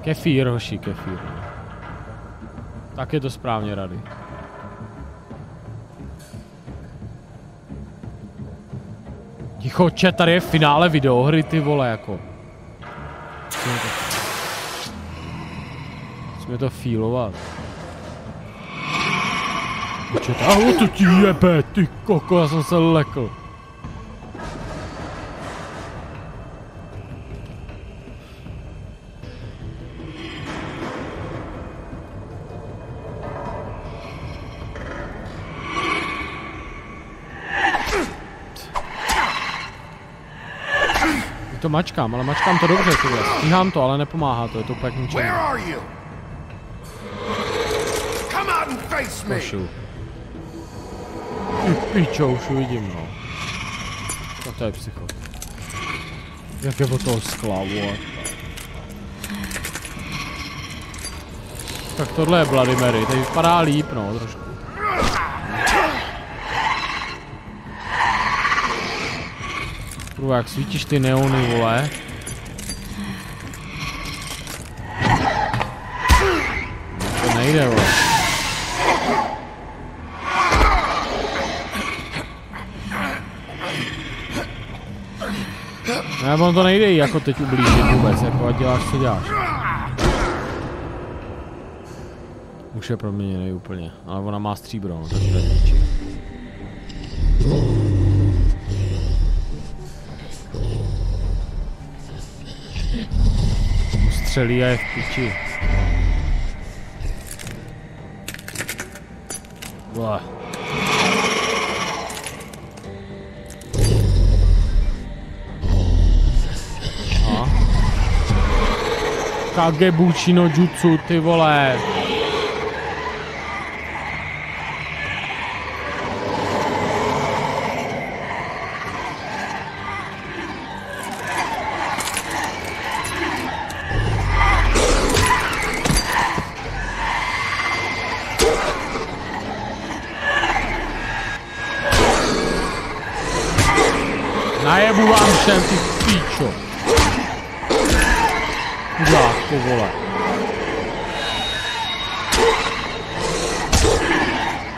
Kefír, hoši, kefír. Tak je to správně, Rady. Ticho, chat, tady je finále videohry, ty vole, jako. Musíme to feelovat. Ahoj, to ti jebe, ty koko, já jsem se lekl. to mačkám, ale mačkám to dobře, tyhle. Stíhám to, ale nepomáhá to, je to úplně k ničemu. Košu. Pičo, už vidím, no. To je psycho. Jak je od toho skla, vole. Tak tohle je Bloody Mary, tady vypadá líp, no, trošku. Kurva, jak svítíš ty neony, vole. To nejde, vole. Ne, on to nejde jako teď ublížit vůbec, jako ať děláš, co děláš. Už je proměněný úplně, ale ona má stříbro, no, tak to je ničí. Střelí a je v piči. Bleh. Kagebuchi no jutsu, ty vole. Najebu vám všem, ty píčo. Chudák, ty vole.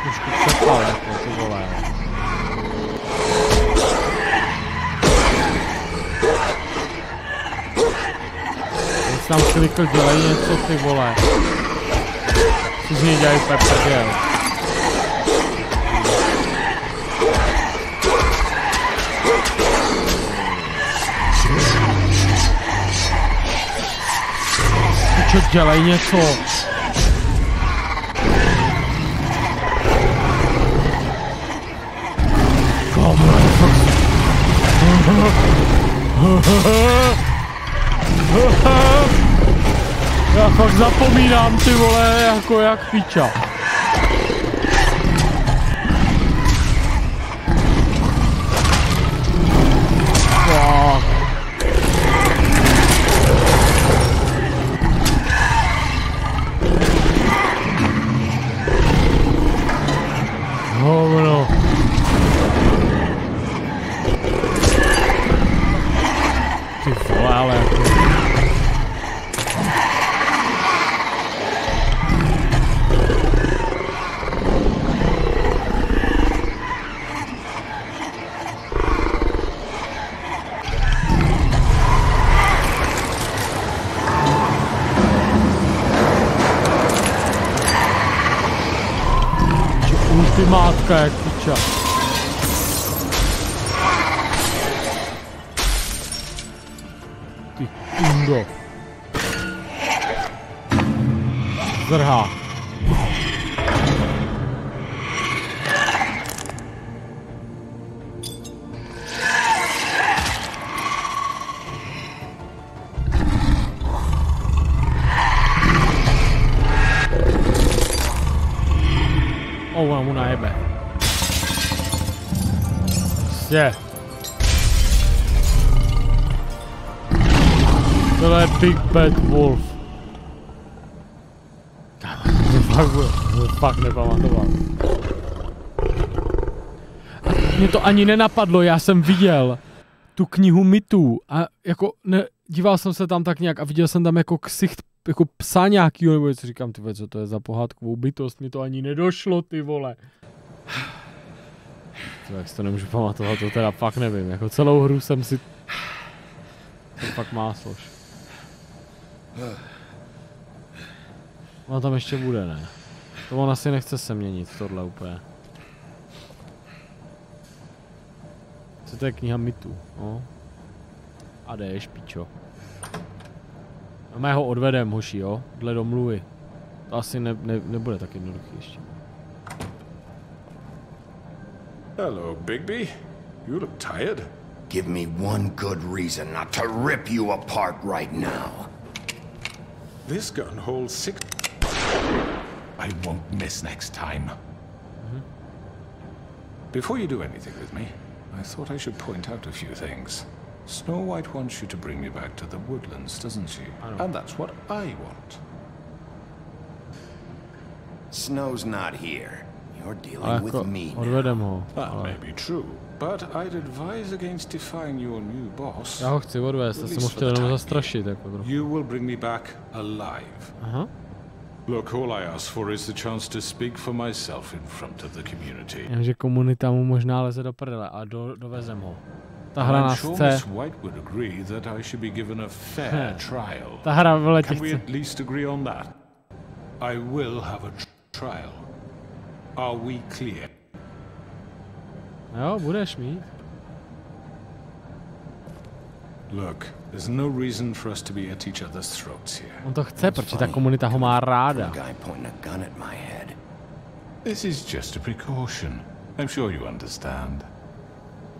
Trošku přepal, jako, ty vole. Když tam klikl, dělej něco, ty vole. Co z něj dělají peprdel. Dělej něco. Já fakt zapomínám, ty vole, jako jak piča. Hovno. Ty vole, ale jako... Mátka jak piča. Ty kundo. Zrhá. Ona mu najebe. Je. Tohle je Big Bad Wolf. Fakt nepamatoval. Mě to ani nenapadlo, já jsem viděl tu knihu mitů a jako díval jsem se tam tak nějak a viděl jsem tam jako ksicht jako psa nějakýho, nebo něco, říkám, ty vole, co to je za pohádkovou bytost, mi to ani nedošlo, ty vole. Jak si to nemůžu pamatovat, to teda fakt nevím, jako celou hru jsem si... To fakt máslož. Ona tam ještě bude, ne? To on asi nechce se měnit, tohle úplně. Co to je kniha mitů, no? A jdeš, pičo. A my ho odvedem, hoši, jo? Dle domluvy. To asi nebude tak jednoduchý ještě. Hello, Bigby. You look tired. Give me one good reason not to rip you apart right now. This gun holds 6. I won't miss next time. Before you do anything with me, I thought I should point out a few things. Snow White wants you to bring me back to the woodlands, doesn't she? And that's what I want. Snow's not here. You're dealing with me now. That may be true, but I'd advise against defying your new boss. Já ho chci odvést, já jsem ho chtěl jenom zastrašit. You will bring me back alive. Aha. Look, all I ask for is the chance to speak for myself in front of the community. Jenže komunita mu možná leze do prdele a dovezem ho. Ta hra nás chce. Ta hra vole tě chce. Can we at least agree on that? I will have a trial. Are we clear? Jo, budeš mít. Look, there's no reason for us to be at each other's throats here. On to chce, protože ta komunita ho má ráda. This is just a precaution. I'm sure you understand.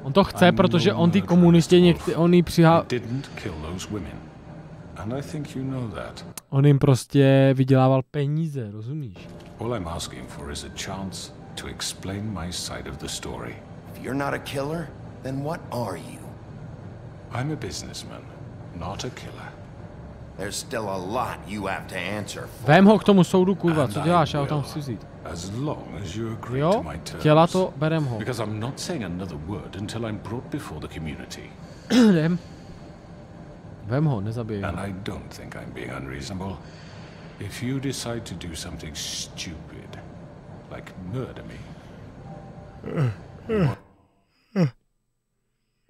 On to chce, protože on ty komunitě on jí on jim prostě vydělával peníze, rozumíš? All I'm asking for is a chance to explain my side of the story. If you're not a killer, then what are you? I'm a businessman, not a killer. There's still a lot you have to answer for. Vem ho k tomu soudu, kurva, co děláš, já ho tam chci vzít. As long as you agree jo, to my terms. Chtěla to, berem ho. Because I'm not saying another word until I'm brought before the community. Vem ho, nezabij ho. And I don't think I'm being unreasonable. If you decide to do something stupid, like murder me.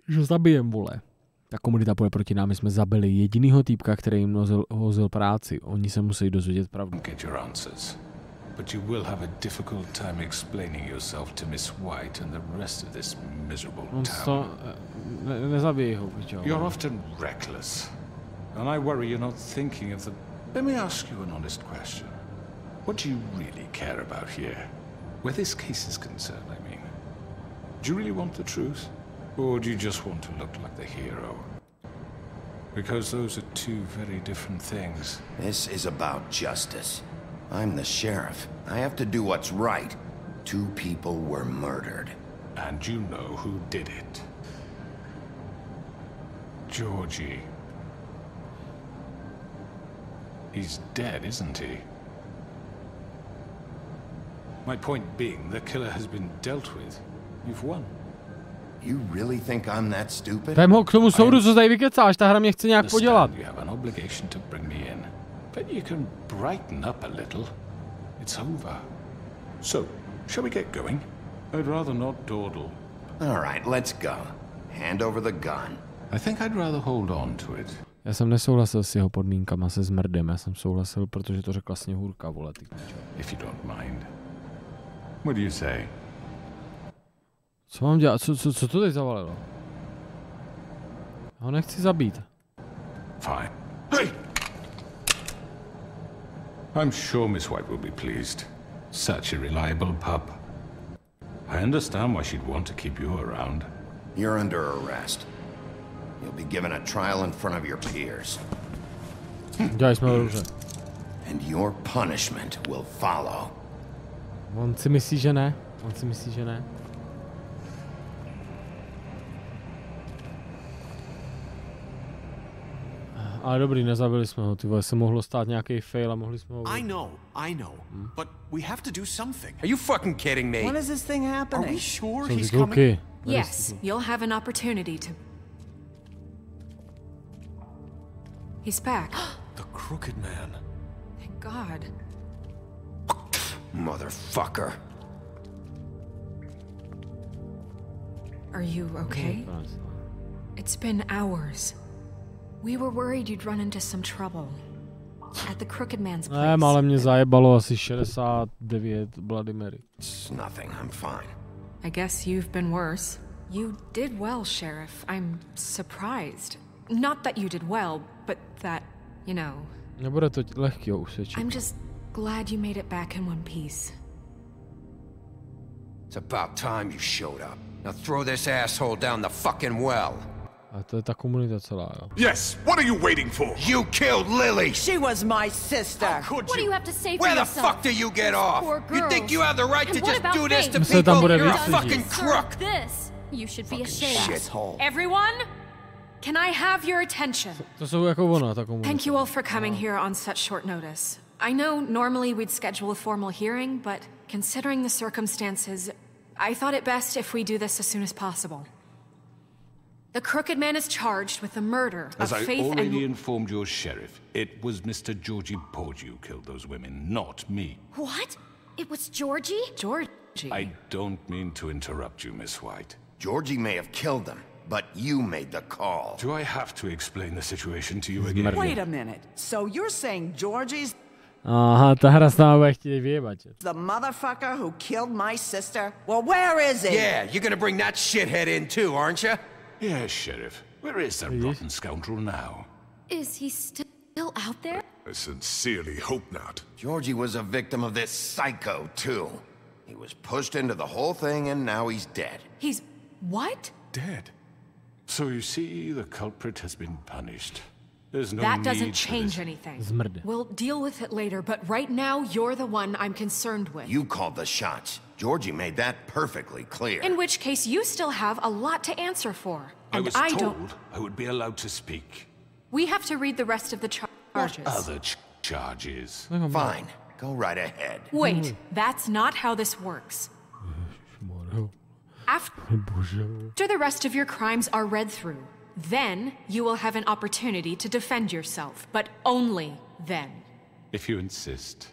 Že zabijem, vole. Ta komunita půjde proti nám, my jsme zabili jedinýho týpka, který jim hozil práci. Oni se musí dozvědět pravdu. Get your answers. But you will have a difficult time explaining yourself to Miss White and the rest of this miserable town. Nezabij ho, pičo. You're often reckless. And I worry you're not thinking of the... Let me ask you an honest question. What do you really care about here? Where this case is concerned, I mean. Do you really want the truth? Or do you just want to look like the hero? Because those are two very different things. This is about justice. I'm the sheriff. I have to do what's right. 2 people were murdered. And you know who did it. Georgie. He's dead, isn't he? My point being, the killer has been dealt with. You've won. You really think I'm that stupid? Vem ho k tomu soudu, co tady vykecáš, ta hra mě chce nějak podělat. You have an obligation to bring me in. But you can brighten up a little. It's over. So, shall we get going? I'd rather not dawdle. All right, let's go. Hand over the gun. I think I'd rather hold on to it. Já jsem nesouhlasil s jeho podmínkama se zmrdem, já jsem souhlasil, protože to řekla Sněhurka, vole, ty pičo. If you don't mind. What do you say? Co mám dělat? Co to teď zavalilo? Já ho nechci zabít. Fine. Hey! I'm sure Miss White will be pleased. Such a reliable pup. I understand why she'd want to keep you around. You're under arrest. You'll be given a trial in front of your peers. Dělali jsme ho dobře. And your punishment will follow. On si myslí, že ne. On si myslí, že ne. Ale dobrý, nezabili jsme ho, ty vole, se mohlo stát nějaký fail a mohli jsme ho... I know, but we have to do something. Are you fucking kidding me? When is this thing happening? Are we sure Jsou he's ty coming? kluky. Yes, you'll have an opportunity to... He's back. The Crooked Man. Thank God. Motherfucker. Are you okay? It's been hours. We were worried you'd run into some trouble. At the Crooked Man's place. Ne, ale mě zajebalo asi 69 Bloody Mary. It's nothing, I'm fine. I guess you've been worse. You did well, Sheriff. I'm surprised. Not that you did well, but that, you know... Nebude to lehký ho usvědčit. I'm just glad you made it back in one piece. It's about time you showed up. Now throw this asshole down the fucking well. A to je ta komunita celá, jo. Yes, what are you waiting for? You killed Lily! She was my sister. What do you have to say for Where the yourself? fuck do you get off? You think you have the right to just do this to Faith? people? You're a fucking crook! This. You should be ashamed. Shithole. Everyone, can I have your attention? To jsou jako ona, ta komunita. Thank you all for coming here on such short notice. I know normally we'd schedule a formal hearing, but considering the circumstances, I thought it best if we do this as soon as possible. The Crooked Man is charged with the murder of Faith and... As I Faith already informed your sheriff, it was Mr. Georgie Porge who killed those women, not me. What? It was Georgie? Georgie. I don't mean to interrupt you, Miss White. Georgie may have killed them, but you made the call. Do I have to explain the situation to you again? Wait a minute. So you're saying Georgie's... Aha, ta hra s náma bude chtít vyjebat. The motherfucker who killed my sister? Well, where is he? Yeah, you're gonna bring that shithead in too, aren't you? Yes, Sheriff. Where is that rotten scoundrel now? Is he still out there? I sincerely hope not. Georgie was a victim of this psycho, too. He was pushed into the whole thing, and now he's dead. He's... what? Dead. So you see, the culprit has been punished. There's no That need doesn't for change this. anything. Zmrd. We'll deal with it later, but right now, you're the one I'm concerned with. You called the shots. Georgie made that perfectly clear. In which case, you still have a lot to answer for. I And was I told don't... I would be allowed to speak. We have to read the rest of the charges. What other charges? Fine. Go right ahead. Wait, that's not how this works. After the rest of your crimes are read through, then you will have an opportunity to defend yourself, but only then. If you insist.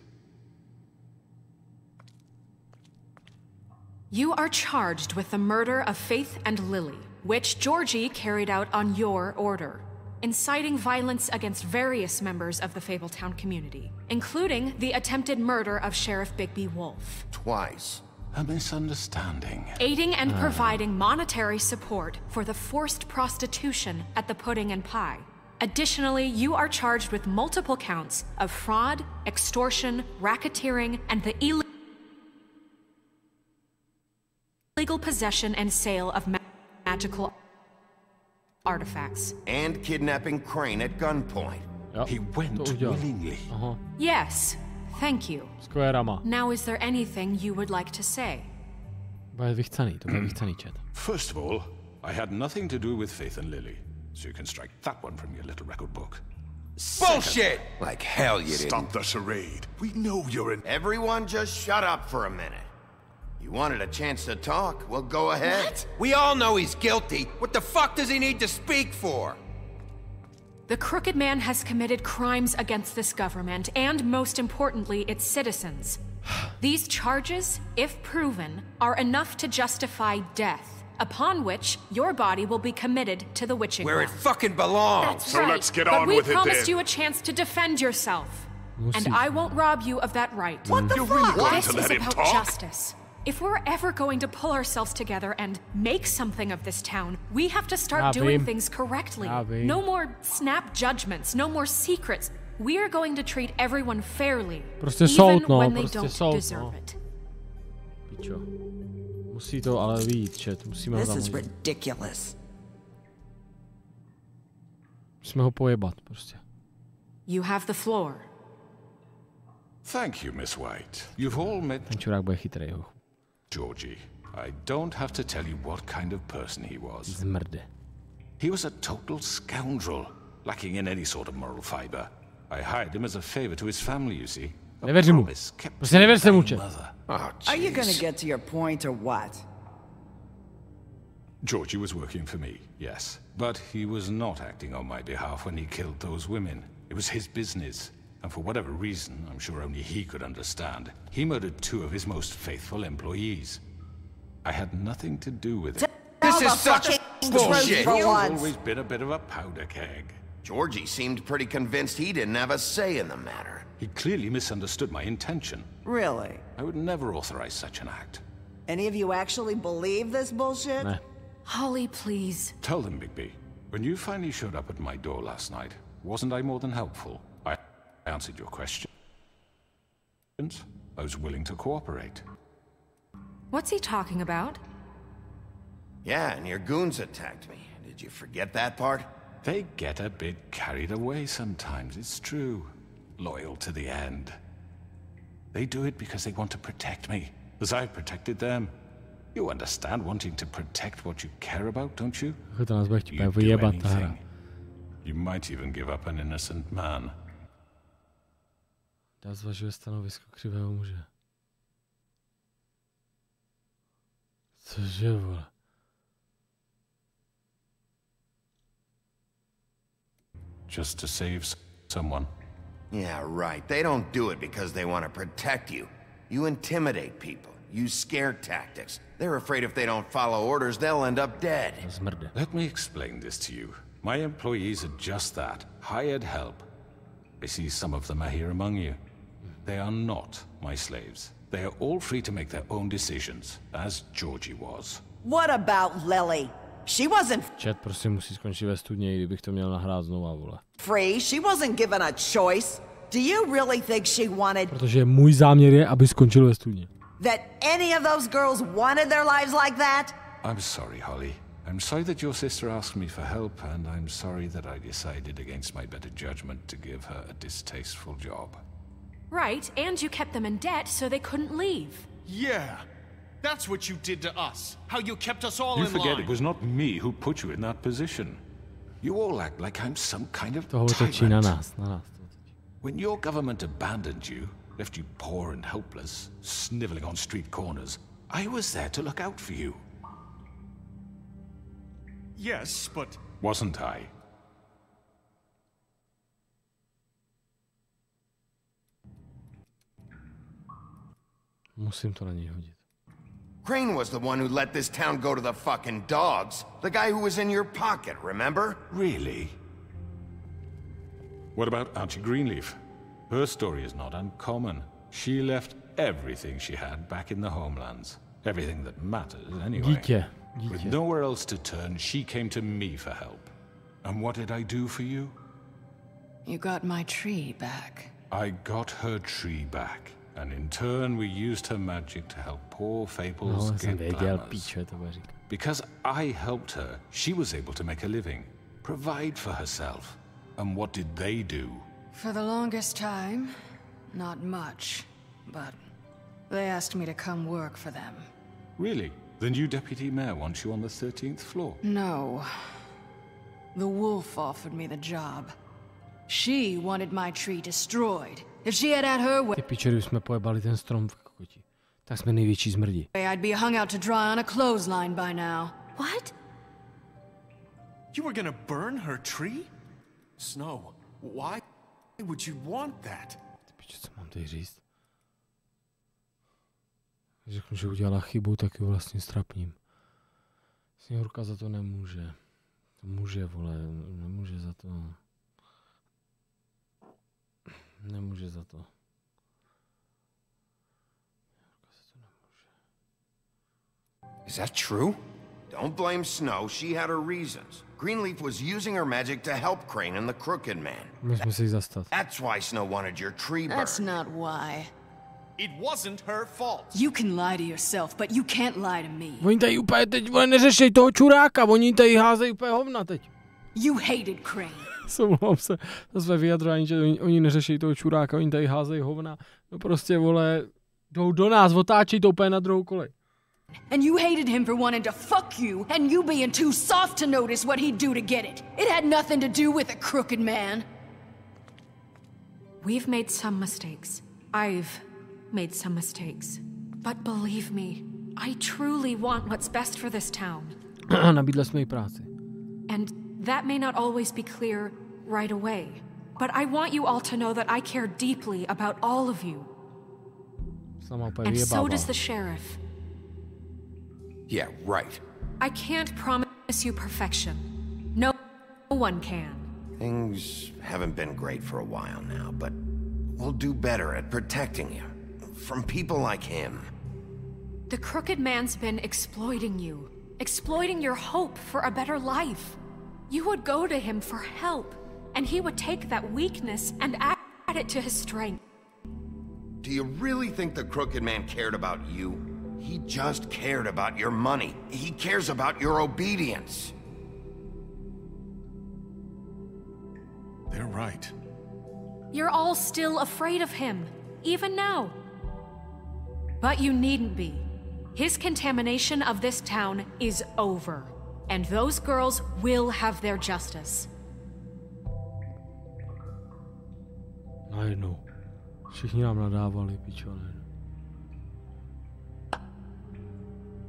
You are charged with the murder of Faith and Lily, which Georgie carried out on your order, inciting violence against various members of the Fabletown community, including the attempted murder of Sheriff Bigby Wolf. Twice. A misunderstanding. Aiding and providing monetary support for the forced prostitution at the Pudding and Pie. Additionally, you are charged with multiple counts of fraud, extortion, racketeering, and the illegal possession and sale of magical artifacts. And kidnapping Crane at gunpoint. Jo, He went willingly. Aha. Yes, thank you. Skvěrama. Now, is there anything you would like to say? Bude vychcaný, to bude vychcaný chat. First of all, I had nothing to do with Faith and Lily, so you can strike that one from your little record book. Bullshit! Like hell you didn't. Stop the charade. We know you're in... Everyone just shut up for a minute. You wanted a chance to talk? Well, go ahead. What? We all know he's guilty. What the fuck does he need to speak for? The Crooked Man has committed crimes against this government and, most importantly, its citizens. These charges, if proven, are enough to justify death, upon which your body will be committed to the witching Where it well. fucking belongs. That's So right. let's get but on we with it promised then. you a chance to defend yourself. And Musí. I won't rob you of that right. What the You really fuck? want This to is let him about talk? justice. If we're ever going to pull ourselves together and make something of this town, we have to start doing vím. things correctly. Já vím. No more snap judgments, no more secrets. We are going to treat everyone fairly, Prostě even soud, no, when they prostě don't soud, deserve no. it. Pičo. Musí to ale vyjít, chat. Musíme ho This tam is hodit. ridiculous. Musíme ho pojebat, prostě. You have the floor. Thank you, Miss White. You've all met Ten čurák bude chytrý, jo. Georgie. I don't have to tell you what kind of person he was. Zmrde. He was a total scoundrel, lacking in any sort of moral fiber. I hired him as a favor to his family, you see. A Nevěřím mu. promise kept Prostě nevěř se mu, by chat. mother. Are you gonna get to your point or what? Georgie was working for me, yes. But he was not acting on my behalf when he killed those women. It was his business. And for whatever reason, I'm sure only he could understand, he murdered 2 of his most faithful employees. I had nothing to do with it. This is such bullshit. He's always been a bit of a powder keg. Georgie seemed pretty convinced he didn't have a say in the matter. He clearly misunderstood my intention. Really? I would never authorize such an act. Any of you actually believe this bullshit? Ne. Holly, please. Tell them, Bigby, when you finally showed up at my door last night, wasn't I more than helpful? I answered your questions. I was willing to cooperate. What's he talking about? Yeah, and your goons attacked me. Did you forget that part? They get a bit carried away sometimes, it's true. Loyal to the end. They do it because they want to protect me, as I've protected them. You understand wanting to protect what you care about, don't you? You do anything. You might even give up an innocent man. Já zvažuji stanovisko křivého muže. Cože, vole? Just to save someone. Yeah, right. They don't do it because they want to protect you. You intimidate people. Use scare tactics. They're afraid if they don't follow orders, they'll end up dead. Let me explain this to you. My employees are just that. Hired help. I see some of them are here among you. They are not my slaves. They are all free to make their own decisions, as Georgie was. What about Lily? She wasn't Chat prostě musí skončit ve studně, kdybych to měl nahrát znova, vole. free. She wasn't given a choice. Do you really think she wanted Protože můj záměr je, aby skončil ve studně. that any of those girls wanted their lives like that? I'm sorry, Holly. I'm sorry that your sister asked me for help, and I'm sorry that I decided against my better judgment to give her a distasteful job. Right, and you kept them in debt so they couldn't leave. Yeah, that's what you did to us. How you kept us all You in forget line. it was not me who put you in that position. You all act like I'm some kind of Toho točí na nás. When your government abandoned you, left you poor and helpless, sniveling on street corners, I was there to look out for you. Yes, but... Wasn't I? Musím to na něj hodit. Crane was the one who let this town go to the fucking dogs. The guy who was in your pocket, remember? Really? What about Auntie Greenleaf? Her story is not uncommon. She left everything she had back in the homelands. Everything that matters, anyway. Dítě. With nowhere else to turn, she came to me for help. And what did I do for you? You got my tree back. I got her tree back. And in turn, we used her magic to help poor Fables get glamours. Because I helped her, she was able to make a living, provide for herself. And what did they do? For the longest time, not much. But they asked me to come work for them. Really? The new deputy mayor wants you on the 13th floor? No. The wolf offered me the job. She wanted my tree destroyed. If she had her way, Ty piče, když jsme pojebali ten strom v kokoti, tak jsme největší zmrdi. I'd be hung out to dry on a clothesline by now. What? You were gonna burn her tree? Snow, why would you want that? Ty piče, co mám teď říct? Když řeknu, že udělala chybu, tak ji vlastně strapním. Sněhurka za to nemůže. To může, vole, nemůže za to. Nemůže za to. Is that true? Don't blame Snow. She had her reasons. Greenleaf was using her magic to help Crane and the Crooked Man. Musíme se jí zastat. That's why Snow wanted your tree burned. That's not why. It wasn't her fault. You can lie to yourself, but you can't lie to me. Oni tady úplně teď neřešej toho čuráka, oni tady házejí úplně hovna teď. You hated Crane. Somluvám se za své vyjadrování, že oni neřešejí toho čuráka, oni tady házejí hovna. No prostě, vole, jdou do nás, otáčejí to úplně na druhou kolej. And you hated him for wanting to fuck you, and you being too soft to notice what he'd do to get it. It had nothing to do with a crooked man. We've made some mistakes. I've made some mistakes. But believe me, I truly want what's best for this town. Nabídli jsme jí práci. And that may not always be clear right away. But I want you all to know that I care deeply about all of you. And so does the sheriff. Yeah, right. I can't promise you perfection. No one can. Things haven't been great for a while now, but we'll do better at protecting you. From people like him. The Crooked Man's been exploiting you. Exploiting your hope for a better life. You would go to him for help, and he would take that weakness and add it to his strength. Do you really think the Crooked Man cared about you? He just cared about your money. He cares about your obedience. They're right. You're all still afraid of him, even now. But you needn't be. His contamination of this town is over, and those girls will have their justice. Najednou. Všichni nám nadávali, pičone.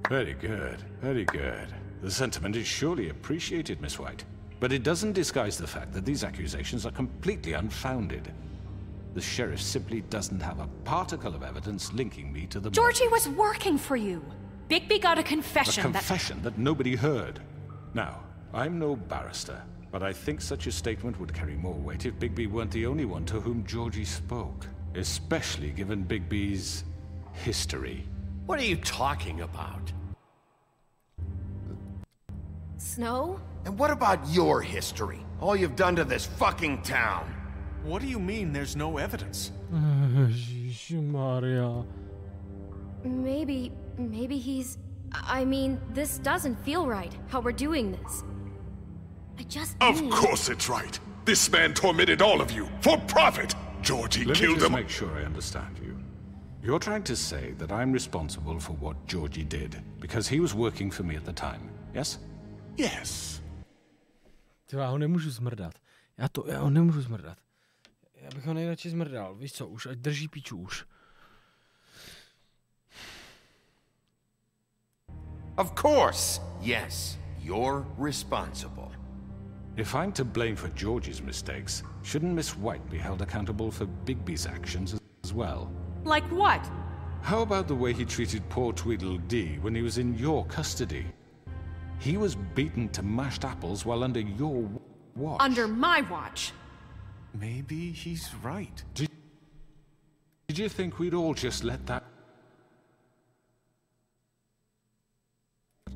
Very good, very good. The sentiment is surely appreciated, Miss White. But it doesn't disguise the fact that these accusations are completely unfounded. The sheriff simply doesn't have a particle of evidence linking me to the Georgie was working for you. Bigby got a confession. A confession that nobody heard. Now, I'm no barrister, but I think such a statement would carry more weight if Bigby weren't the only one to whom Georgie spoke. Especially given Bigby's history. What are you talking about? Snow? And what about your history? All you've done to this fucking town. What do you mean there's no evidence? Maria. Maybe he's... I mean, this doesn't feel right, how we're doing this. I just Of course it's right. This man tormented all of you, for profit! Georgie killed him. Let me just make sure I understand you. You're trying to say that I'm responsible for what Georgie did, because he was working for me at the time, yes? Yes. Já ho nemůžu zmrdat. Já ho nemůžu zmrdat. Já bych ho nejradši zmrdal. Víš co, už ať drží píču už. Of course, yes. You're responsible. If I'm to blame for Georgie's mistakes, shouldn't Miss White be held accountable for Bigby's actions as well? Like what? How about the way he treated poor Tweedledee when he was in your custody? He was beaten to mashed apples while under your watch. Under my watch. Maybe he's right. Did you think we'd all just let that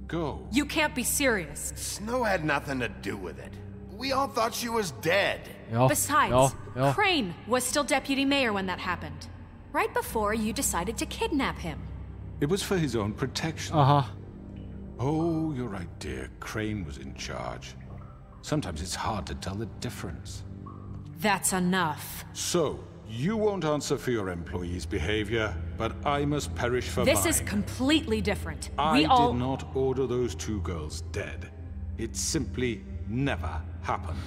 go? You can't be serious. Snow had nothing to do with it. We all thought she was dead. Besides, Crane was still deputy mayor when that happened. Right before you decided to kidnap him. It was for his own protection. Oh, you're right, dear. Crane was in charge. Sometimes it's hard to tell the difference. That's enough. So, you won't answer for your employees' behavior, but I must perish for mine. This is completely different. I did not order those two girls dead. It simply never happened.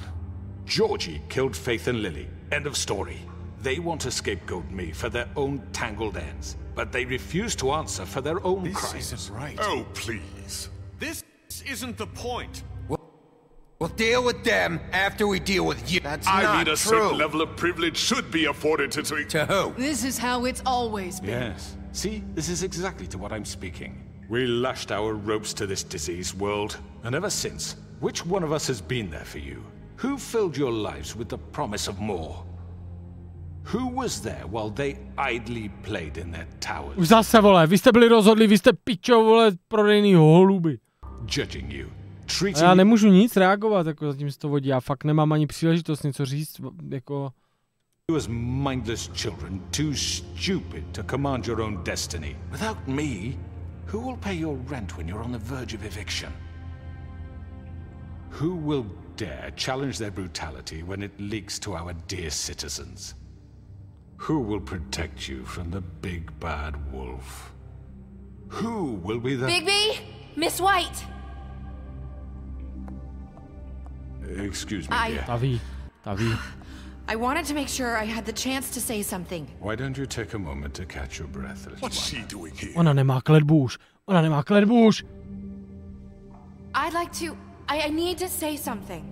Georgie killed Faith and Lily. End of story. They want to scapegoat me for their own tangled ends, but they refuse to answer for their own crimes. This isn't right. Oh, please. This isn't the point. We'll deal with them after we deal with you. That's not true. I mean, a certain level of privilege should be afforded to who? This is how it's always been. Yes. See, this is exactly to what I'm speaking. We lashed our ropes to this diseased world, and ever since, which one of us has been there for you? Who filled your lives with the promise of more? Who was there while they idly played in their towers? Už zase, vole, vy jste byli rozhodli, vy jste pičo, vole, prodejný holuby. Judging you. A já nemůžu nic reagovat, jako zatím se to vodí, já fakt nemám ani příležitost něco říct, jako... You as mindless children, too stupid to command your own destiny. Without me, who will pay your rent when you're on the verge of eviction? Who will dare challenge their brutality when it leaks to our dear citizens? Who will protect you from the big bad wolf? Who will be the... Bigby! Miss White! Excuse me, dear. Taví. I wanted to make sure I had the chance to say something. Why don't you take a moment to catch your breath, little What's she doing here? Ona nemá kletbu už. I'd like to... I need to say something.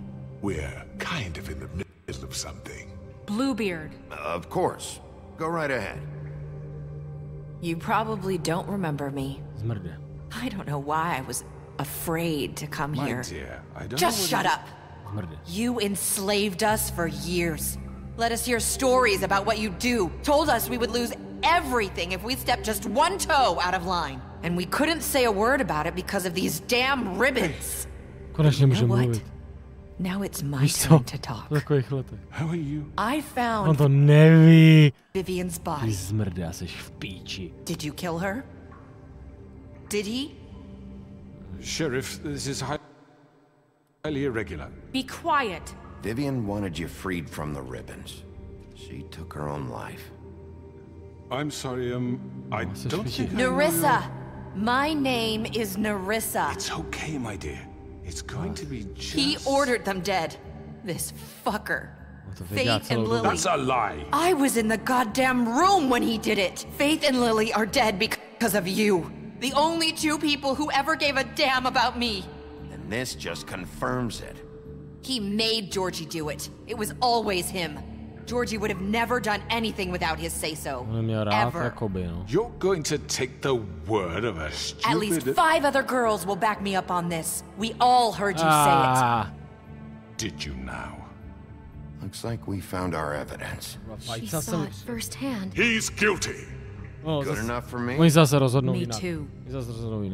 We're kind of in the middle of something. Bluebeard. Of course. Go right ahead. You probably don't remember me. Zmrde. I don't know why I was afraid to come My here. dear, I don't Just know shut up. You enslaved us for years. Let us hear stories about what you do. Told us we would lose everything if we stepped just one toe out of line. And we couldn't say a word about it because of these damn ribbons. Konečně můžeme mluvit. Now it's my turn to talk. How are you? I found On to neví. Vivian's body. Zmrde, já seš v píči. Did you kill her? Did he? Sheriff, this is highly irregular. Be quiet. Vivian wanted you freed from the ribbons. She took her own life. I'm sorry, I don't think Nerissa! My name is Nerissa. It's okay, my dear. It's going to be just... He ordered them dead. This fucker. Faith and Lily. That's a lie. I was in the goddamn room when he did it. Faith and Lily are dead because of you. The only two people who ever gave a damn about me. And this just confirms it. He made Georgie do it. It was always him. Georgie would have never done anything without his say-so. Ever. You're going to take the word of a stupid... At least 5 other girls will back me up on this. We all heard you say it. Did you now? Looks like we found our evidence. She saw it firsthand. He's guilty. Good enough for me? Oni zase rozhodnou Me jinak. too.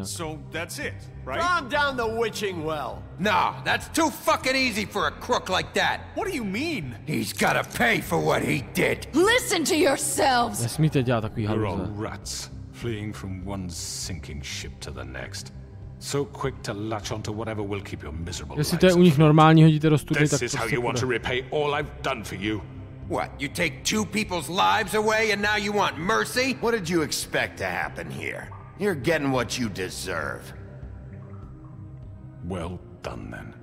So that's it, right? Calm down the witching well. No, that's too fucking easy for a crook like that. What do you mean? He's gotta pay for what he did. Listen to yourselves! Nesmíte dělat takový We're all haluze. rats, fleeing from one sinking ship to the next. So quick to latch onto whatever will keep your miserable Jestli to je u nich normální, hodíte do studny, tak This is how you want to repay all I've done for you. What, you take 2 people's lives away and now you want mercy? What did you expect to happen here? You're getting what you deserve. Well done, then.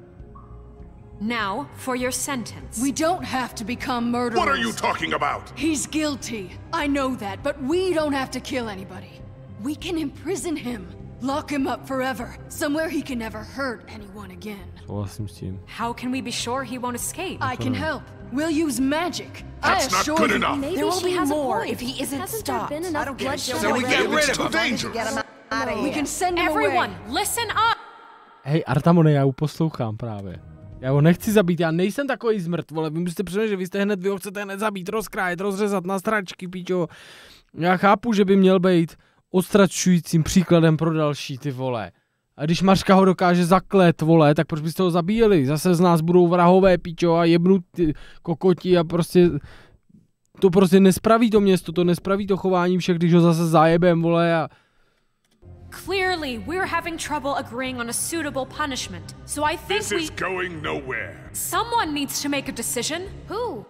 Now, for your sentence. We don't have to become murderers. What are you talking about? He's guilty. I know that, but we don't have to kill anybody. We can imprison him. Lock him up forever. Somewhere he can never hurt anyone again. Souhlasím s tím. How can we be sure he won't escape? I can help. We'll use magic. That's not good enough. There will be more if he isn't stopped. I don't get it. So we get rid of him. Dangerous. We can send him Everyone, away. listen up! Hej, Artamone, já ho poslouchám právě. Já ho nechci zabít, já nejsem takový zmrt, vole, vy musíte přemýšlet, že vy ho chcete hned zabít, rozkrájet, rozřezat na stračky, píčo. Já chápu, že by měl být odstrašujícím příkladem pro další, ty vole. A když Mařka ho dokáže zaklet, vole, tak proč byste ho zabíjeli? Zase z nás budou vrahové, píčo, a jebnut kokoti a prostě... To prostě nespraví to město, to nespraví to chování všech, když ho zase zajebem, vole, a... Clearly, we're having trouble agreeing on a suitable punishment. So I think This is going nowhere. Someone needs to make a decision. Who?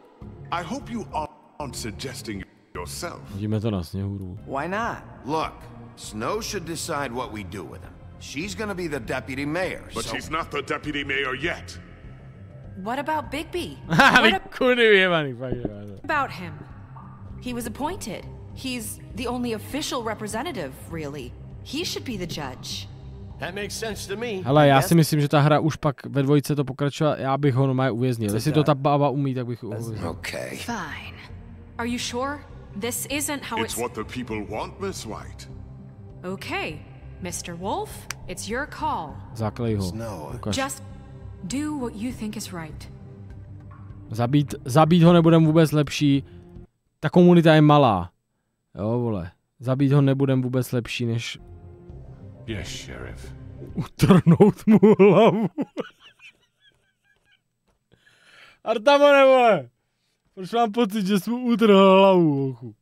I hope you aren't suggesting yourself. Vidíme to na sněhuru. Why not? Look, Snow should decide what we do with him. She's gonna be the deputy mayor, But she's not the deputy mayor yet. What about Bigby? About him? He was appointed. He's the only official representative, really. He should be the judge. That makes sense to me. Hele, já si myslím, že ta hra už pak ve dvojce to pokračuje, já bych ho normálně uvěznil. Jestli to ta bába umí, tak bych ho uvěznil. Okay. Fine. Are you sure? This isn't how It's what the people want, Miss White. Okay. Mr. Wolf, it's your call. Záklej ho. Ukaž. Just do what you think is right. Zabít ho nebudem vůbec lepší. Ta komunita je malá. Jo, vole. Zabít ho nebudem vůbec lepší, než... Yes, Sheriff. Utrhnout mu hlavu. Artamone, vole. Proč mám pocit, že jsi mu utrhl hlavu, ochu?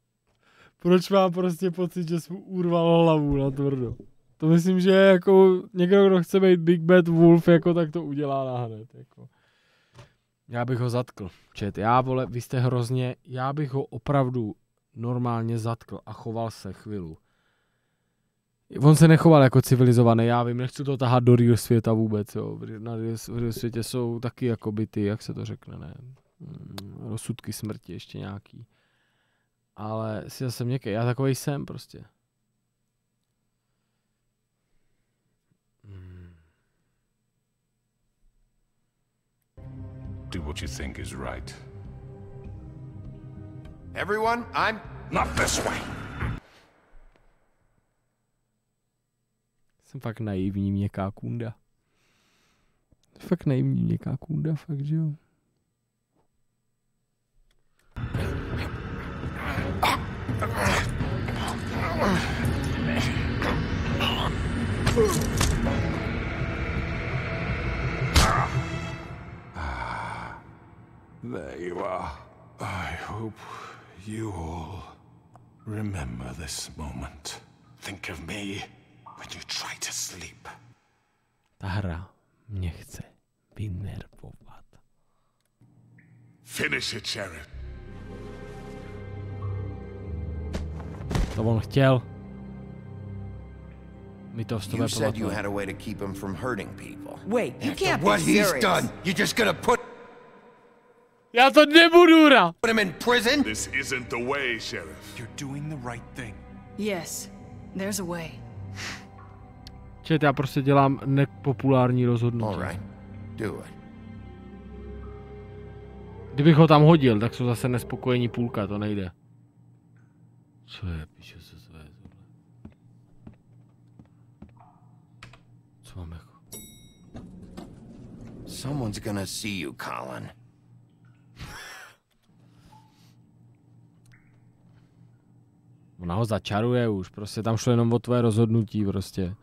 Proč mám prostě pocit, že jsi mu urval hlavu na tvrdo? To myslím, že jako někdo, kdo chce být Big Bad Wolf, jako tak to udělá nahned. Jako. Já bych ho zatkl. Čet, vole, vy jste hrozně, já bych ho opravdu normálně zatkl a choval se chvíli. On se nechoval jako civilizovaný, já vím, nechci to tahat do real světa vůbec, jo. Na real světě jsou taky jako byty, jak se to řekne, ne? Rozsudky smrti ještě nějaký. Ale si zase měkký, já takovej jsem prostě. Do what you think is right. Everyone, I'm... Not this way! Jsem fakt naivní měkká kunda. Fakt naivní měkká kunda, fakt, že jo. There you are. I hope you all remember this moment. Think of me Ta hra mě chce vynervovat. Finish it, Sheriff. To on chtěl. Mi to You said you had a way to keep him from hurting people. Wait, you can't What be he's serious. done, you're just gonna put Já to nebudu hrát. him in prison? This isn't the way, Sheriff. You're doing the right thing. Yes, there's a way. Čet, já prostě dělám nepopulární rozhodnutí. All right, do it. Kdybych ho tam hodil, tak jsou zase nespokojení půlka, to nejde. Co je, píše se, co je tohle? Co mám jako? Someone's gonna see you, Colin. Ona ho začaruje už, prostě tam šlo jenom o tvoje rozhodnutí, prostě.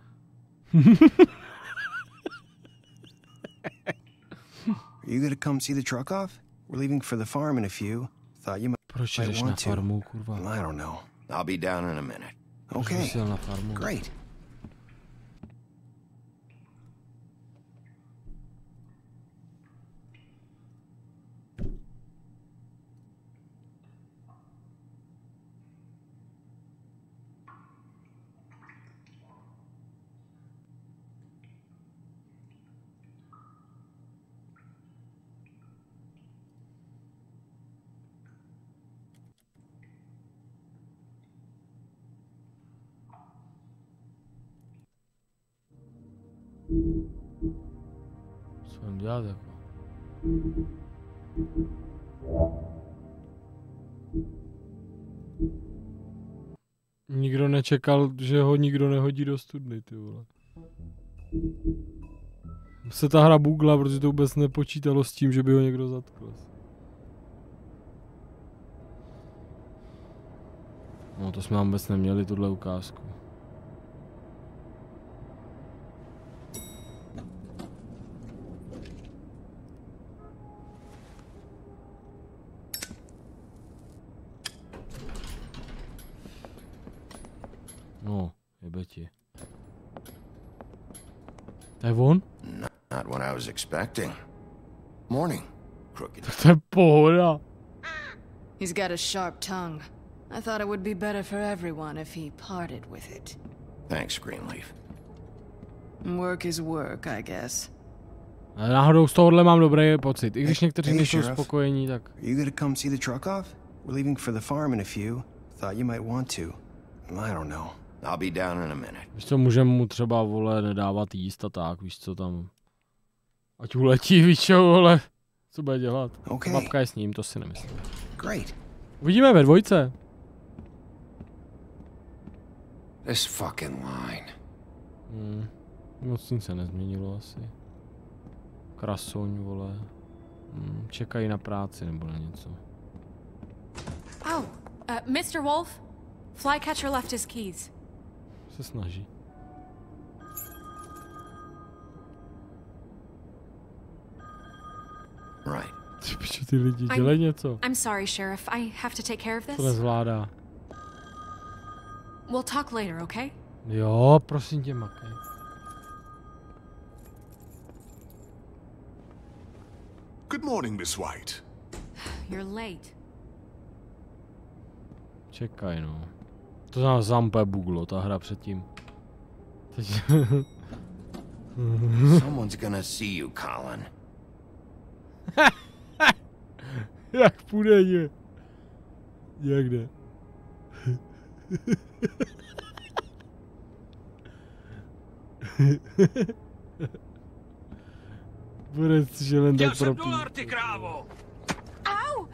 Are you gonna come see the truck off? We're leaving for the farm in a few. Thought you Proč might jdeš na want to. farmu, kurva? I don't know. I'll be down in a minute. Okay. Na farmu? Great. Co mám dělat jako? Nikdo nečekal, že ho nikdo nehodí do studny, ty vole. Se ta hra bugla, protože to vůbec nepočítalo s tím, že by ho někdo zatkl. No to jsme vůbec neměli, tuhle ukázku. No, jebe ti. To je on? Not what I was expecting. Morning, crooked. Tak to je pohoda. He's got a sharp tongue. I thought it would be better for everyone if he parted with it. Thanks, Greenleaf. Work is work, I guess. Ale náhodou z tohohle mám dobrý pocit. I když někteří nejsou spokojení, tak... Are you gonna come see the truck off? We're leaving for the farm in a few. Thought you might want to. I don't know. I'll be down in a minute. Víš co, můžeme mu třeba, vole, nedávat jíst a tak, víš co tam... Ať uletí, víš co, vole. Co bude dělat? Okay. Babka je s ním, to si nemyslím. Great. Uvidíme ve dvojce. This fucking line. Moc nic se nezměnilo asi. Krasoň, vole. Čekají na práci nebo na něco. Oh, Mr. Wolf? Flycatcher left his keys. Se snaží. Right. Ty lidi, dělej něco. I'm sorry, Sheriff. I have to take care of this. To nezvládá. We'll talk later, okay? Jo, prosím tě, makej. Good morning, Miss White. You're late. Čekaj, no. To znamená zampe buglo, ta hra předtím. Teď... Someone's gonna see you, Colin. Jak půjde, je? Jak jde? Bude si len tak propít. $1, ty krávo! Au!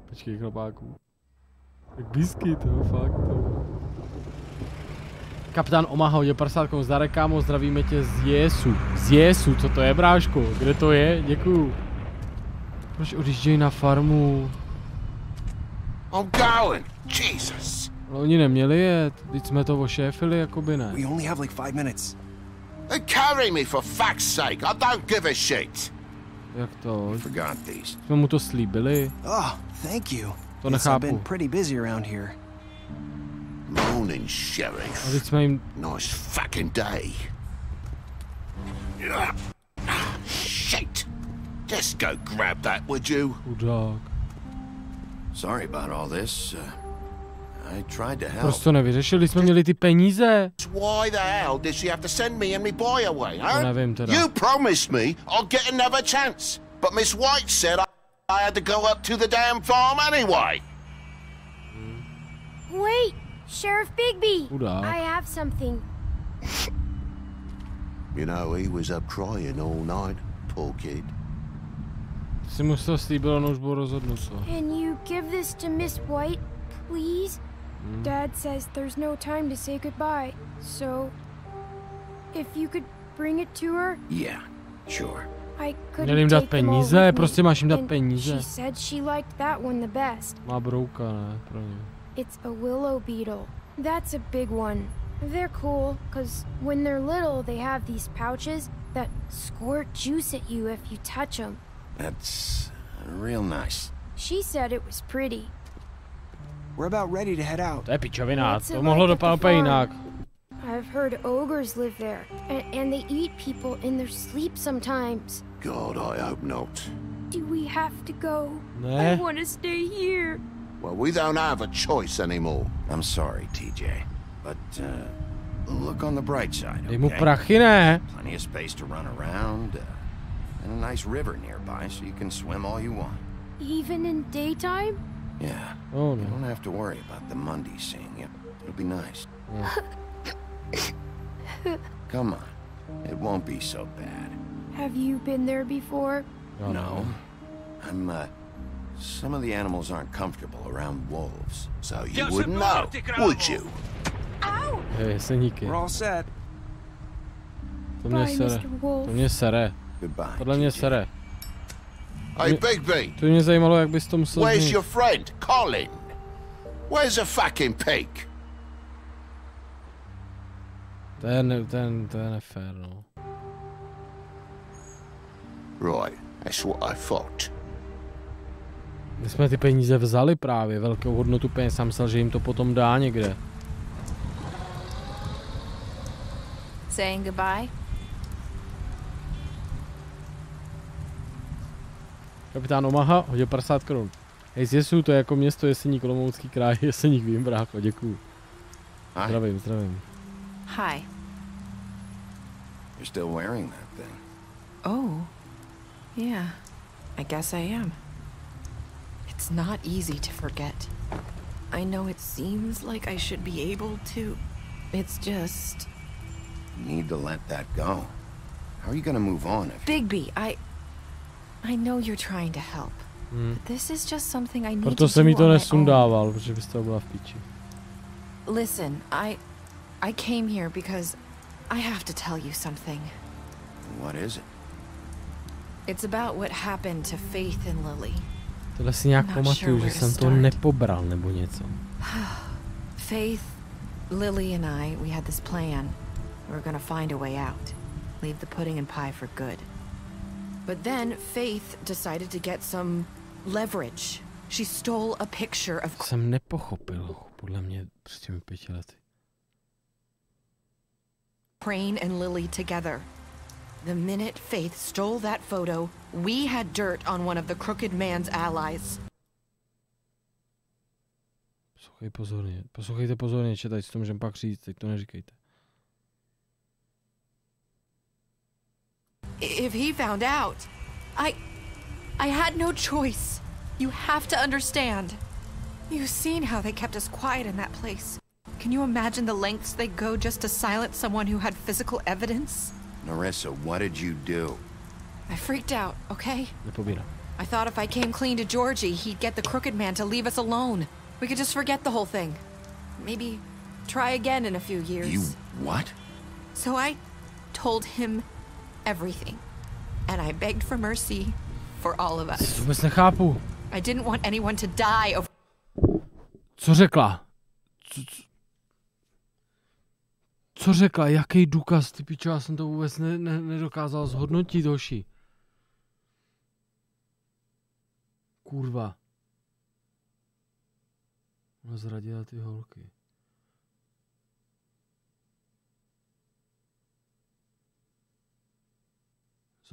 Počkej, chlapáku. Tak bisky, to fakt to. Kapitán Omaha hodil 50 korun zdarek, kámo, zdravíme tě z Jesu. Z Jesu, co to je, bráško? Kde to je? Děkuju. Proč odjíždějí na farmu? I'm going. Jesus. No, oni neměli jet, teď jsme to ošéfili, jakoby ne. We only have like 5 minutes. Carry me for fuck's sake. I don't give a shit. Jak to? Forgot these. Jsme mu to slíbili. Oh, thank you. To Yes, I've been nechápu. pretty busy around here. Morning, Sheriff. A teď jsme jim... Nice fucking day. Shit! Just go grab that, would you? Chudák. Sorry about all this. I tried to help. Proč to nevyřešili? Jsme měli ty peníze. Why the hell did she have to send me and my boy away, huh? To nevím teda. You promised me I'll get another chance, but Miss White said I had to go up to the damn farm anyway. Wait, Sheriff Bigby. Chudák. I have something. You know, he was up crying all night, poor kid. Si mu to slíbilo, no už bylo rozhodnuto. Can you give this to Miss White, please? Dad says there's no time to say goodbye, so if you could bring it to her? Yeah, sure. I Měl couldn't jim dát take them all peníze, with prostě me, máš jim dát and peníze. She said she liked that one the best. Má brouka, ne, pro ně. It's a willow beetle. That's a big one. They're cool, cause when they're little, they have these pouches that squirt juice at you if you touch them. That's real nice. She said it was pretty. We're about ready to head out. To je pičovina, What's it to mohlo like at the dopadnout úplně jinak. I've heard ogres live there, and they eat people in their sleep sometimes. God, I hope not. Do we have to go? Ne. I want to stay here. Well, we don't have a choice anymore. I'm sorry, TJ, but look on the bright side, Dej mu okay? prachy, ne? Plenty of space to run around, and a nice river nearby, so you can swim all you want. Even in daytime? Yeah. Oh, no. You don't have to worry about the Monday seeing you. It'll be nice. Come on. It won't be so bad. Have you been there before? No. Some of the animals aren't comfortable around wolves. So you wouldn't know, would you? Jeseníky. We're all set. To mě sere. To mě sere. Podle mě sere. Hey, Bigby. To mě zajímalo, jak bys to musel Where's zmínit. your friend, Colin? Where's the fucking pig? To je nefér, no. Right, that's what I thought. My jsme ty peníze vzali právě, velkou hodnotu peněz, jsem myslel, že jim to potom dá někde. Saying goodbye? Kapitán Omaha hodil 50 korun. Hej, z Jesu, to je jako město Jeseník, Olomoucký kraj, Jeseník, vím, brácho, děkuju. Zdravím, zdravím. Hi. You're still wearing that thing. Oh. Yeah. I guess I am. It's not easy to forget. I know it seems like I should be able to. It's just... You need to let that go. How are you gonna move on if... Bigby, I know you're trying to help. But this is just something I need Proto to jsem mi do to on my nesundával, protože byste byla v piči. Listen, I came here because I have to tell you something. What is it? It's about what happened to Faith and Lily. Tohle si nějak pamatuju, že jsem to nepobral nebo něco. Faith, Lily and we had this plan. We were gonna find a way out. Leave the pudding and pie for good. But then Faith decided to get some leverage. She stole a picture of... Jsem nepochopil, podle mě s těmi 5 lety. Crane and Lily together. The minute Faith stole that photo, we had dirt on one of the Crooked Man's allies. Poslouchejte pozorně, četaj, si to můžem pak říct, teď to neříkejte. If he found out, I had no choice. You have to understand. You've seen how they kept us quiet in that place. Can you imagine the lengths they go just to silence someone who had physical evidence? Narissa, what did you do? I freaked out, okay? Nepobírám. I thought if I came clean to Georgie, he'd get the Crooked Man to leave us alone. We could just forget the whole thing. Maybe try again in a few years. You what? So I told him everything. And I begged for mercy for all of us. Vůbec nechápu. I didn't want anyone to die over... Co řekla? Co řekla? Jaký důkaz? Ty pičo, já jsem to vůbec nedokázal zhodnotit, hoši. Kurva. Ona zradila ty holky.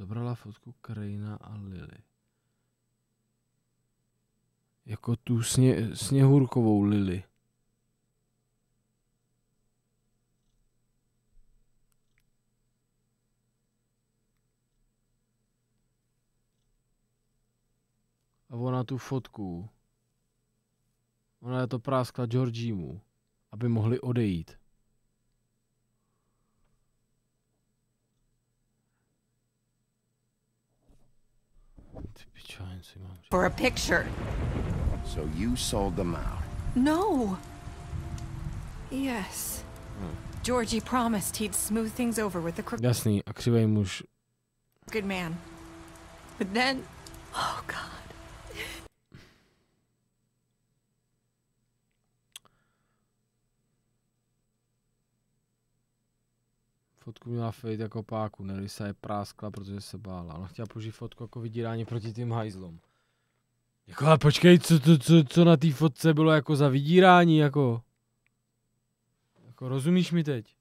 Zabrala fotku Craina a Lily. Jako tu sněhurkovou Lily. A ona tu fotku. Ona je to práskla Georgiemu, aby mohli odejít. For a picture. So you sold them out? No. Yes. Georgie promised he'd smooth things over with the crooked. Jasný, a křivej muž. Good man. But then, oh God. Fotku měla fejt jako páku, Nerissa je práskla, protože se bála. Ona chtěla použít fotku jako vydírání proti tím hajzlům. Jako, ale počkej, co na té fotce bylo jako za vydírání, jako rozumíš mi teď?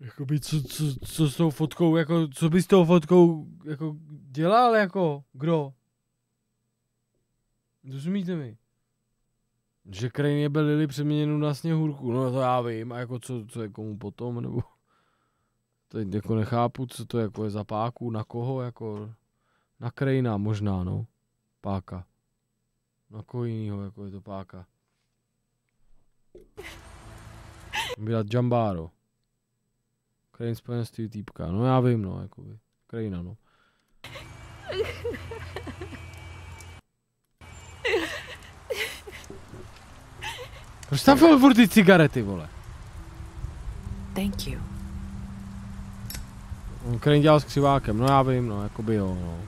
Jakoby, co s tou fotkou, jako, co by s tou fotkou, jako, dělal, jako, kdo? Rozumíte mi? Že Crane jebe Lily přeměněnou na sněhurku, no to já vím, a jako co je komu potom, nebo... Teď jako nechápu, co to jako je za páku, na koho, jako... Na Cranea možná, no. Páka. Na koho jinýho, jako je to páka. Byla Jambaro. Crane spojenství týpka, no já vím, no, jakoby. Cranea, no. Proč tam byl furt ty cigarety, vole? Thank you. Crane dělal s křivákem, no já vím, no, jakoby jo, no.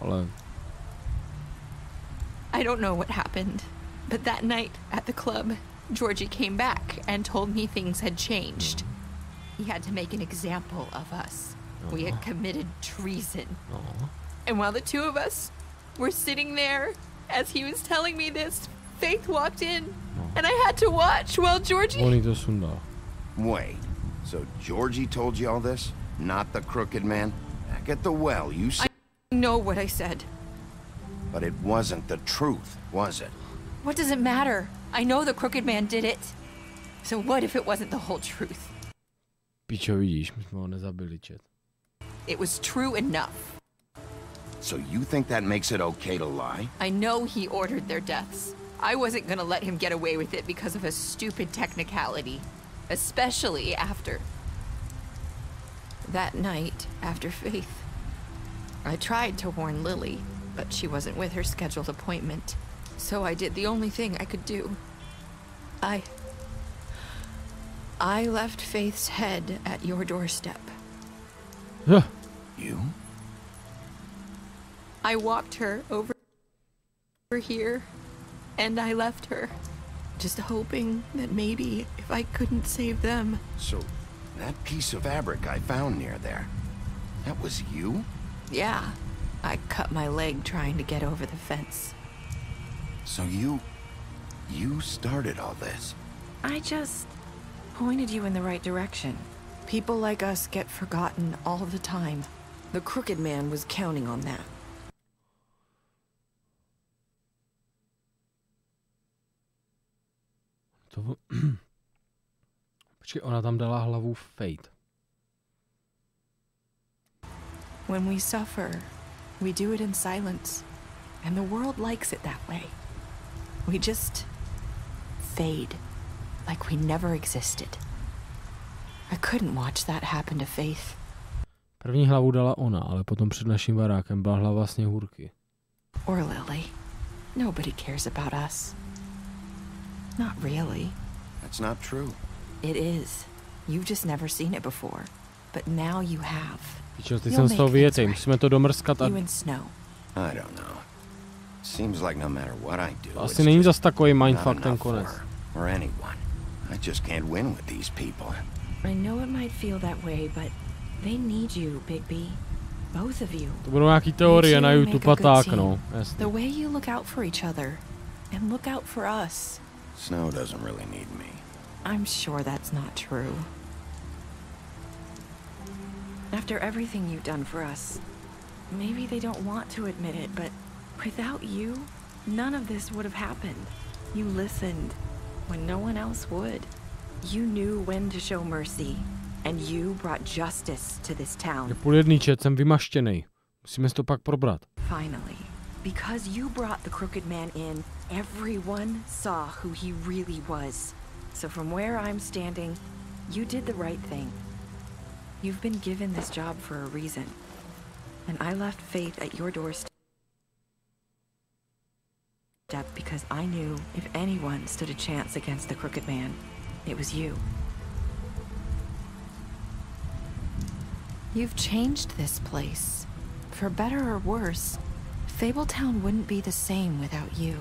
Ale... I don't know what happened, but that night at the club, Georgie came back and told me things had changed. He had to make an example of us. We had committed treason. And while the two of us were sitting there, as he was telling me this, Faith walked in, and I had to watch while Georgie... Wait, so Georgie told you all this? Not the crooked man? Back at the well, you said... I know what I said. But it wasn't the truth, was it? What does it matter? I know the crooked man did it. So what if it wasn't the whole truth? Pičo, vidíš, my jsme ho nezabili, čet. It was true enough. So you think that makes it okay to lie? I know he ordered their deaths. I wasn't gonna let him get away with it because of a stupid technicality. Especially after... that night after Faith. I tried to warn Lily, but she wasn't with her scheduled appointment. So I did the only thing I could do. I left Faith's head at your doorstep. You? I walked her over here, and I left her, just hoping that maybe if I couldn't save them. So, that piece of fabric I found near there, that was you? Yeah, I cut my leg trying to get over the fence. So you started all this? I just pointed you in the right direction. People like us get forgotten all the time. The crooked man was counting on that. Počkej, ona tam dala hlavu Fate. When we suffer, we do it in silence. And the world likes it that way. We just fade, like we never existed. I couldn't watch that happen to Faith. První hlavu dala ona, ale potom před naším barákem byla hlava sněhurky. Or Lily. Nobody cares about us. Not really. That's not true. It is. You've just never seen it before. But now you have. Pičo, ty jsem z toho vyjetej, musíme to domrskat a... You and Snow. I don't know. Seems like no matter what I do, asi není zas takový mindfuck ten konec. Or anyone. I just can't win with these people. I know it might feel that way, but they need you, Big B. Both of you. To budou nějaký teorie na YouTube a tak, no. The way you look out for each other And look out for us. Snow doesn't really need me. I'm sure that's not true. After everything you've done for us, maybe they don't want to admit it, but without you, none of this would have happened. You listened when no one else would. You knew when to show mercy, and you brought justice to this town. Půl jedničet, jsem vymaštěnej. Musíme si to pak probrat. Finally, because you brought the Crooked Man in, everyone saw who he really was. So from where I'm standing, you did the right thing. You've been given this job for a reason, and I left Faith at your doorstep because I knew if anyone stood a chance against the Crooked Man, it was you. You've changed this place. For better or worse, Fabletown wouldn't be the same without you.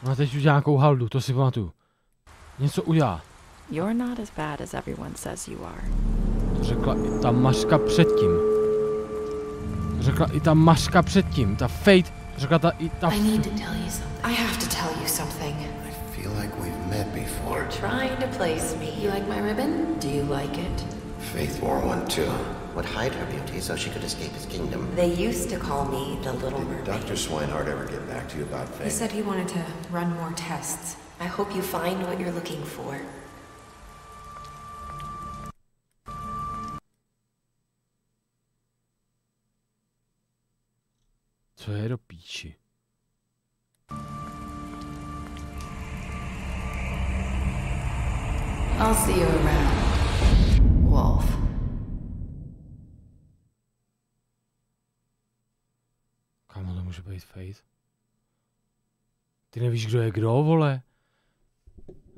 No a teď udělá nějakou haldu, to si pamatuju. Něco udělá. You're not as bad as everyone says you are. To řekla i ta mařka předtím. To řekla i ta mařka předtím. Ta Fate. To řekla i ta... I need to tell you something. I have to tell you something. I feel like we've met before. You're trying to place me. You like my ribbon? Do you like it? Faith wore one too. Would hide her beauty so she could escape his kingdom. They used to call me the Little Mermaid. Did Dr. Swinehart ever get back to you about Faith? He said he wanted to run more tests. I hope you find what you're looking for. Co je do píči? I'll see you around, Wolf. Kámo, to může být Faith? Ty nevíš, kdo je kdo, vole?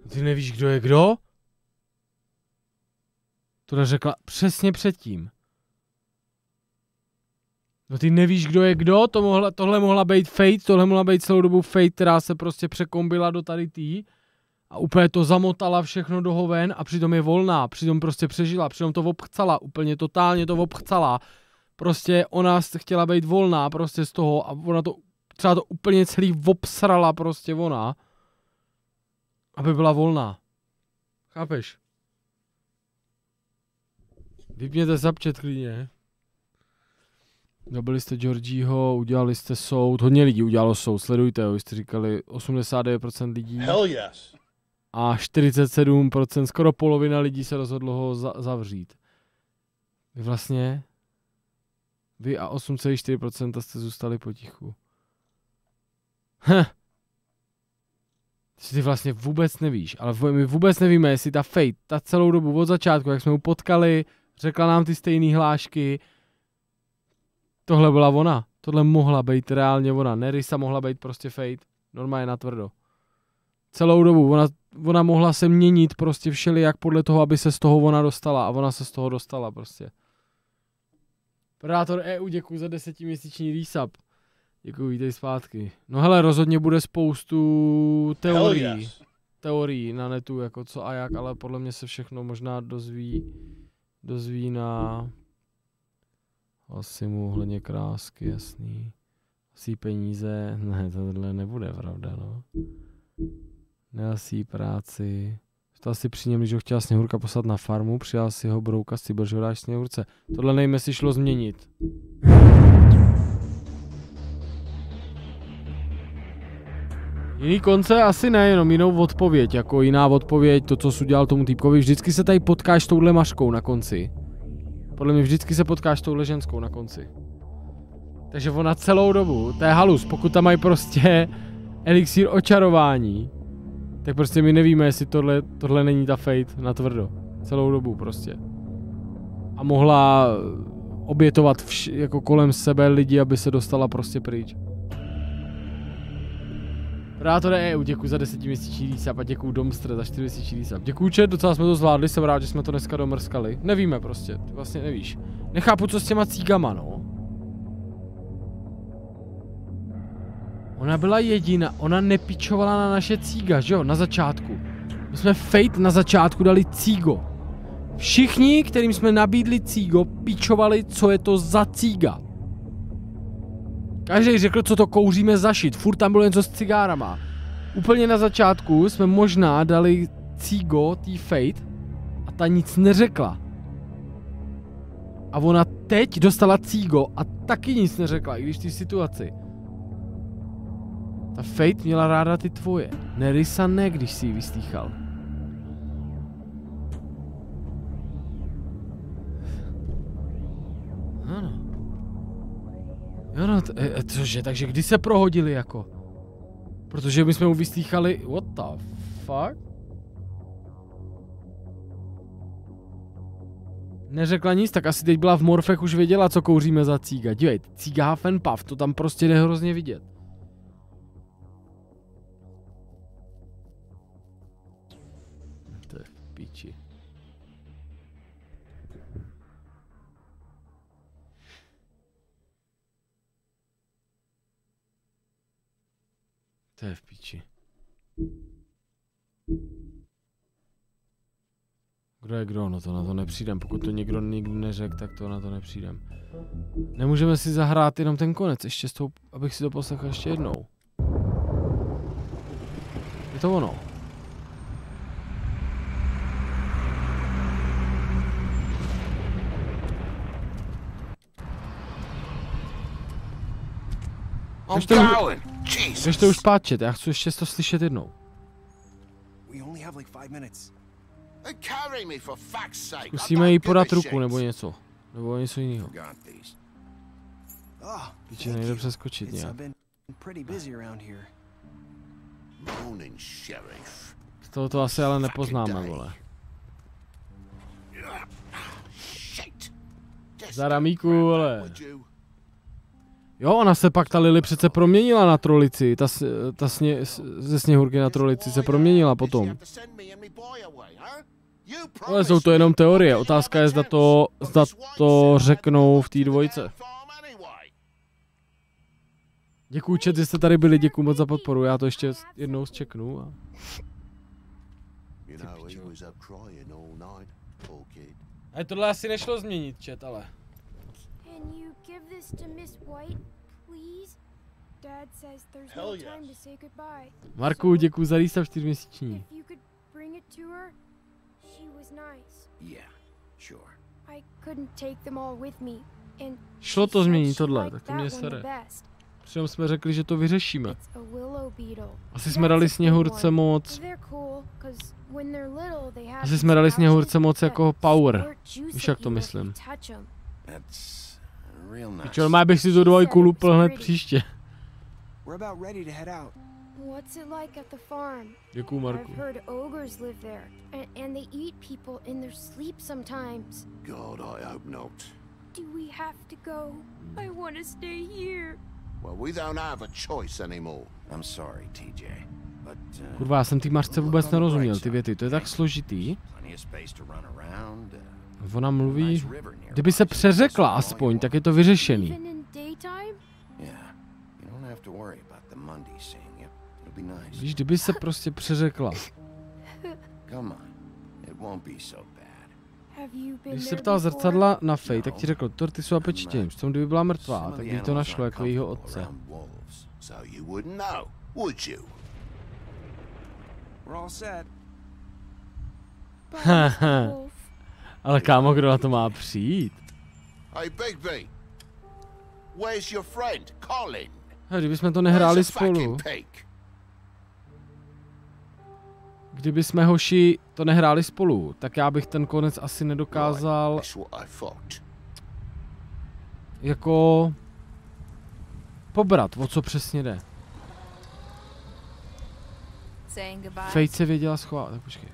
Ty nevíš, kdo je kdo? To řekla přesně předtím. No ty nevíš, kdo je kdo? Tohle mohla být Fate, tohle mohla být celou dobu Fate, která se prostě překombila do tady tý a úplně to zamotala všechno do hoven a přitom je volná, přitom prostě přežila, přitom to obchcala, úplně totálně to obchcala. Prostě ona chtěla být volná prostě z toho a ona to třeba to úplně celý obsrala prostě ona, aby byla volná. Chápeš? Vypněte zapčet klidně. Dobili jste Georgieho, udělali jste soud, hodně lidí udělalo soud, sledujte ho, jste říkali 89% lidí. Hell yes. A 47%, skoro polovina lidí se rozhodlo ho zavřít. Vy a 8,4% jste zůstali potichu. Ty vlastně vůbec nevíš, ale my vůbec nevíme, jestli ta Fate, ta celou dobu od začátku, jak jsme ho potkali, řekla nám ty stejné hlášky. Tohle byla ona. Tohle mohla být reálně ona. Nerissa mohla být prostě Fate. Normálně natvrdo. Celou dobu. Ona mohla se měnit prostě všelijak podle toho, aby se z toho ona dostala. A ona se z toho dostala prostě. Predátor EU, děkuji za 10měsíční resub. Děkuji, vítej zpátky. No hele, rozhodně bude spoustu teorií. Teorií na netu, jako co a jak, ale podle mě se všechno možná dozví na... Asi mu ohledně krásky, jasný. Asi peníze, ne, tohle nebude pravda, no. Neasí práci. To asi při něm, když ho chtěla Sněhurka poslat na farmu, přijal si ho brouka z Cyber, že ho dáš Sněhurce. Tohle nejme si šlo změnit. Jiný konce asi ne, jenom jinou odpověď, jako jiná odpověď, to, co jsi udělal tomu týpkovi. Vždycky se tady potkáš s touhle mařkou na konci. Podle mě vždycky se potkáš s touhle ženskou na konci. Takže ona celou dobu, to je halus, pokud tam mají prostě elixír očarování, tak prostě my nevíme, jestli tohle není ta Fate natvrdo. Celou dobu prostě. A mohla obětovat jako kolem sebe lidi, aby se dostala prostě pryč. Prátore EU, děkuji za 10měsíční resub a děkuji Domstr za 4měsíční resub. Děkuji chat, docela jsme to zvládli, jsem rád, že jsme to dneska domrskali. Nevíme prostě, ty vlastně nevíš. Nechápu, co s těma cígama, no. Ona byla jediná, ona nepičovala na naše cíga, že jo, na začátku. My jsme Fate na začátku dali cígo. Všichni, kterým jsme nabídli cígo, píčovali, co je to za cíga. Každý řekl, co to kouříme za shit. Furt tam bylo něco s cigárama. Úplně na začátku jsme možná dali cígo tý Fate a ta nic neřekla. A ona teď dostala cígo a taky nic neřekla, i když v té situaci. Ta Fate měla ráda ty tvoje. Nerisa ne, když si ji vystýchal. Ano. Jo no, cože, takže kdy se prohodili jako? Protože my jsme mu vystýchali, what the fuck? Neřekla nic, tak asi teď byla v morfech, už věděla, co kouříme za cíga. Dívej, cíga half and puff, to tam prostě jde hrozně vidět. To je v píči. To je v píči. Kdo je kdo? No to na to nepřijdem. Pokud to někdo nikdy neřekl, tak to na to nepřijdem. Nemůžeme si zahrát jenom ten konec, ještě s tou, abych si to poslechl ještě jednou. Je to ono. Když to už páčet, já chci ještě to slyšet jednou. Zkusíme jí podat ruku, nebo něco. Nebo něco jiného. Píče, nejde přeskočit nějak. Z toho to asi ale nepoznáme, vole. Zaramíku, vole. Jo, ona se pak ta Lily přece proměnila na trolici. Ze Sněhurky na trolici se proměnila potom. Ale jsou to jenom teorie. Otázka je, zda to řeknou v té dvojce. Děkuju, chat, že jste tady byli, děkuju moc za podporu. Já to ještě jednou zčeknu. A tohle asi nešlo změnit, chat, ale. Marku, děkuju za rýstav 4měsíční. Šlo to změnit tohle, tak to mě sere. Přitom jsme řekli, že to vyřešíme. Asi jsme dali Sněhurce moc. Asi jsme dali Sněhurce moc jako power. Víš, jak to myslím. Pičo, má bych si tu dvojku lupl hned příště. What's it like at the farm? Děkuju, Marku. I've heard ogres live there, and they eat people in their sleep sometimes. God, I hope not. Do we have to go? I want to stay here. Well, we don't have a choice anymore. I'm sorry, TJ, but kurva, já jsem tý Mařce vůbec nerozuměl, ty věty, to je tak složitý. Ona mluví, kdyby se přeřekla aspoň, tak je to vyřešený. Víš, kdyby se prostě přeřekla. Když se ptal zrcadla na Fate, tak ti řekl, torty jsou apečitě. V tom, kdyby byla mrtvá, tak by to našlo jako jejího otce. Ale kámo, kdo na to má přijít? Kdyby jsme to nehráli spolu. Kdyby jsme, hoši, to nehráli spolu, tak já bych ten konec asi nedokázal jako pobrat, o co přesně jde. Fate se věděla schovat, tak počkej.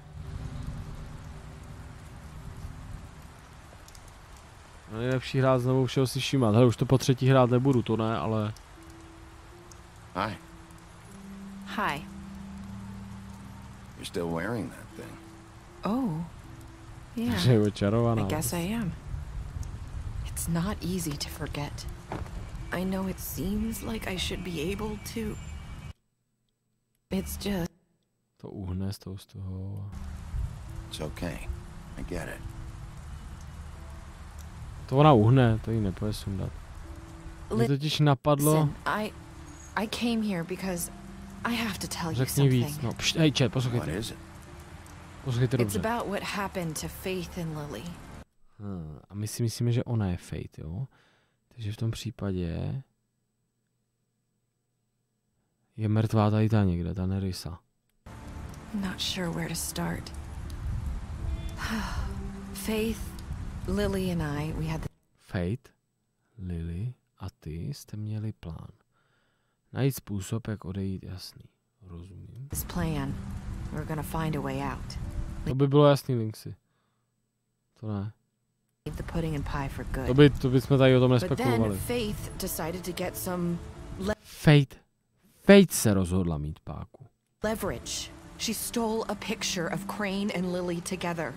No, nejlepší hrát znovu všeho si všímat. Hele, už to po třetí hrát nebudu, to ne, ale... Hi. Hi. You're still wearing that thing. Oh. Yeah. Že je očarovaná. I guess I am. It's not easy to forget. I know it seems like I should be able to. It's just... To uhne z toho. It's okay. I get it. To ona uhne, to jí nepůjde sundat. Mě totiž napadlo... I came here because I have to tell you Řekni something. víc, no. Pšt, hej, čet, poslouchejte. Poslouchejte dobře. It's about what happened to Faith and Lily. A my si myslíme, že ona je Faith, jo? Takže v tom případě... Je mrtvá tady ta někde, ta Nerissa. Not sure where to start. Faith, Lily and I, we had the... Faith, Lily a ty jste měli plán. Najít způsob, jak odejít, jasný. Rozumím. This plan. We're gonna find a way out. To by bylo jasný, Linksy. To ne. The pudding and pie for good. To by jsme tady o tom nespekulovali. But then Faith decided to get some Faith se rozhodla mít páku. Leverage. She stole a picture of Crane and Lily together.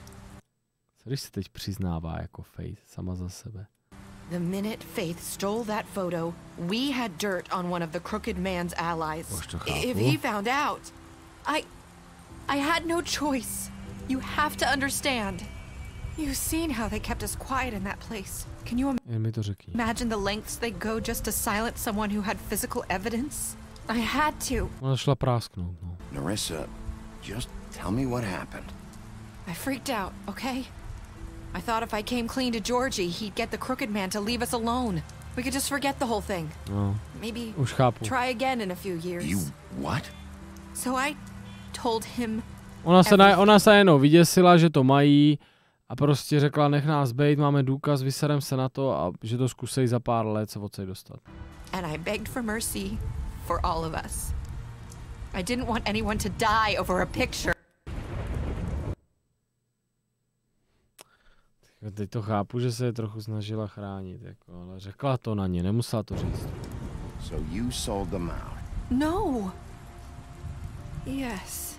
Co když se teď přiznává jako Faith sama za sebe? The minute Faith stole that photo, we had dirt on one of the crooked man's allies. If he found out, I had no choice. You have to understand. You've seen how they kept us quiet in that place. Can you imagine the lengths they go just to silence someone who had physical evidence? I had to. Ona šla prásknout, no. Nerissa, just tell me what happened. I freaked out, okay? I thought if I came clean to Georgie, he'd get the crooked man to leave us alone. We could just forget the whole thing. No. Maybe Už chápu. try again in a few years. You what? So I told him. Ona se jenom vyděsila, že to mají a prostě řekla, nech nás bejt, máme důkaz, vyserem se na to a že to zkusej za pár let se odsej dostat. And I begged for mercy for all of us. I didn't want anyone to die over a picture. Teď to chápu, že se je trochu snažila chránit, jako, ale řekla to na ně, nemusela to říct. So you sold them out? No. Yes.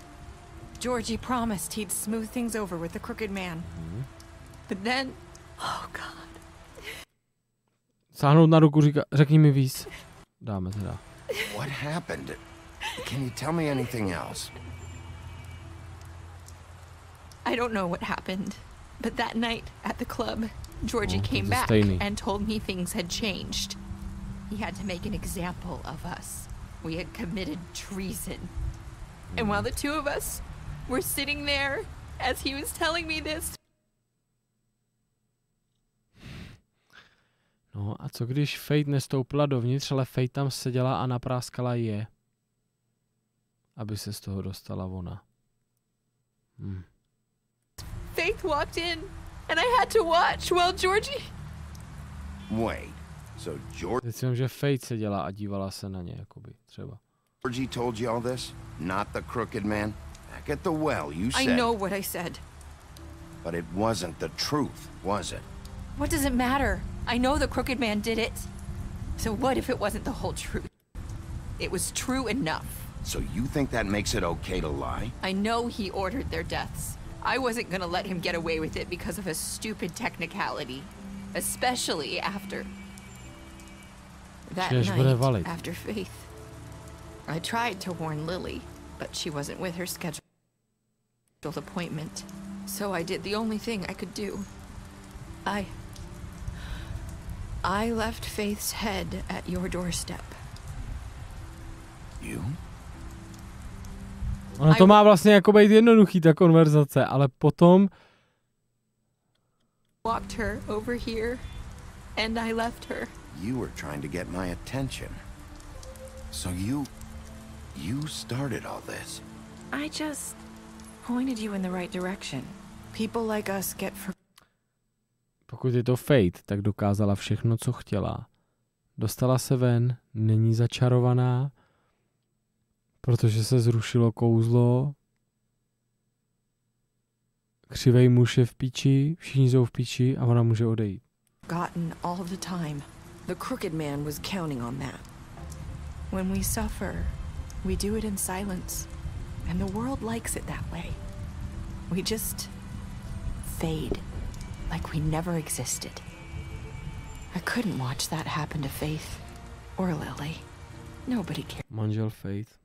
Georgie promised he'd smooth things over with the crooked man. But then, oh God. Sáhnout na ruku, říká, řekni mi víc. Dáme teda. What happened? Can you tell me anything else? I don't know what happened. But that night at the club, Georgie came back and told me things had changed. He had to make an example of us. We had committed treason. And while the two of us were sitting there, as he was telling me this... No a co když Faith nestoupila dovnitř, ale Faith tam seděla a napráskala je, aby se z toho dostala ona. Faith walked in, and I had to watch while Georgie... Wait, so Georgie... Teď si vím, že Faith seděla a dívala se na ně, jakoby, třeba. Georgie told you all this? Not the crooked man? Back at the well, you said... I know what I said. But it wasn't the truth, was it? What does it matter? I know the crooked man did it. So what if it wasn't the whole truth? It was true enough. So you think that makes it okay to lie? I know he ordered their deaths. I wasn't gonna let him get away with it because of a stupid technicality. Especially after... that night, after Faith. I tried to warn Lily, but she wasn't with her scheduled appointment. So I did the only thing I could do. I left Faith's head at your doorstep. You? Ono to má vlastně jako být jednoduchý, ta konverzace, ale potom... Walked her over here, and I left her. You were trying to get my attention. So you started all this. I just pointed you in the right direction. People like us get for... Pokud je to Fate, tak dokázala všechno, co chtěla. Dostala se ven, není začarovaná, protože se zrušilo kouzlo. Křivej muž je v piči, všichni jsou v piči a ona může odejít. Gotten all the time. The crooked man was counting on that. When we suffer, we do it in silence. And the world likes it that way. We just fade. Like we never existed. I couldn't watch that happen to Faith. Or Lily. Nobody cared. Manžel Faith.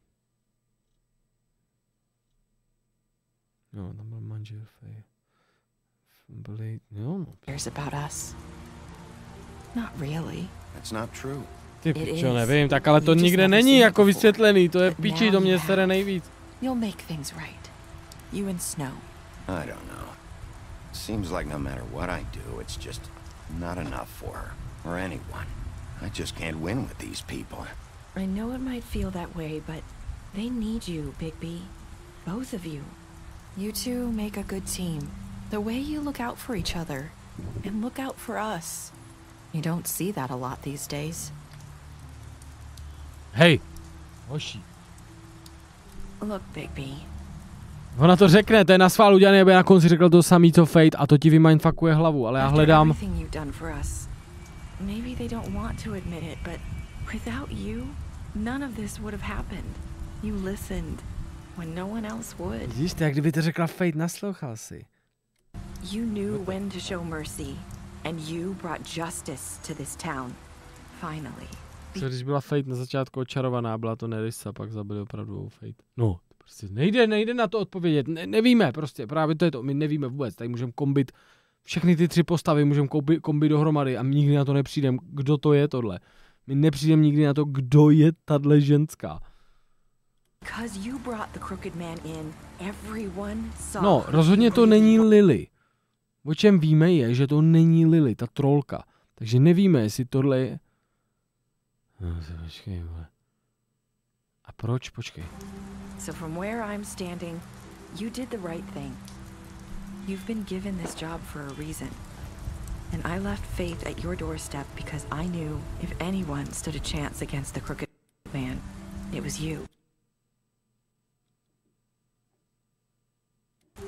No, tam byl manžel Faith. Byli, jo, no. Cares about us. Not really. That's not true. Ty pičo, nevím, tak ale to nikde není jako vysvětlený, to je piči, to mě sere nejvíc. You'll make things right. You and Snow. I don't know. Seems like no matter what I do, it's just not enough for her, or anyone. I just can't win with these people. I know it might feel that way, but they need you, Bigby. Both of you. You two make a good team. The way you look out for each other, and look out for us. You don't see that a lot these days. Hej, hoši. Look, Bigby. Ona to řekne, to je na schvál udělaný, aby na konci řekl to samý, co Fate, a to ti vymindfuckuje hlavu, ale já hledám... Maybe they don't want to admit it, but without you, none of this would have happened. You listened when no one else would. Vidíš, jak kdyby to řekla Fate, naslouchal si. You knew when to show mercy, and you brought justice to this town. Finally. Co když byla Fate na začátku očarovaná, byla to Nerissa, pak zabili opravdu Fate. No, prostě nejde na to odpovědět, nevíme prostě, právě to je to, my nevíme vůbec, tady můžeme kombit všechny ty tři postavy, můžeme kombit dohromady a nikdy na to nepřijdeme, kdo to je tohle. My nepřijdeme nikdy na to, kdo je tahle ženská. No, rozhodně to není Lily. O čem víme je, že to není Lily, ta trolka. Takže nevíme, jestli tohle je... No, počkej, vole. A proč? Počkej. So from where I'm standing, you did the right thing. You've been given this job for a reason. And I left Faith at your doorstep because I knew if anyone stood a chance against the Crooked Man, it was you.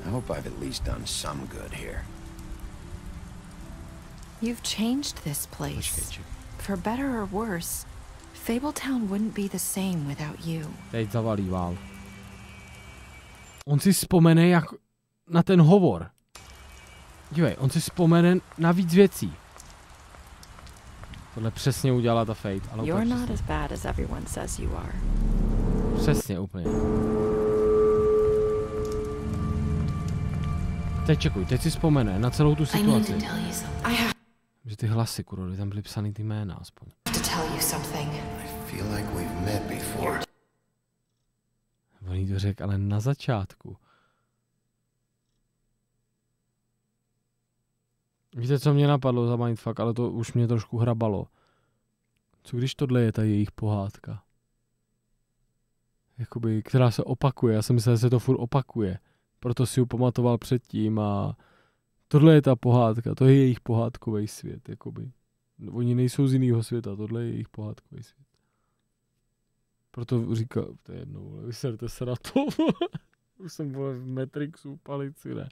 I hope I've at least done some good here. You've changed this place. For better or worse, Fabletown wouldn't be the same without you. Teď zavalí vál. On si vzpomene jak na ten hovor. Dívej, on si vzpomene na víc věcí. Tohle přesně udělala ta Fate, ale You're not as bad as everyone says you are. Přesně, úplně. Teď čekuj, teď si vzpomene na celou tu situaci. Že ty hlasy, kurva, tam byly psaný ty jména aspoň. On jí to řekl, ale na začátku. Víte, co mě napadlo za mindfuck, ale to už mě trošku hrabalo. Co když tohle je ta jejich pohádka? Jakoby, která se opakuje. Já jsem myslel, že se to furt opakuje. Proto si ji pamatoval předtím a tohle je ta pohádka, to je jejich pohádkový svět, jakoby. Oni nejsou z jiného světa, tohle je jejich pohádkový svět. Proto říkal, to je jedno, vole, vyserte se na to. Už jsem, vole, v Matrixu palici, ne.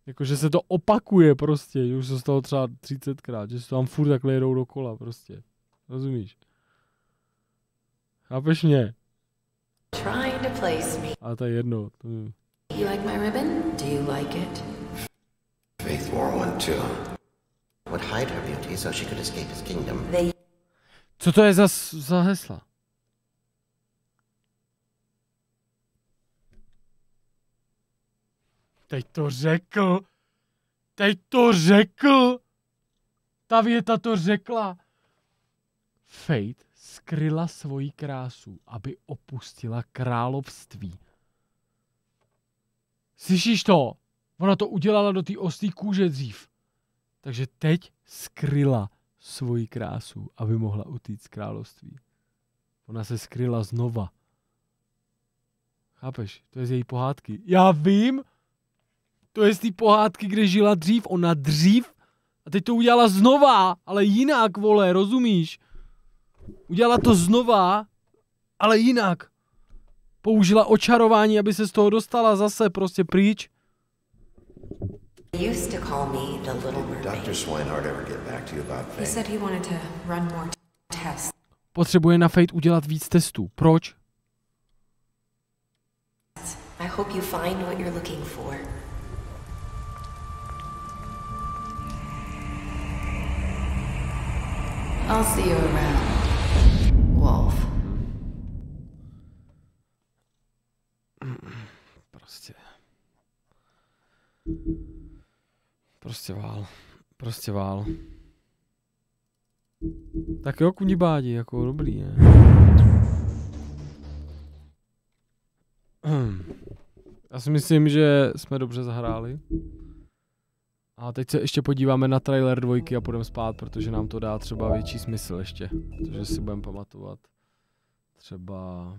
Jakože se to opakuje prostě, že už se stalo třeba 30krát, že se tam furt takhle jedou dokola prostě. Rozumíš? Chápeš mě? A to je jedno. To je... You like my ribbon? Do you like it? Faith wore one too. Would hide her beauty so she could escape his kingdom. Co to je za hesla? Teď to řekl. Teď to řekl. Ta věta to řekla. Fate skryla svoji krásu, aby opustila království. Slyšíš to? Ona to udělala do té ostrý kůže dřív. Takže teď skryla svoji krásu, aby mohla utíct z království. Ona se skryla znova. Chápeš? To je z její pohádky. Já vím! To je z té pohádky, kde žila dřív. Ona dřív. A teď to udělala znova, ale jinak, vole, rozumíš? Udělala to znova, ale jinak. Použila očarování, aby se z toho dostala zase prostě pryč. Used to call me the Little Mermaid. Dr. Swinehart ever get back to you about Fate? He said he wanted to run more tests. Potřebuje na Fate udělat víc testů. Proč? I hope you find what you're looking for. I'll see you around, Wolf. Prostě vál. Tak jo, kunibádi, jako dobrý, ne? Já si myslím, že jsme dobře zahráli. A teď se ještě podíváme na trailer 2 a půjdeme spát, protože nám to dá třeba větší smysl ještě. Protože si budeme pamatovat třeba